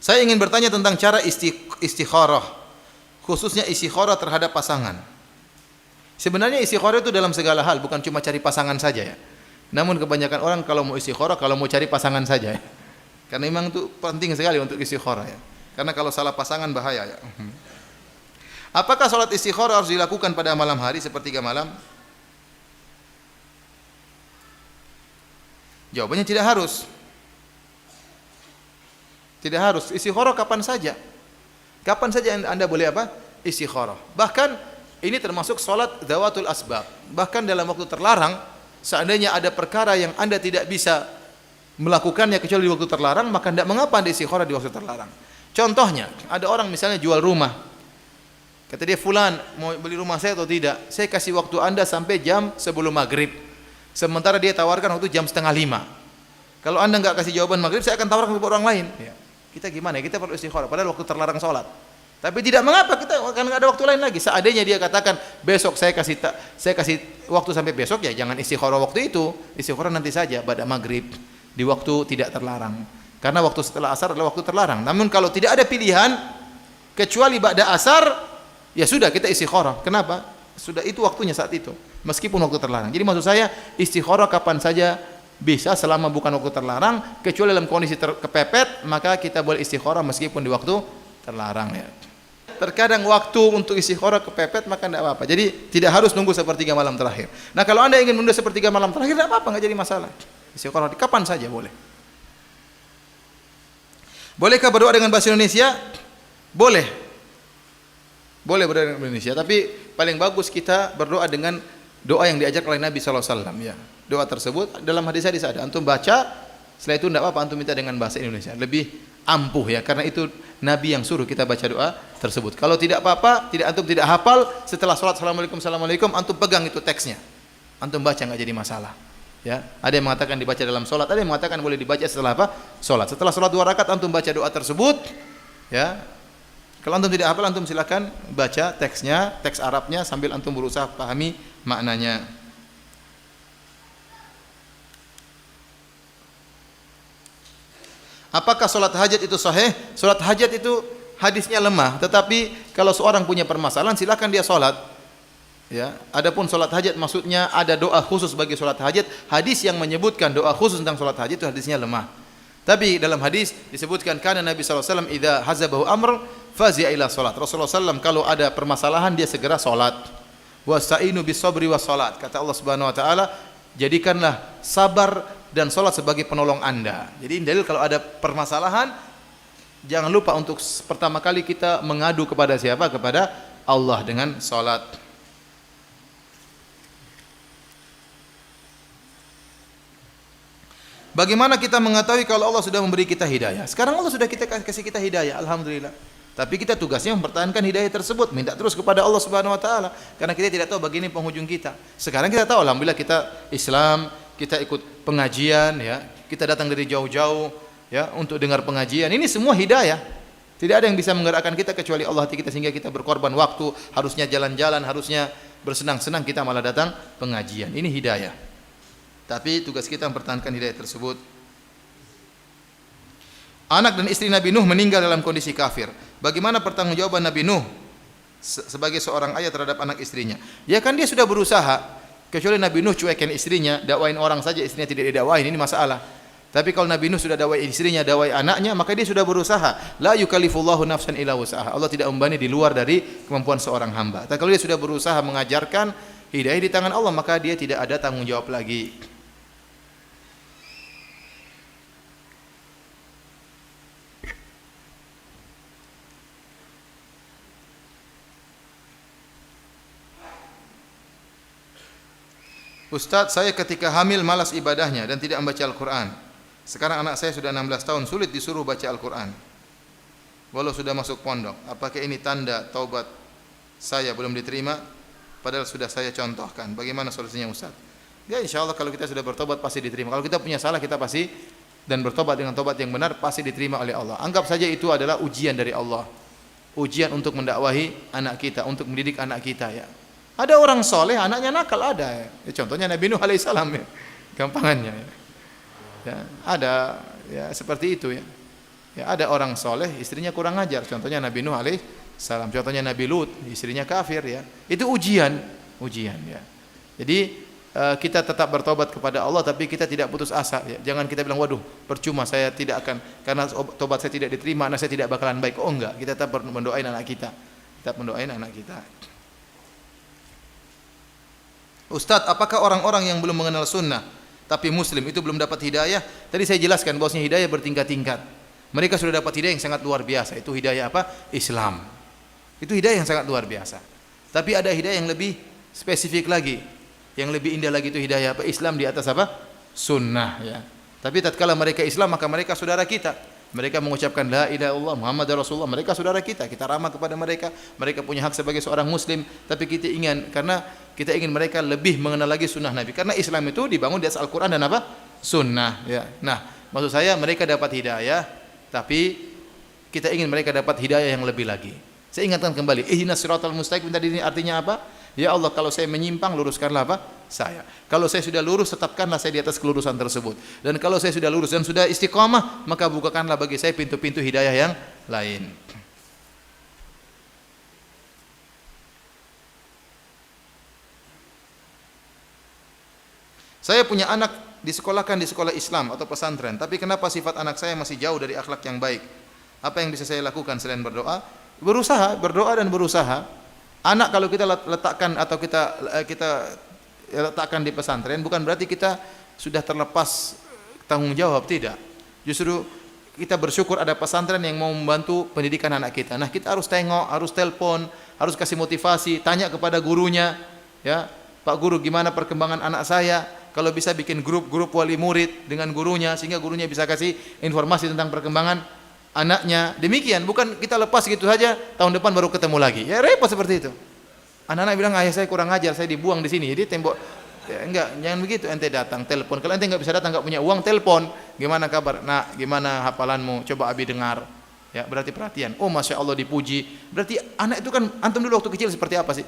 Saya ingin bertanya tentang cara istikharah, khususnya istikharah terhadap pasangan. Sebenarnya istikharah itu dalam segala hal, bukan cuma cari pasangan saja, ya. Namun kebanyakan orang kalau mau istikharah, kalau mau cari pasangan saja, ya. Karena memang itu penting sekali untuk istikharah, ya. Karena kalau salah pasangan bahaya, ya. Apakah salat istikharah harus dilakukan pada malam hari sepertiga malam? Jawabannya tidak harus. Tidak harus. Istikharah kapan saja. Kapan saja Anda boleh apa? Istikharah. Bahkan ini termasuk salat dzawatul asbab. Bahkan dalam waktu terlarang, seandainya ada perkara yang Anda tidak bisa melakukannya kecuali di waktu terlarang, maka tidak mengapa Anda istikharah di waktu terlarang. Contohnya, ada orang misalnya jual rumah. Kata dia, fulan mau beli rumah saya atau tidak? Saya kasih waktu Anda sampai jam sebelum maghrib. Sementara dia tawarkan waktu jam 4:30. Kalau Anda enggak kasih jawaban maghrib, saya akan tawarkan kepada orang lain. Ya. Kita gimana? Kita perlu istikharah padahal waktu terlarang salat. Tapi tidak mengapa, kita kan enggak ada waktu lain lagi. Seandainya dia katakan besok saya kasih waktu sampai besok, ya jangan istikharah waktu itu. Istikharah nanti saja pada maghrib di waktu tidak terlarang. Karena waktu setelah asar adalah waktu terlarang. Namun kalau tidak ada pilihan kecuali ba'da asar, ya sudah kita istikharah. Kenapa? Sudah itu waktunya saat itu, meskipun waktu terlarang. Jadi maksud saya istikharah kapan saja bisa selama bukan waktu terlarang, kecuali dalam kondisi kepepet maka kita boleh istikharah meskipun di waktu terlarang ya. Terkadang waktu untuk istikharah kepepet maka tidak apa-apa. Jadi tidak harus nunggu sepertiga malam terakhir. Nah kalau Anda ingin menunda sepertiga malam terakhir tidak apa-apa, enggak jadi masalah. Istikharah kapan saja boleh. Bolehkah berdoa dengan bahasa Indonesia? Boleh. Boleh berdoa dengan Indonesia, tapi paling bagus kita berdoa dengan doa yang diajarkan oleh Nabi sallallahu alaihi wasallam ya. Doa tersebut dalam hadis-hadis ada. Antum baca, setelah itu tidak apa-apa antum minta dengan bahasa Indonesia. Lebih ampuh ya, karena itu Nabi yang suruh kita baca doa tersebut. Kalau tidak apa-apa, antum tidak hafal, setelah salat assalamualaikum antum pegang itu teksnya. Antum baca enggak jadi masalah. Ya, ada yang mengatakan dibaca dalam salat, ada yang mengatakan boleh dibaca setelah apa? Salat. Setelah salat 2 rakaat antum baca doa tersebut, ya. Kalau antum tidak hafal, antum silakan baca teksnya, teks Arabnya sambil antum berusaha pahami maknanya. Apakah salat hajat itu sahih? Salat hajat itu hadisnya lemah, tetapi kalau seorang punya permasalahan silakan dia salat. Ya, adapun salat hajat maksudnya ada doa khusus bagi salat hajat. Hadis yang menyebutkan doa khusus tentang salat hajat itu hadisnya lemah. Tapi dalam hadis disebutkan karena Nabi sallallahu alaihi wasallam idza hazabahu amr fazi'a ila salat. Rasulullah sallallahu kalau ada permasalahan dia segera salat. Wasta'inu bis sabri was salat. Kata Allah Subhanahu wa taala, jadikanlah sabar dan salat sebagai penolong Anda. Jadi dalil kalau ada permasalahan jangan lupa untuk pertama kali kita mengadu kepada siapa? Kepada Allah dengan salat. Bagaimana kita mengetahui kalau Allah sudah memberi kita hidayah? Sekarang Allah sudah kasih kita hidayah, alhamdulillah. Tapi kita tugasnya mempertahankan hidayah tersebut, minta terus kepada Allah Subhanahu wa taala, karena kita tidak tahu begini penghujung kita. Sekarang kita tahu, alhamdulillah kita Islam, kita ikut pengajian ya, kita datang dari jauh-jauh ya untuk dengar pengajian. Ini semua hidayah. Tidak ada yang bisa menggerakkan kita kecuali Allah hati kita, sehingga kita berkorban waktu, harusnya jalan-jalan, harusnya bersenang-senang, kita malah datang pengajian. Ini hidayah. Tapi tugas kita mempertahankan hidayah tersebut. Anak dan istri Nabi Nuh meninggal dalam kondisi kafir. Bagaimana pertanggungjawaban Nabi Nuh sebagai seorang ayah terhadap anak istrinya? Ya kan dia sudah berusaha. Kecuali Nabi Nuh cuekin istrinya, dakwain orang saja istrinya tidak didakwain, ini masalah. Tapi kalau Nabi Nuh sudah dakwai istrinya, dakwai anaknya, maka dia sudah berusaha. La yukallifullahu nafsan illa wus'aha. Allah tidak membebani di luar dari kemampuan seorang hamba. Tapi kalau dia sudah berusaha mengajarkan, hidayah di tangan Allah, maka dia tidak ada tanggung jawab lagi. Ustaz, saya ketika hamil malas ibadahnya dan tidak membaca Al-Quran. Sekarang anak saya sudah 16 tahun, sulit disuruh baca Al-Quran walau sudah masuk pondok. Apakah ini tanda taubat saya belum diterima? Padahal sudah saya contohkan. Bagaimana solusinya Ustaz? Ya insya Allah kalau kita sudah bertobat pasti diterima. Kalau kita punya salah kita pasti, dan bertobat dengan tobat yang benar, pasti diterima oleh Allah. Anggap saja itu adalah ujian dari Allah. Ujian untuk mendakwahi anak kita, untuk mendidik anak kita ya. Ada orang soleh, anaknya nakal, ada ya. Contohnya Nabi Nuh alaihissalam ya. Gampangannya ya. Ya, ada ya seperti itu ya. Ya ada orang soleh, istrinya kurang ajar. Contohnya Nabi Nuh alaihissalam. Contohnya Nabi Lut, istrinya kafir ya. Itu ujian ya. Jadi kita tetap bertobat kepada Allah, tapi kita tidak putus asa ya. Jangan kita bilang waduh percuma saya tidak akan, karena tobat saya tidak diterima, anak saya tidak bakalan baik. Oh enggak, kita tetap mendoain anak kita. Tetap mendoain anak kita. Ustadz, apakah orang-orang yang belum mengenal sunnah tapi muslim itu belum dapat hidayah? Tadi saya jelaskan bahwasanya hidayah bertingkat-tingkat. Mereka sudah dapat hidayah yang sangat luar biasa. Itu hidayah apa? Islam. Itu hidayah yang sangat luar biasa. Tapi ada hidayah yang lebih spesifik lagi, yang lebih indah lagi, itu hidayah apa? Islam di atas apa? Sunnah ya. Tapi tatkala mereka Islam, maka mereka saudara kita. Mereka mengucapkan la ilaha illallah Muhammad Rasulullah, mereka saudara kita. Kita ramah kepada mereka. Mereka punya hak sebagai seorang muslim, tapi kita ingin, karena kita ingin mereka lebih mengenal lagi sunnah Nabi. Karena Islam itu dibangun di atas Al-Quran dan apa? Sunnah ya. Nah, Maksud saya mereka dapat hidayah, tapi kita ingin mereka dapat hidayah yang lebih lagi. Saya ingatkan kembali, ihdinas siratal mustaqim tadi ini artinya apa? Ya Allah, kalau saya menyimpang, luruskanlah apa? Saya. Kalau saya sudah lurus, tetapkanlah saya di atas kelurusan tersebut. Dan kalau saya sudah lurus dan sudah istiqamah, maka bukakanlah bagi saya pintu-pintu hidayah yang lain. Saya punya anak disekolahkan di sekolah Islam atau pesantren, tapi kenapa sifat anak saya masih jauh dari akhlak yang baik? Apa yang bisa saya lakukan selain berdoa? Berusaha, berdoa dan berusaha. Anak kalau kita letakkan atau kita letakkan di pesantren, bukan berarti kita sudah terlepas tanggung jawab, tidak. Justru kita bersyukur ada pesantren yang mau membantu pendidikan anak kita. Nah, kita harus tengok, harus telepon, harus kasih motivasi, tanya kepada gurunya, ya, Pak Guru, gimana perkembangan anak saya? Kalau bisa bikin grup-grup wali murid dengan gurunya, sehingga gurunya bisa kasih informasi tentang perkembangan anaknya. Demikian, bukan kita lepas gitu saja, tahun depan baru ketemu lagi. Ya repot seperti itu. Anak-anak bilang, ayah saya kurang ajar, saya dibuang di sini. Jadi tembok, ya, enggak, jangan begitu. Ente datang, telepon. Kalau ente enggak bisa datang, enggak punya uang, telepon. Gimana kabar? Nak, gimana hafalanmu? Coba Abi dengar. Ya, berarti perhatian. Oh, masya Allah, dipuji. Berarti anak itu kan, antum dulu waktu kecil seperti apa sih?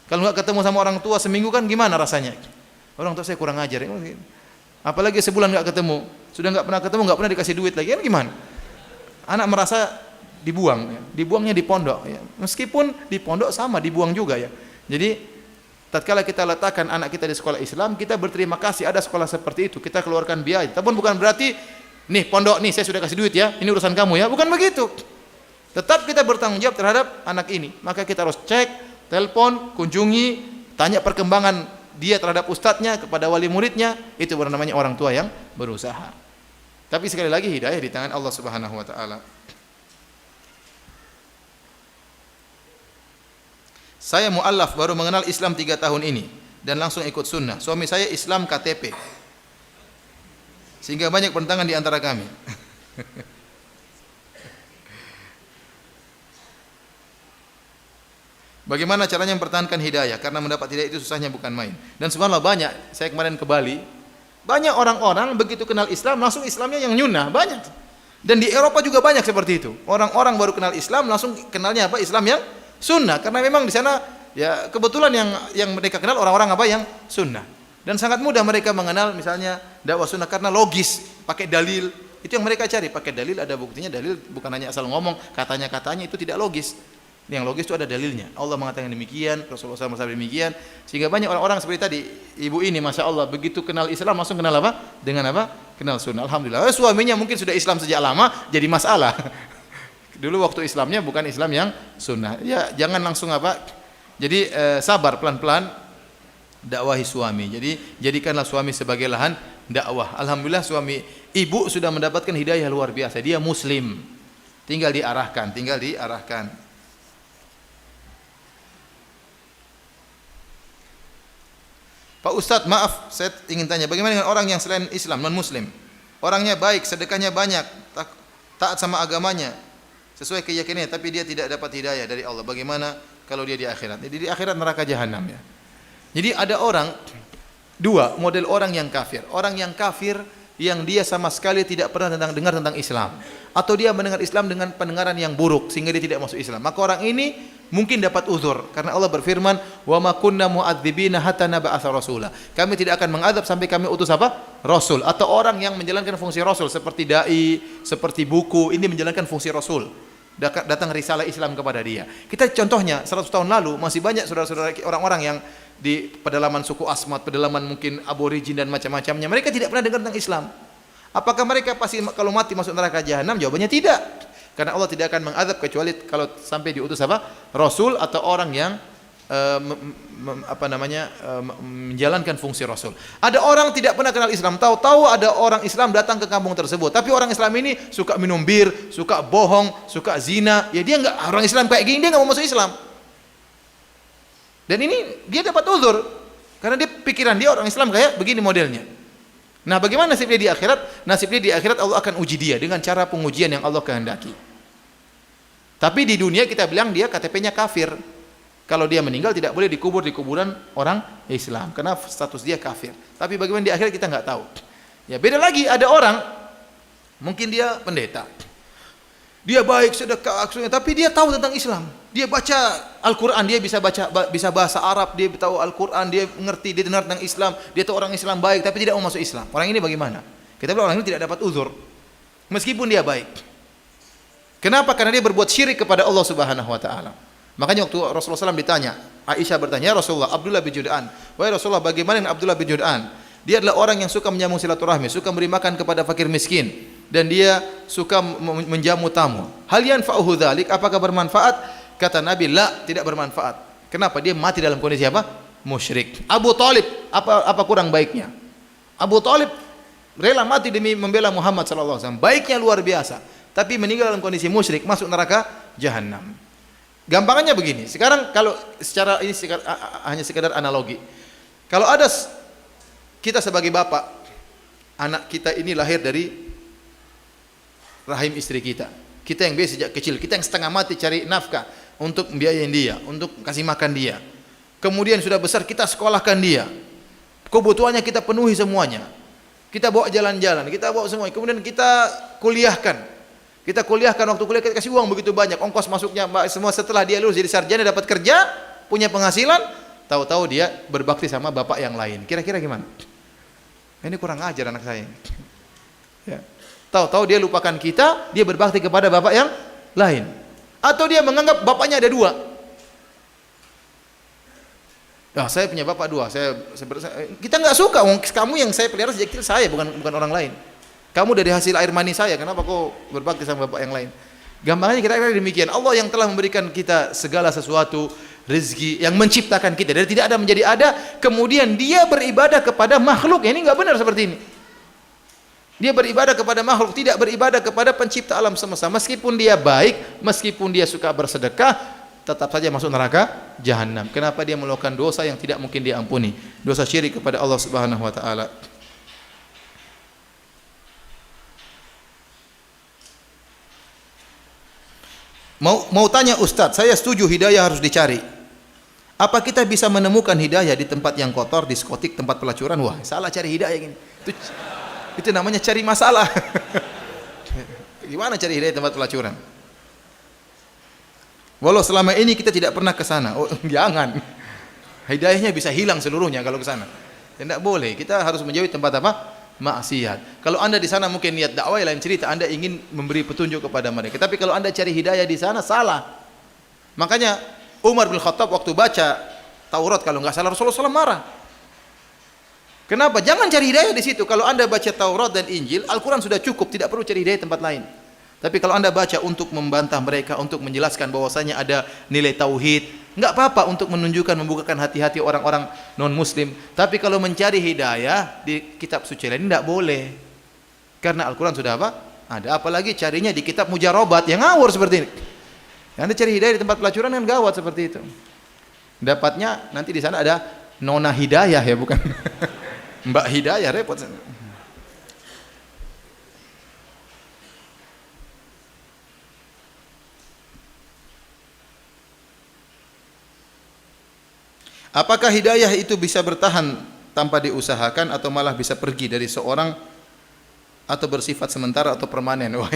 Kalau enggak ketemu sama orang tua seminggu kan gimana rasanya? Orang tua saya kurang ajar. Apalagi sebulan enggak ketemu. Sudah enggak pernah ketemu, enggak pernah dikasih duit lagi. Kan gimana? Anak merasa dibuang, ya. Dibuangnya di pondok, ya. Meskipun di pondok sama dibuang juga, ya. Jadi tatkala kita letakkan anak kita di sekolah Islam, kita berterima kasih ada sekolah seperti itu, kita keluarkan biaya. Tapi bukan berarti nih pondok nih saya sudah kasih duit ya, ini urusan kamu ya, bukan begitu. Tetap kita bertanggung jawab terhadap anak ini. Maka kita harus cek, telepon, kunjungi, tanya perkembangan dia terhadap ustadznya, kepada wali muridnya. Itu baru namanya orang tua yang berusaha. Tapi sekali lagi hidayah di tangan Allah Subhanahu wa taala. Saya mu'allaf baru mengenal Islam 3 tahun ini dan langsung ikut sunnah. Suami saya Islam KTP. Sehingga banyak pertentangan di antara kami. Bagaimana caranya mempertahankan hidayah? Karena mendapat hidayah itu susahnya bukan main. Dan subhanallah banyak, saya kemarin ke Bali, banyak orang-orang begitu kenal Islam langsung Islamnya yang nyunnah, banyak. Dan di Eropa juga banyak seperti itu. Orang-orang baru kenal Islam langsung kenalnya apa? Islam yang sunnah. Karena memang di sana ya kebetulan yang mereka kenal orang-orang apa yang sunnah. Dan sangat mudah mereka mengenal misalnya dakwah sunnah karena logis, pakai dalil. Itu yang mereka cari, pakai dalil, ada buktinya. Dalil bukan hanya asal ngomong, katanya-katanya itu tidak logis. Yang logis itu ada dalilnya. Allah mengatakan demikian, Rasulullah SAW demikian. Sehingga banyak orang-orang seperti tadi, ibu ini masya Allah begitu kenal Islam langsung kenal apa? Dengan apa? Kenal sunnah. Alhamdulillah. Suaminya mungkin sudah Islam sejak lama, jadi masalah. Dulu waktu Islamnya bukan Islam yang sunnah. Ya jangan langsung apa? Jadi sabar pelan-pelan dakwahi suami. Jadi jadikanlah suami sebagai lahan dakwah. Alhamdulillah suami ibu sudah mendapatkan hidayah luar biasa. Dia muslim. Tinggal diarahkan. Pak Ustadz, maaf, saya ingin tanya, bagaimana dengan orang yang selain Islam, non-Muslim? Orangnya baik, sedekahnya banyak, taat sama agamanya, sesuai keyakinannya, tapi dia tidak dapat hidayah dari Allah. Bagaimana kalau dia di akhirat? Jadi di akhirat neraka jahanam ya. Jadi ada orang, dua model orang yang kafir. Orang yang kafir yang dia sama sekali tidak pernah dengar tentang Islam. Atau dia mendengar Islam dengan pendengaran yang buruk, sehingga dia tidak masuk Islam. Maka orang ini mungkin dapat uzur karena Allah berfirman wa ma kunna mu'adzibina hatta nab'atsa rasula. Kami tidak akan mengadab sampai kami utus apa? Rasul. Atau orang yang menjalankan fungsi rasul seperti dai, seperti buku, ini menjalankan fungsi rasul. Datang risalah Islam kepada dia. Kita contohnya 100 tahun lalu masih banyak saudara-saudara orang-orang yang di pedalaman suku Asmat, pedalaman mungkin aborigin dan macam-macamnya. Mereka tidak pernah dengar tentang Islam. Apakah mereka pasti kalau mati masuk neraka jahanam? Jawabannya tidak. Karena Allah tidak akan mengadab kecuali kalau sampai diutus apa? Rasul atau orang yang menjalankan fungsi Rasul. Ada orang tidak pernah kenal Islam, tahu-tahu ada orang Islam datang ke kampung tersebut. Tapi orang Islam ini suka minum bir, suka bohong, suka zina. Ya dia enggak, orang Islam kayak gini dia enggak mau masuk Islam. Dan ini dia dapat uzur karena dia pikiran dia orang Islam kayak begini modelnya. Nah, bagaimana nasib dia di akhirat? Nasib dia di akhirat Allah akan uji dia dengan cara pengujian yang Allah kehendaki. Tapi di dunia kita bilang dia KTP-nya kafir. Kalau dia meninggal tidak boleh dikubur di kuburan orang Islam karena status dia kafir. Tapi bagaimana di akhirat kita nggak tahu. Ya beda lagi, ada orang Mungkin dia pendeta. Dia baik, sedekah, tapi dia tahu tentang Islam. Dia baca Al-Quran, dia bisa bahasa Arab, dia tahu Al-Quran, dia mengerti, dia dengar tentang Islam, dia tahu orang Islam baik, tapi tidak mau masuk Islam. Orang ini bagaimana? Kita bilang orang ini tidak dapat uzur, meskipun dia baik. Kenapa? Karena dia berbuat syirik kepada Allah Subhanahu Wa Taala. Makanya waktu Rasulullah SAW ditanya, Aisyah bertanya, ya Rasulullah, Abdullah bin Jud'an, wahai Rasulullah, bagaimana dengan Abdullah bin Jud'an? Dia adalah orang yang suka menyambung silaturahmi, suka memberi makan kepada fakir miskin, dan dia suka menjamu tamu. Hal yanfa'uhu dzalik, apakah bermanfaat? Kata Nabi, la, tidak bermanfaat. Kenapa? Dia mati dalam kondisi apa? Musyrik. Abu Talib, apa kurang baiknya? Abu Talib rela mati demi membela Muhammad sallallahu alaihi wasallam. Baiknya luar biasa, tapi meninggal dalam kondisi musyrik, masuk neraka jahanam. Gampangannya begini. Sekarang kalau secara ini hanya sekadar analogi. Kalau ada kita sebagai bapak, anak kita ini lahir dari rahim istri kita. Kita yang biasa sejak kecil, kita yang setengah mati cari nafkah untuk membiayain dia, untuk kasih makan dia. Kemudian sudah besar kita sekolahkan dia. Kebutuhannya kita penuhi semuanya. Kita bawa jalan-jalan, kita bawa semua. Kemudian kita kuliahkan. Kita kuliahkan, waktu kuliah kita kasih uang begitu banyak, ongkos masuknya semua. Setelah dia lulus jadi sarjana, dapat kerja, punya penghasilan, tahu-tahu dia berbakti sama bapak yang lain. Kira-kira gimana? Ini kurang ajar anak saya. Ya. Tahu-tahu dia lupakan kita, dia berbakti kepada bapak yang lain. Atau dia menganggap bapaknya ada dua. Ya, saya punya bapak dua. Kita nggak suka, kamu yang saya pelihara sejak kecil saya, bukan orang lain. Kamu dari hasil air mani saya, kenapa kau berbakti sama bapak yang lain? Gambarnya kira-kira demikian. Allah yang telah memberikan kita segala sesuatu, rezeki, yang menciptakan kita dari tidak ada menjadi ada, kemudian dia beribadah kepada makhluk. Ini nggak benar seperti ini. Dia beribadah kepada makhluk, tidak beribadah kepada pencipta alam semesta. Meskipun dia baik, meskipun dia suka bersedekah, tetap saja masuk neraka jahanam. Kenapa dia melakukan dosa yang tidak mungkin diampuni? Dosa syirik kepada Allah Subhanahu wa taala. Mau tanya Ustadz, saya setuju hidayah harus dicari. Apa kita bisa menemukan hidayah di tempat yang kotor, diskotik, tempat pelacuran? Wah, salah cari hidayah gini. Itu namanya cari masalah. Gimana cari hidayah di tempat pelacuran? Walau selama ini kita tidak pernah ke sana. Oh, jangan. Hidayahnya bisa hilang seluruhnya kalau ke sana. Tidak boleh. Kita harus menjauhi tempat apa? Maksiat. Kalau Anda di sana mungkin niat dakwah, lain cerita, Anda ingin memberi petunjuk kepada mereka. Tapi kalau Anda cari hidayah di sana, salah. Makanya Umar bin Khattab waktu baca Taurat, kalau nggak salah Rasulullah SAW marah. Kenapa? Jangan cari hidayah di situ. Kalau Anda baca Taurat dan Injil, Al-Quran sudah cukup, tidak perlu cari hidayah di tempat lain. Tapi kalau Anda baca untuk membantah mereka, untuk menjelaskan bahwasanya ada nilai tauhid, nggak apa-apa untuk menunjukkan, membukakan hati-hati orang-orang non-muslim. Tapi kalau mencari hidayah di kitab suci lain, nggak boleh. Karena Al-Quran sudah apa? Ada. Apalagi carinya di kitab mujarobat yang ngawur seperti ini. Anda cari hidayah di tempat pelacuran kan gawat seperti itu. Dapatnya nanti di sana ada nona hidayah ya, bukan mbak hidayah, repot. Apakah hidayah itu bisa bertahan tanpa diusahakan atau malah bisa pergi dari seorang atau bersifat sementara atau permanen? Wah,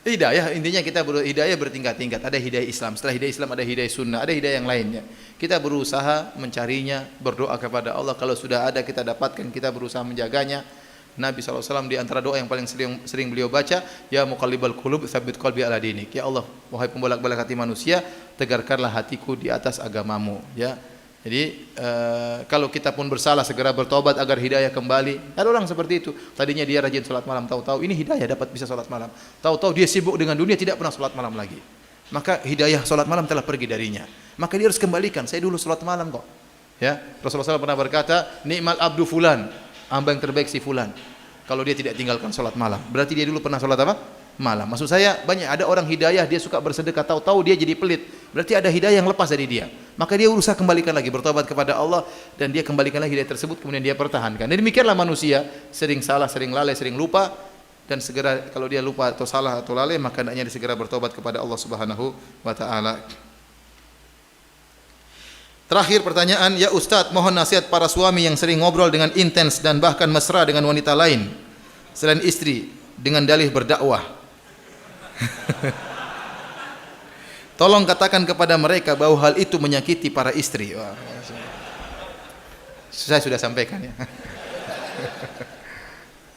hidayah intinya kita hidayah bertingkat-tingkat. Ada hidayah Islam, setelah hidayah Islam ada hidayah sunnah, ada hidayah yang lainnya. Kita berusaha mencarinya, berdoa kepada Allah. Kalau sudah ada kita dapatkan, kita berusaha menjaganya. Nabi SAW di antara doa yang paling sering beliau baca, ya muqallibal qulub tsabbit qalbi ala dinik. Ya Allah, wahai pembolak-balik hati manusia, tegarkanlah hatiku di atas agamamu. Ya. Jadi kalau kita pun bersalah segera bertobat agar hidayah kembali. Ada orang seperti itu. Tadinya dia rajin salat malam, tahu-tahu ini hidayah dapat bisa salat malam. Tahu-tahu dia sibuk dengan dunia, tidak pernah salat malam lagi. Maka hidayah salat malam telah pergi darinya. Maka dia harus kembalikan. Saya dulu salat malam kok. Ya, Rasulullah SAW pernah berkata, nikmal abdu fulan, hamba yang terbaik si fulan. Kalau dia tidak tinggalkan salat malam, berarti dia dulu pernah salat apa? Malam. Maksud saya banyak ada orang hidayah dia suka bersedekah, tahu-tahu dia jadi pelit. Berarti ada hidayah yang lepas dari dia. Maka dia berusaha kembalikan lagi, bertobat kepada Allah dan dia kembalikan lagi hidayah tersebut, kemudian dia pertahankan. Dan demikianlah manusia, sering salah, sering lalai, sering lupa, dan segera kalau dia lupa atau salah atau lalai maka hendaknya dia segera bertobat kepada Allah Subhanahu wa taala. Terakhir pertanyaan, ya Ustadz, mohon nasihat para suami yang sering ngobrol dengan intens dan bahkan mesra dengan wanita lain selain istri dengan dalih berdakwah. Tolong katakan kepada mereka bahwa hal itu menyakiti para istri. Wah, saya sudah sampaikan ya.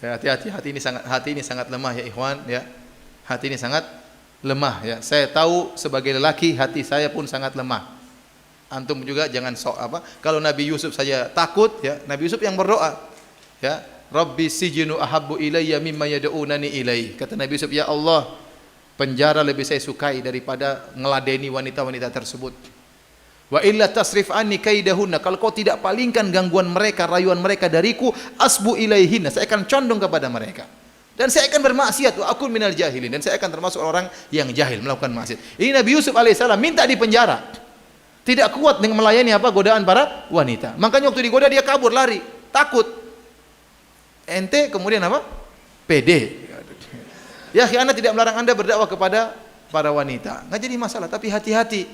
Ya, hati-hati, hati ini sangat lemah ya ikhwan ya. Hati ini sangat lemah ya. Saya tahu sebagai lelaki hati saya pun sangat lemah. Antum juga jangan sok apa. Kalau Nabi Yusuf saja takut ya, Nabi Yusuf yang berdoa ya, Rabbi sijinu ahabbu ilayya mimma yad'unani ilaihi. Kata Nabi Yusuf, ya Allah, penjara lebih saya sukai daripada ngeladeni wanita-wanita tersebut. Wa illa tasrif anni kaidahunna, kalau kau tidak palingkan gangguan mereka, rayuan mereka dariku, asbu ilaihinna, saya akan condong kepada mereka. Dan saya akan bermaksiat, wa akun minal jahilin, dan saya akan termasuk orang yang jahil melakukan maksiat. Ini Nabi Yusuf alaihissalam minta di penjara. Tidak kuat dengan melayani apa godaan para wanita. Makanya waktu digoda dia kabur, lari, takut. Ente kemudian apa? Pede. Ya, Anda tidak melarang Anda berdakwah kepada para wanita. Nggak jadi masalah, tapi hati-hati.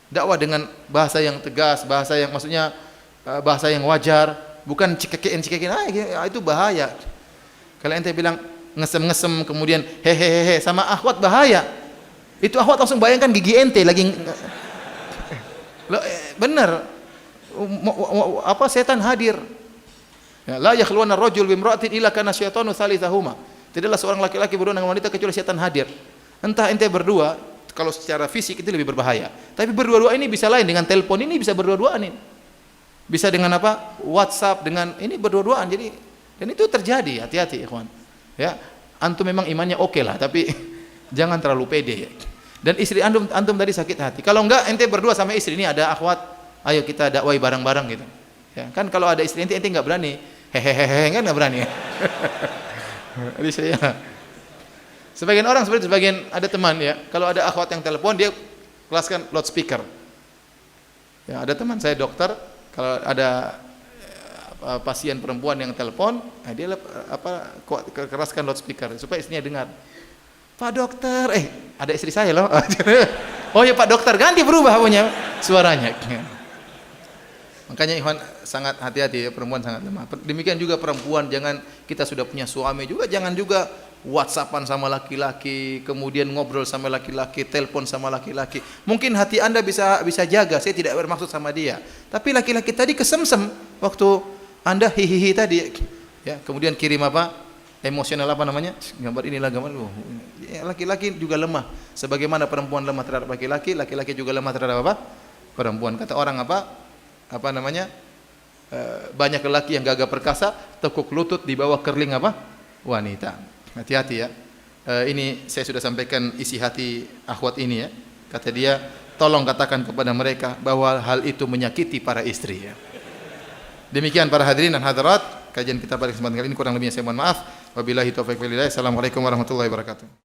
Dakwah dengan bahasa yang tegas, bahasa yang maksudnya bahasa yang wajar, bukan cikekin, itu bahaya. Kalau ente bilang ngesem-ngesem kemudian hehehe sama akhwat, bahaya. Itu akhwat langsung bayangkan gigi ente lagi. Benar. Apa setan hadir. Ya, la yakhluwana ar-rajul bimra'atin illa kana syaitanu tsalitsahuma. Tidaklah seorang laki-laki berdua dengan wanita kecuali setan hadir. Entah ente berdua, kalau secara fisik itu lebih berbahaya. Tapi berdua-dua ini bisa lain, dengan telepon ini bisa berdua-duaan ini. Bisa dengan apa? WhatsApp, dengan ini berdua-duaan. Jadi, dan itu terjadi, hati-hati ikhwan. Ya, antum memang imannya oke lah, tapi jangan terlalu pede ya. Dan istri antum tadi sakit hati. Kalau enggak ente berdua sama istri, ini ada akhwat, ayo kita dakwai bareng-bareng gitu. Ya, kan kalau ada istri ente enggak berani. Hehehe, kan enggak berani. Jadi saya sebagian orang seperti sebagian ada teman ya, kalau ada akhwat yang telepon dia kelaskan loudspeaker. Ya, ada teman saya dokter, kalau ada pasien perempuan yang telepon, dia keraskan loudspeaker supaya istrinya dengar. Pak dokter, ada istri saya loh. Oh ya Pak dokter, ganti berubah punya suaranya. Makanya ikhwan sangat hati-hati ya, perempuan sangat lemah. Demikian juga perempuan, jangan kita sudah punya suami juga jangan juga WhatsAppan sama laki-laki, kemudian ngobrol sama laki-laki, telepon sama laki-laki. Mungkin hati Anda bisa jaga, saya tidak bermaksud sama dia. Tapi laki-laki tadi kesemsem waktu Anda hihihi tadi. Ya, kemudian kirim apa? Emosional apa namanya? Gambar inilah gambar. Ya, laki-laki juga lemah. Sebagaimana perempuan lemah terhadap laki-laki, laki-laki juga lemah terhadap apa? Perempuan. Kata orang apa namanya? Banyak lelaki yang gagah perkasa, tekuk lutut di bawah kerling apa? Wanita. Hati-hati ya. Ini saya sudah sampaikan isi hati akhwat ini ya. Kata dia, tolong katakan kepada mereka bahwa hal itu menyakiti para istri ya. Demikian para hadirin dan hadirat, kajian kita pada kesempatan kali ini, kurang lebihnya saya mohon maaf. Wabillahi taufiq wal hidayah. Assalamualaikum warahmatullahi wabarakatuh.